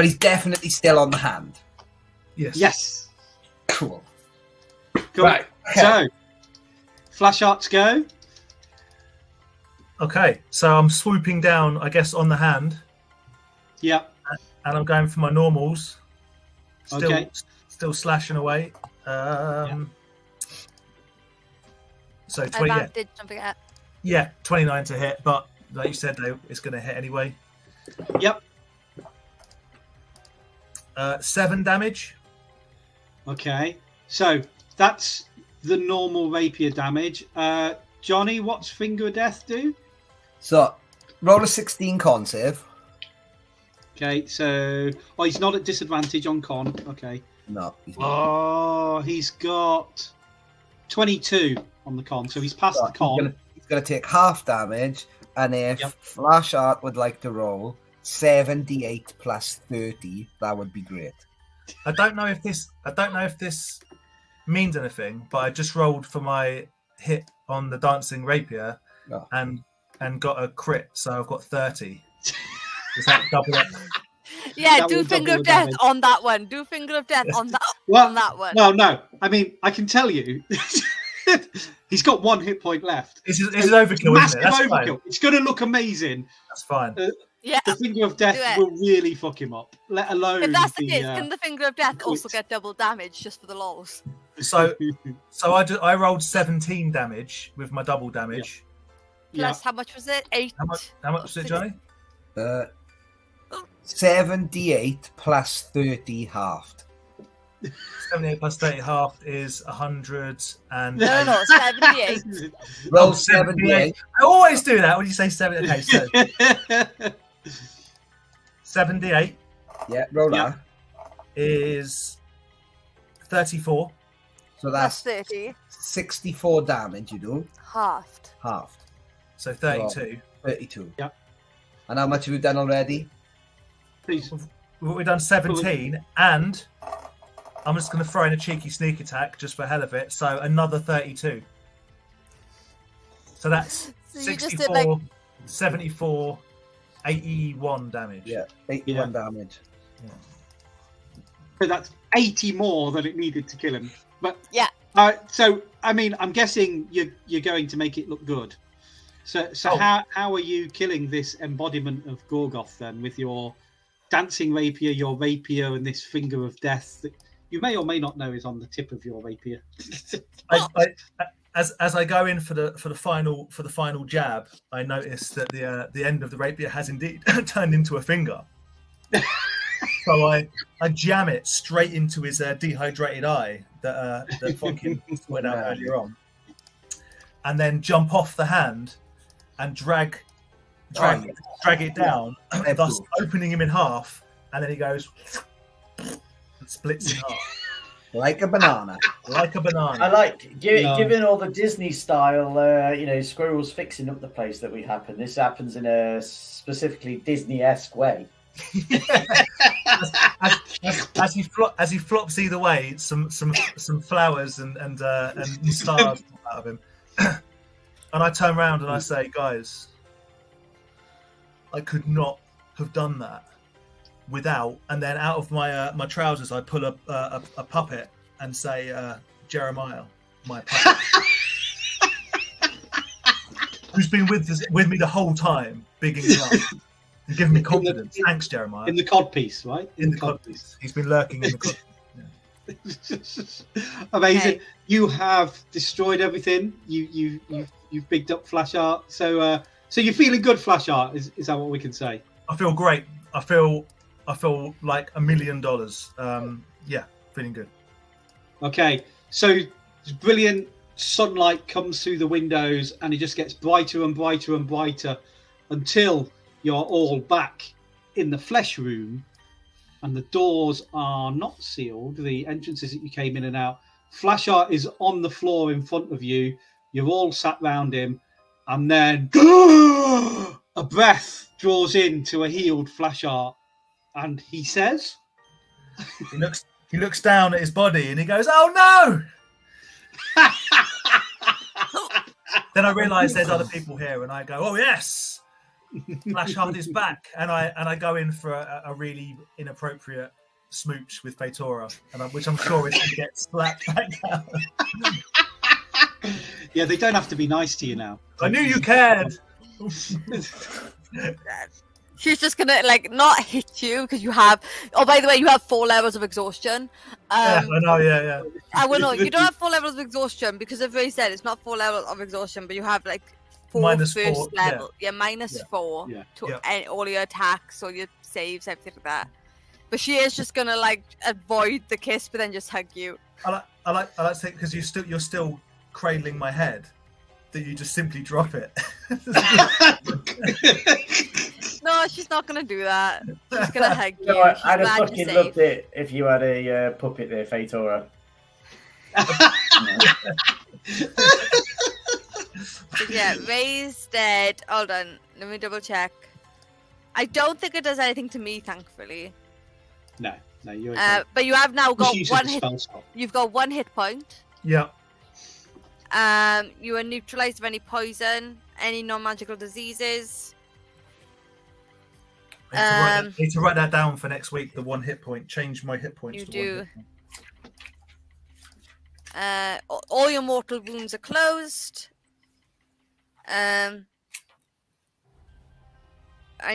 Speaker 3: he's definitely still on the hand.
Speaker 2: Yes.
Speaker 1: Yes.
Speaker 3: Cool.
Speaker 1: Right. So, Flash Arts go.
Speaker 2: Okay, so I'm swooping down, I guess, on the hand,
Speaker 1: Yep.
Speaker 2: and I'm going for my normals.
Speaker 1: Okay.
Speaker 2: Still slashing away. So 20,
Speaker 4: Advantage, don't forget.
Speaker 2: 29 to hit, but like you said, though, it's going to hit anyway.
Speaker 1: Yep.
Speaker 2: 7 damage.
Speaker 1: Okay. So that's the normal rapier damage. Johnny, what's Finger of Death do?
Speaker 3: So roll a 16 con save.
Speaker 1: Okay, so he's not at disadvantage on con. Okay.
Speaker 3: No. He's not.
Speaker 1: He's got 22 on the con, so he's passed
Speaker 3: So
Speaker 1: the con.
Speaker 3: He's going to take half damage, and if
Speaker 1: Yep.
Speaker 3: Flash Art would like to roll 78 plus 30, that would be great.
Speaker 2: I don't know if this means anything, but I just rolled for my hit on the dancing rapier
Speaker 3: Oh.
Speaker 2: and got a crit, so I've got 30. Is that double it?
Speaker 4: Yeah,
Speaker 1: That
Speaker 4: do
Speaker 1: will
Speaker 4: Finger
Speaker 1: double
Speaker 4: of
Speaker 1: the
Speaker 4: Death
Speaker 1: damage.
Speaker 4: on that one. Do Finger of Death on that
Speaker 1: Well,
Speaker 4: on that one.
Speaker 1: Well, no. I mean, I can tell you, he's got 1 hit point left.
Speaker 2: This is overkill,
Speaker 1: Massive
Speaker 2: isn't it? That's
Speaker 1: overkill.
Speaker 2: fine.
Speaker 1: It's going to look amazing.
Speaker 2: That's fine.
Speaker 4: Yeah.
Speaker 1: The Finger of Death
Speaker 4: Do it.
Speaker 1: will really fuck him up. Let alone
Speaker 4: If that's the
Speaker 1: the,
Speaker 4: case, can the Finger of Death also
Speaker 1: crits.
Speaker 4: get double damage just for the lols?
Speaker 2: So I rolled 17 damage with my double damage.
Speaker 1: Yeah.
Speaker 4: Plus, how much was it? 8.
Speaker 2: How much was it, Johnny?
Speaker 3: 78 plus 30 halved.
Speaker 2: 78 plus 30 half is 100 and
Speaker 4: No, 78.
Speaker 3: Roll
Speaker 2: 78.
Speaker 3: 78.
Speaker 2: I always do that when you say 70. Okay, so 78
Speaker 3: Yeah, roll that.
Speaker 2: is 34.
Speaker 3: So
Speaker 4: That's
Speaker 3: that's
Speaker 4: 30.
Speaker 3: 64 damage you do.
Speaker 4: Halved.
Speaker 3: Halved.
Speaker 2: So 32.
Speaker 3: 32.
Speaker 1: Yep.
Speaker 3: And how much have you done already?
Speaker 1: Please.
Speaker 2: We've done 17, and I'm just going to throw in a cheeky sneak attack just for hell of it. So another 32. So that's
Speaker 4: So you just
Speaker 2: 64,
Speaker 4: did, like-
Speaker 2: 74, 81 damage.
Speaker 3: Yeah, 81 damage.
Speaker 1: So that's 80 more than it needed to kill him. But
Speaker 4: Yeah.
Speaker 1: So I mean, I'm guessing you're going to make it look good. So how are you killing this embodiment of Gorgoth then, with your dancing rapier, and this finger of death that you may or may not know is on the tip of your rapier?
Speaker 2: As I go in for the final jab, I notice that the end of the rapier has indeed turned into a finger. So I jam it straight into his dehydrated eye that fucking went out earlier on, and then jump off the hand and drag it down, thus opening him in half, and then he goes and splits in half.
Speaker 3: Like a banana.
Speaker 2: Like a banana.
Speaker 6: I like given all the Disney style, squirrels fixing up the place that we happen. This happens in a specifically Disney-esque way.
Speaker 2: as he flops either way, some flowers and stars come out of him. And I turn around and I say, guys, I could not have done that without. And then out of my my trousers, I pull a puppet and say, Jeremiah, my puppet, who's been with me the whole time, bigging me up and giving me confidence. Thanks, Jeremiah.
Speaker 1: In the cod piece, right?
Speaker 2: In the cod piece. He's been lurking in the cod.
Speaker 1: Amazing.
Speaker 4: Okay.
Speaker 1: You have destroyed everything. You've bigged up Flash Art. So you're feeling good, Flash Art. Is that what we can say?
Speaker 2: I feel great. I feel like $1 million. Yeah, feeling good.
Speaker 1: Okay. So brilliant sunlight comes through the windows, and it just gets brighter and brighter and brighter until you're all back in the flesh room, and the doors are not sealed. The entrances that you came in and out. Flash Art is on the floor in front of you. You're all sat round him, and then a breath draws into a healed Flash Art, and he says,
Speaker 2: He looks down at his body and he goes, "Oh no!" Then I realise there's other people here, and I go, "Oh yes, Flash Art is back!" And I go in for a really inappropriate smooch with Fatora, which I'm sure is going to get slapped back down.
Speaker 1: Yeah, they don't have to be nice to you now.
Speaker 2: I knew you cared.
Speaker 4: She's just gonna not hit you because you have. Oh, by the way, you have 4 levels of exhaustion.
Speaker 2: Yeah, I know. Yeah.
Speaker 4: No, you don't have 4 levels of exhaustion because I've already said it's not 4 levels of exhaustion, but you have 4
Speaker 2: Minus
Speaker 4: first
Speaker 2: 4,
Speaker 4: level. Yeah, minus 4
Speaker 1: Yeah.
Speaker 4: to all your attacks, all your saves, everything like that. But she is just gonna avoid the kiss, but then just hug you.
Speaker 2: I like to think because you're still cradling my head, that you just simply drop it.
Speaker 4: No, she's not gonna do that. She's gonna hug you.
Speaker 6: You know what?
Speaker 4: She's
Speaker 6: I'd have
Speaker 4: glad you're
Speaker 6: fucking
Speaker 4: safe.
Speaker 6: loved it if you had a puppet there, Fatora.
Speaker 4: So yeah, Ray's dead. Hold on, let me double check. I don't think it does anything to me, thankfully.
Speaker 1: No, you're okay.
Speaker 4: But you have now got
Speaker 1: Just use
Speaker 4: one
Speaker 1: the
Speaker 4: hit.
Speaker 1: spell slot.
Speaker 4: You've got 1 hit point.
Speaker 2: Yeah.
Speaker 4: You are neutralized of any poison, any non-magical diseases.
Speaker 2: I need to write that down for next week. The 1 hit point. Change my hit points.
Speaker 4: You
Speaker 2: to
Speaker 4: do.
Speaker 2: 1 hit point.
Speaker 4: All your mortal wounds are closed. And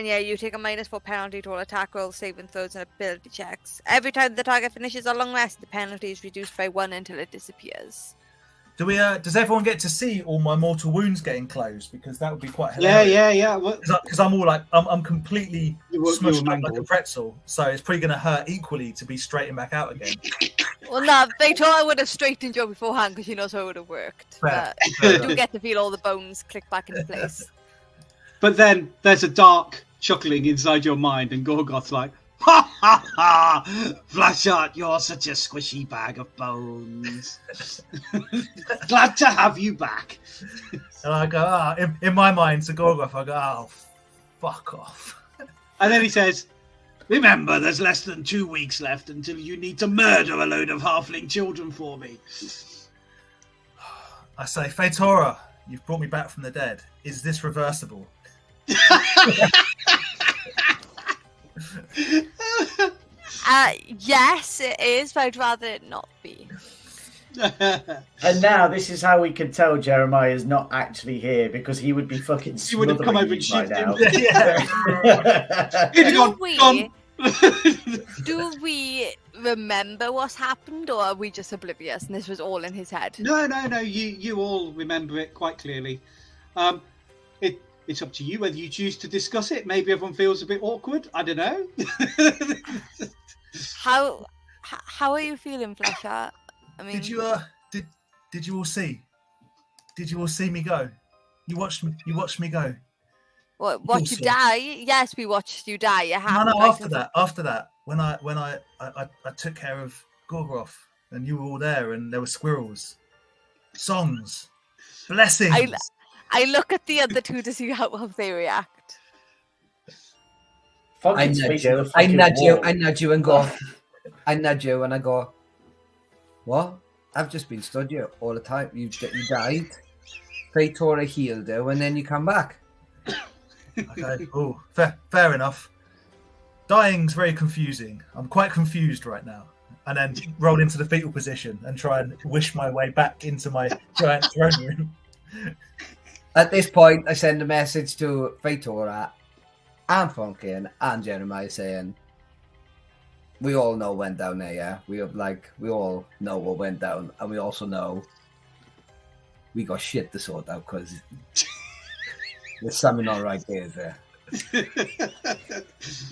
Speaker 4: yeah, you take a -4 penalty to all attack rolls, saving throws, and ability checks. Every time the target finishes a long rest, the penalty is reduced by 1 until it disappears.
Speaker 2: Do we? Does everyone get to see all my mortal wounds getting closed? Because that would be quite hilarious.
Speaker 1: Yeah.
Speaker 2: Because I'm all I'm completely
Speaker 1: were
Speaker 2: smushed up like a
Speaker 1: mangled.
Speaker 2: pretzel, so it's probably going to hurt equally to be straightened back out again.
Speaker 4: Well, no, Victoria would have straightened you beforehand because she knows how it would have worked.
Speaker 2: Fair.
Speaker 4: But you do get to feel all the bones click back into place.
Speaker 1: But then there's a dark chuckling inside your mind, and Gorgoth's like, ha ha ha! Flashheart, you're such a squishy bag of bones. Glad to have you back.
Speaker 2: And I go, in my mind, to Gorgoth, I go, oh, fuck off.
Speaker 1: And then he says, remember, there's less than 2 weeks left until you need to murder a load of halfling children for me.
Speaker 2: I say, Fatora, you've brought me back from the dead. Is this reversible?
Speaker 4: Yes, it is, but I'd rather it not be.
Speaker 6: And now this is how we can tell Jeremiah is not actually here, because he would be fucking
Speaker 1: He would have come over and
Speaker 6: right
Speaker 1: shooted him.
Speaker 6: now.
Speaker 1: He'd have gone, "Gone."
Speaker 4: Do we remember what's happened, or are we just oblivious and this was all in his head?
Speaker 1: No. You all remember it quite clearly. It's up to you whether you choose to discuss it. Maybe everyone feels a bit awkward. I don't know.
Speaker 4: How are you feeling, Flashheart? I mean,
Speaker 2: Did you all see? Did you all see me go? You watched me go.
Speaker 4: what, watch you
Speaker 2: Also-
Speaker 4: die? Yes, we watched you die. It
Speaker 2: No,
Speaker 4: happened.
Speaker 2: after that, when I took care of Gorgoroth and you were all there and there were squirrels, songs, blessings.
Speaker 4: I look at the other two to see how they react.
Speaker 3: I
Speaker 6: Fucking
Speaker 3: nudge
Speaker 6: speaking
Speaker 3: you.
Speaker 6: of
Speaker 3: I
Speaker 6: fucking
Speaker 3: nudge you.
Speaker 6: war.
Speaker 3: I nudge you and go. I nudge you and I go. What? I've just been stood here all the time. You died. Fatora healed you, and then you come back.
Speaker 2: Okay. Oh, fair enough. Dying's very confusing. I'm quite confused right now. And then roll into the fetal position and try and wish my way back into my giant throne room.
Speaker 3: At this point, I send a message to Fatora and Funkin and Jeremiah saying, "We all know what went down there, yeah. We all know what went down, and we also know we got shit to sort out because there's something not right there."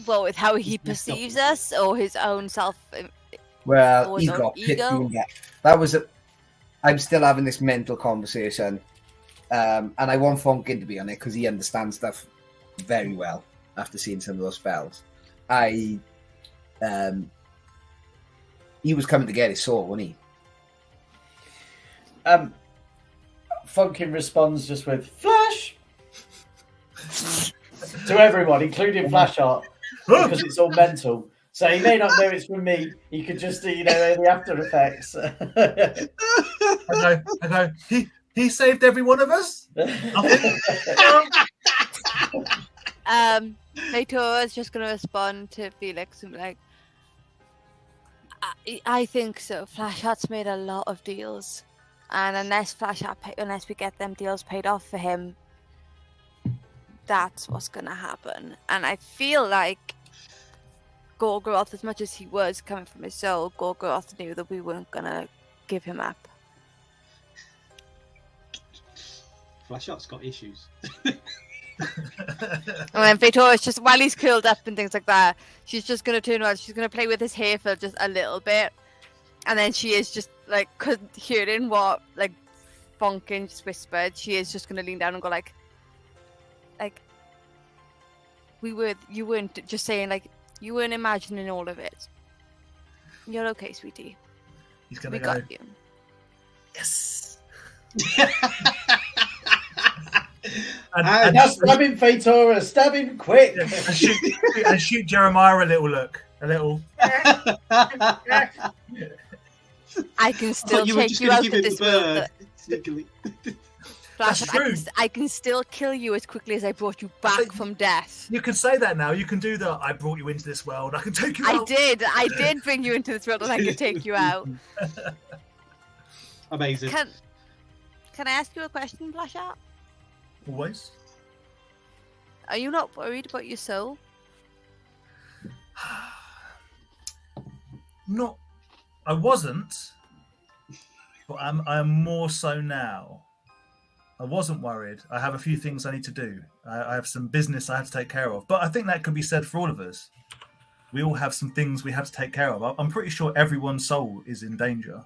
Speaker 4: Well, with how he perceives us or his own self.
Speaker 3: Well,
Speaker 4: Or
Speaker 3: he
Speaker 4: his own
Speaker 3: got picked
Speaker 4: ego?
Speaker 3: in that was a. I'm still having this mental conversation, and I want Funkin to be on it because he understands stuff very well after seeing some of those spells. He was coming to get his soul, wasn't he?
Speaker 6: Funkin responds just with Flash to everyone, including Flashheart, because it's all mental. So he may not know it's from me. He could just, hear the after effects.
Speaker 2: I go. He saved every one of us.
Speaker 4: Fatora is just going to respond to Felix and be like, I think so. Flashheart's made a lot of deals, and unless we get them deals paid off for him, that's what's going to happen. And I feel like Gorgoroth, as much as he was coming from his soul, Gorgoroth knew that we weren't going to give him up.
Speaker 1: Flashheart's got issues.
Speaker 4: And then Victoria's just, while he's curled up and things like that, she's just going to turn around, she's going to play with his hair for just a little bit. And then she is just, like, hearing what, like, Funkin just whispered, she is just going to lean down and go, like, you weren't just saying, like, you weren't imagining all of it. You're okay, sweetie.
Speaker 2: He's gonna
Speaker 4: We
Speaker 2: go.
Speaker 4: got you.
Speaker 2: Yes.
Speaker 6: And now stab him, Fatora. Stab him quick.
Speaker 2: and shoot Jeremiah a little look. A little.
Speaker 4: I can still
Speaker 1: you were
Speaker 4: take
Speaker 1: just
Speaker 4: you
Speaker 1: going
Speaker 4: out
Speaker 1: to
Speaker 4: of
Speaker 1: give him
Speaker 4: this
Speaker 1: the
Speaker 4: world.
Speaker 1: bird. Sneakily.
Speaker 4: Flash,
Speaker 2: That's true.
Speaker 4: I can still kill you as quickly as I brought you back from death.
Speaker 2: You can say that now. You can do that. I brought you into this world. I can take you
Speaker 4: I
Speaker 2: out.
Speaker 4: did bring you into this world and I can take you out.
Speaker 1: Amazing.
Speaker 4: Can I ask you a question, Flashheart?
Speaker 2: Always.
Speaker 4: Are you not worried about your soul?
Speaker 2: Not. I wasn't. But I'm more so now. I wasn't worried. I have a few things I need to do. I have some business I have to take care of. But I think that could be said for all of us. We all have some things we have to take care of. I'm pretty sure everyone's soul is in danger.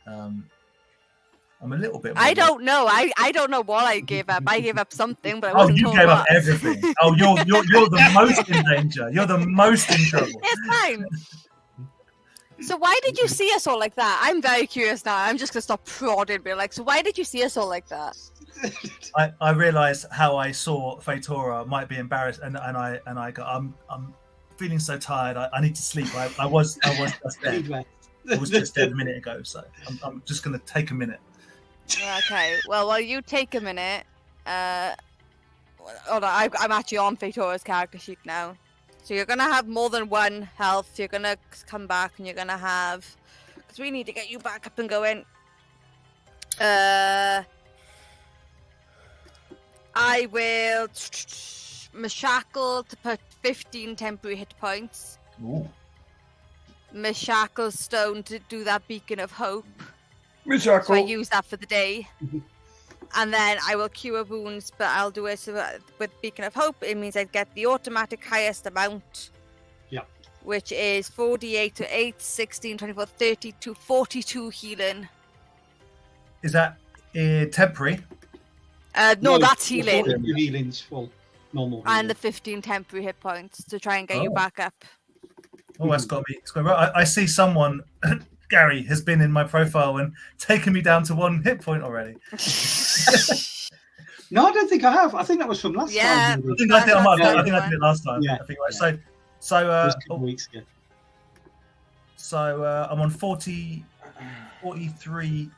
Speaker 2: I'm a little bit.
Speaker 4: I don't know. I don't know what I gave up. I gave up something, but I
Speaker 2: Oh,
Speaker 4: wasn't
Speaker 2: you
Speaker 4: told
Speaker 2: gave up
Speaker 4: what.
Speaker 2: everything. Oh, you're the most in danger. You're the most in trouble.
Speaker 4: It's fine. So why did you see us all like that? I'm very curious now. I'm just gonna stop prodding. Be like, so why did you see us all like that?
Speaker 2: I realised how I saw Fatora might be embarrassed, and I go, I'm feeling so tired. I need to sleep. I was just dead. I was just dead a minute ago, so I'm just gonna take a minute.
Speaker 4: Okay. Well, while you take a minute, hold on. I'm actually on Fatora's character sheet now. So you're gonna have more than one health. You're gonna come back, and you're gonna have, because we need to get you back up and going. I will Mashakle to put 15 temporary hit points.
Speaker 2: Ooh.
Speaker 4: Mashakle Stone to do that beacon of hope.
Speaker 3: Miss
Speaker 4: So I use that for the day. And then I will cure wounds, but I'll do it with Beacon of Hope. It means I get the automatic highest amount.
Speaker 1: Yeah.
Speaker 4: Which is 48 to 8, 16, 24, 30 to 42 healing.
Speaker 2: Is that temporary?
Speaker 4: No, that's healing.
Speaker 1: Healing's full. Normal.
Speaker 4: And the 15 temporary hit points to try and get you back up.
Speaker 2: Oh, that's got me. I see someone, Gary, has been in my profile and taken me down to 1 hit point already.
Speaker 1: No, I don't think I have. I think that was from last time.
Speaker 2: I think I did it last time.
Speaker 1: Yeah.
Speaker 2: I think right. So
Speaker 1: weeks ago.
Speaker 2: So I'm on 40, 43.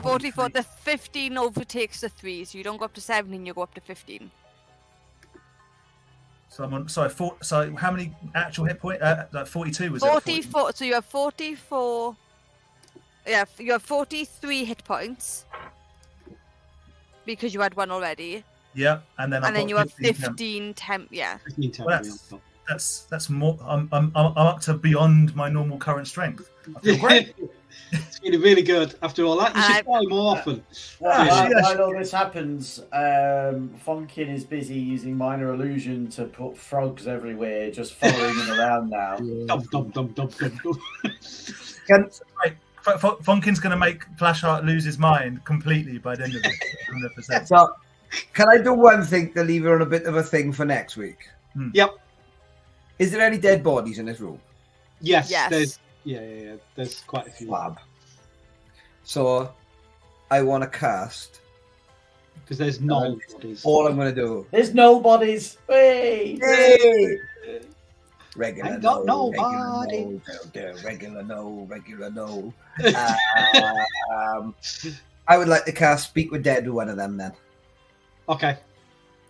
Speaker 4: 44. The 15 overtakes the 3, so you don't go up to 17, you go up to 15.
Speaker 2: So I'm on. So how many actual hit points? Like 42 was
Speaker 4: 44.
Speaker 2: it?
Speaker 4: So you have 44. Yeah, you have 43 hit points because you had 1 already.
Speaker 2: Yeah, and then
Speaker 4: you have 15 temp. Yeah.
Speaker 1: 15 temp.
Speaker 2: Well, that's more. I'm up to beyond my normal current strength. I feel great.
Speaker 1: It's feeling really good after all that. You should try more often.
Speaker 6: While all this happens, Funkin is busy using minor illusion to put frogs everywhere, just following him around now.
Speaker 1: Dum, dum, dum, dum, dum, dum.
Speaker 2: Funkin's going to make Flashheart lose his mind completely by the end of it. 100%.
Speaker 3: So, can I do one thing to leave it on a bit of a thing for next week?
Speaker 1: Yep.
Speaker 3: Is there any dead bodies in this room?
Speaker 1: Yes.
Speaker 4: Yes.
Speaker 1: Yeah. There's quite a few.
Speaker 3: Flab. So, I want to cast.
Speaker 1: Because there's no bodies.
Speaker 3: All I'm going to do.
Speaker 6: There's no bodies. Hey!
Speaker 3: Regular
Speaker 1: Ain't got
Speaker 3: no,
Speaker 1: nobody.
Speaker 3: regular no. I would like to cast Speak with Dead with one of them then.
Speaker 1: Okay.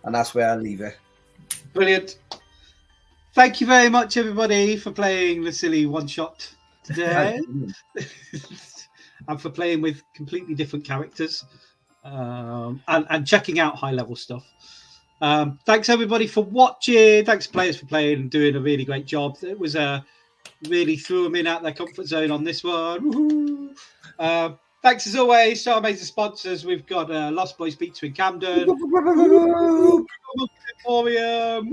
Speaker 3: And that's where I'll leave it.
Speaker 1: Brilliant. Thank you very much, everybody, for playing the silly one-shot today. And for playing with completely different characters. And checking out high-level stuff. Thanks, everybody, for watching. Thanks, players, for playing and doing a really great job. It was really threw them in out their comfort zone on this one. Thanks, as always, to our amazing sponsors. We've got Lost Boys Pizza in Camden. Emporium.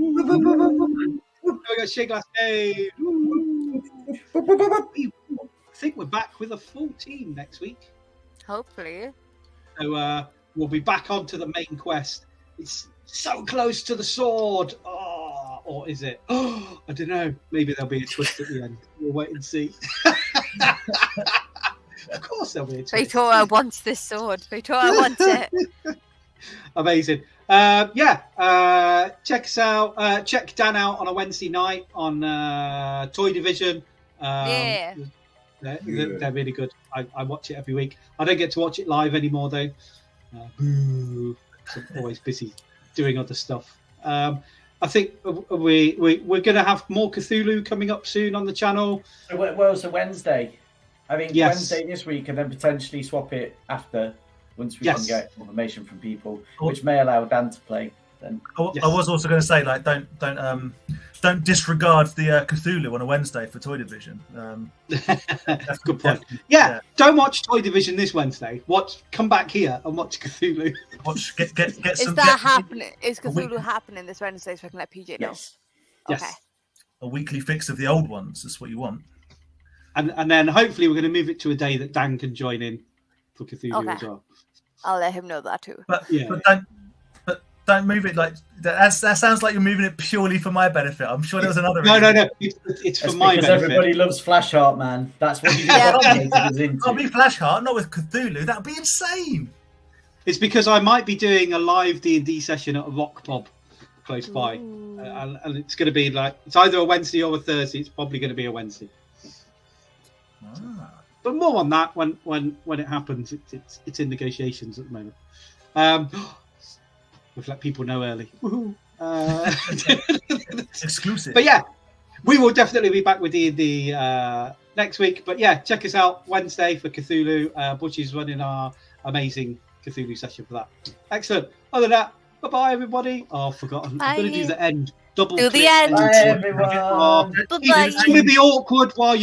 Speaker 1: We got Shea Glass Cave. I think we're back with a full team next week.
Speaker 4: Hopefully.
Speaker 1: So we'll be back onto the main quest. It's so close to the sword. Oh, or is it? Oh, I don't know. Maybe there'll be a twist at the end. We'll wait and see. Of course there'll be a twist.
Speaker 4: Fatora wants this sword. Fatora wants it.
Speaker 1: Amazing. Check us out. Check Dan out on a Wednesday night on Toy Division. They're really good. I watch it every week. I don't get to watch it live anymore though. Boo. I'm always busy doing other stuff. I think we're going to have more Cthulhu coming up soon on the channel.
Speaker 6: So Wednesday. I mean,
Speaker 1: yes.
Speaker 6: Wednesday this week, and then potentially swap it after once we can get information from people, which may allow Dan to play. Then
Speaker 2: I was also going to say, like, don't don't disregard the Cthulhu on a Wednesday for Toy Division.
Speaker 1: Good point. Yeah, don't watch Toy Division this Wednesday. Come back here and watch Cthulhu.
Speaker 2: Get
Speaker 4: Is
Speaker 2: some.
Speaker 4: that happening? Is Cthulhu happening this Wednesday so I can let PJ know?
Speaker 6: Yes.
Speaker 4: Okay.
Speaker 1: Yes.
Speaker 2: A weekly fix of the old ones. That's what you want.
Speaker 1: And then hopefully we're going to move it to a day that Dan can join in for Cthulhu as well.
Speaker 4: I'll let him know that too.
Speaker 2: But don't move it like that. That sounds like you're moving it purely for my benefit. I'm sure there was another.
Speaker 1: No. It's for my benefit.
Speaker 6: Everybody loves Flashheart, man. That's what you
Speaker 2: I'll be Flashheart, not with Cthulhu. That'd be insane.
Speaker 1: It's because I might be doing a live D&D session at a rock pub close by, and it's going to be like it's either a Wednesday or a Thursday. It's probably going to be a Wednesday. But more on that when it happens. It's in negotiations at the moment. We've let people know early. Woohoo!
Speaker 2: Exclusive.
Speaker 1: But yeah, we will definitely be back with D&D next week. But yeah, check us out Wednesday for Cthulhu. Butch is running our amazing Cthulhu session for that. Excellent. Other than that, bye-bye, everybody. Oh, I've forgotten.
Speaker 4: Bye.
Speaker 1: I'm going to do the end. Double
Speaker 4: Do the
Speaker 1: click
Speaker 4: end.
Speaker 6: Bye, everyone.
Speaker 1: It's going to be awkward while you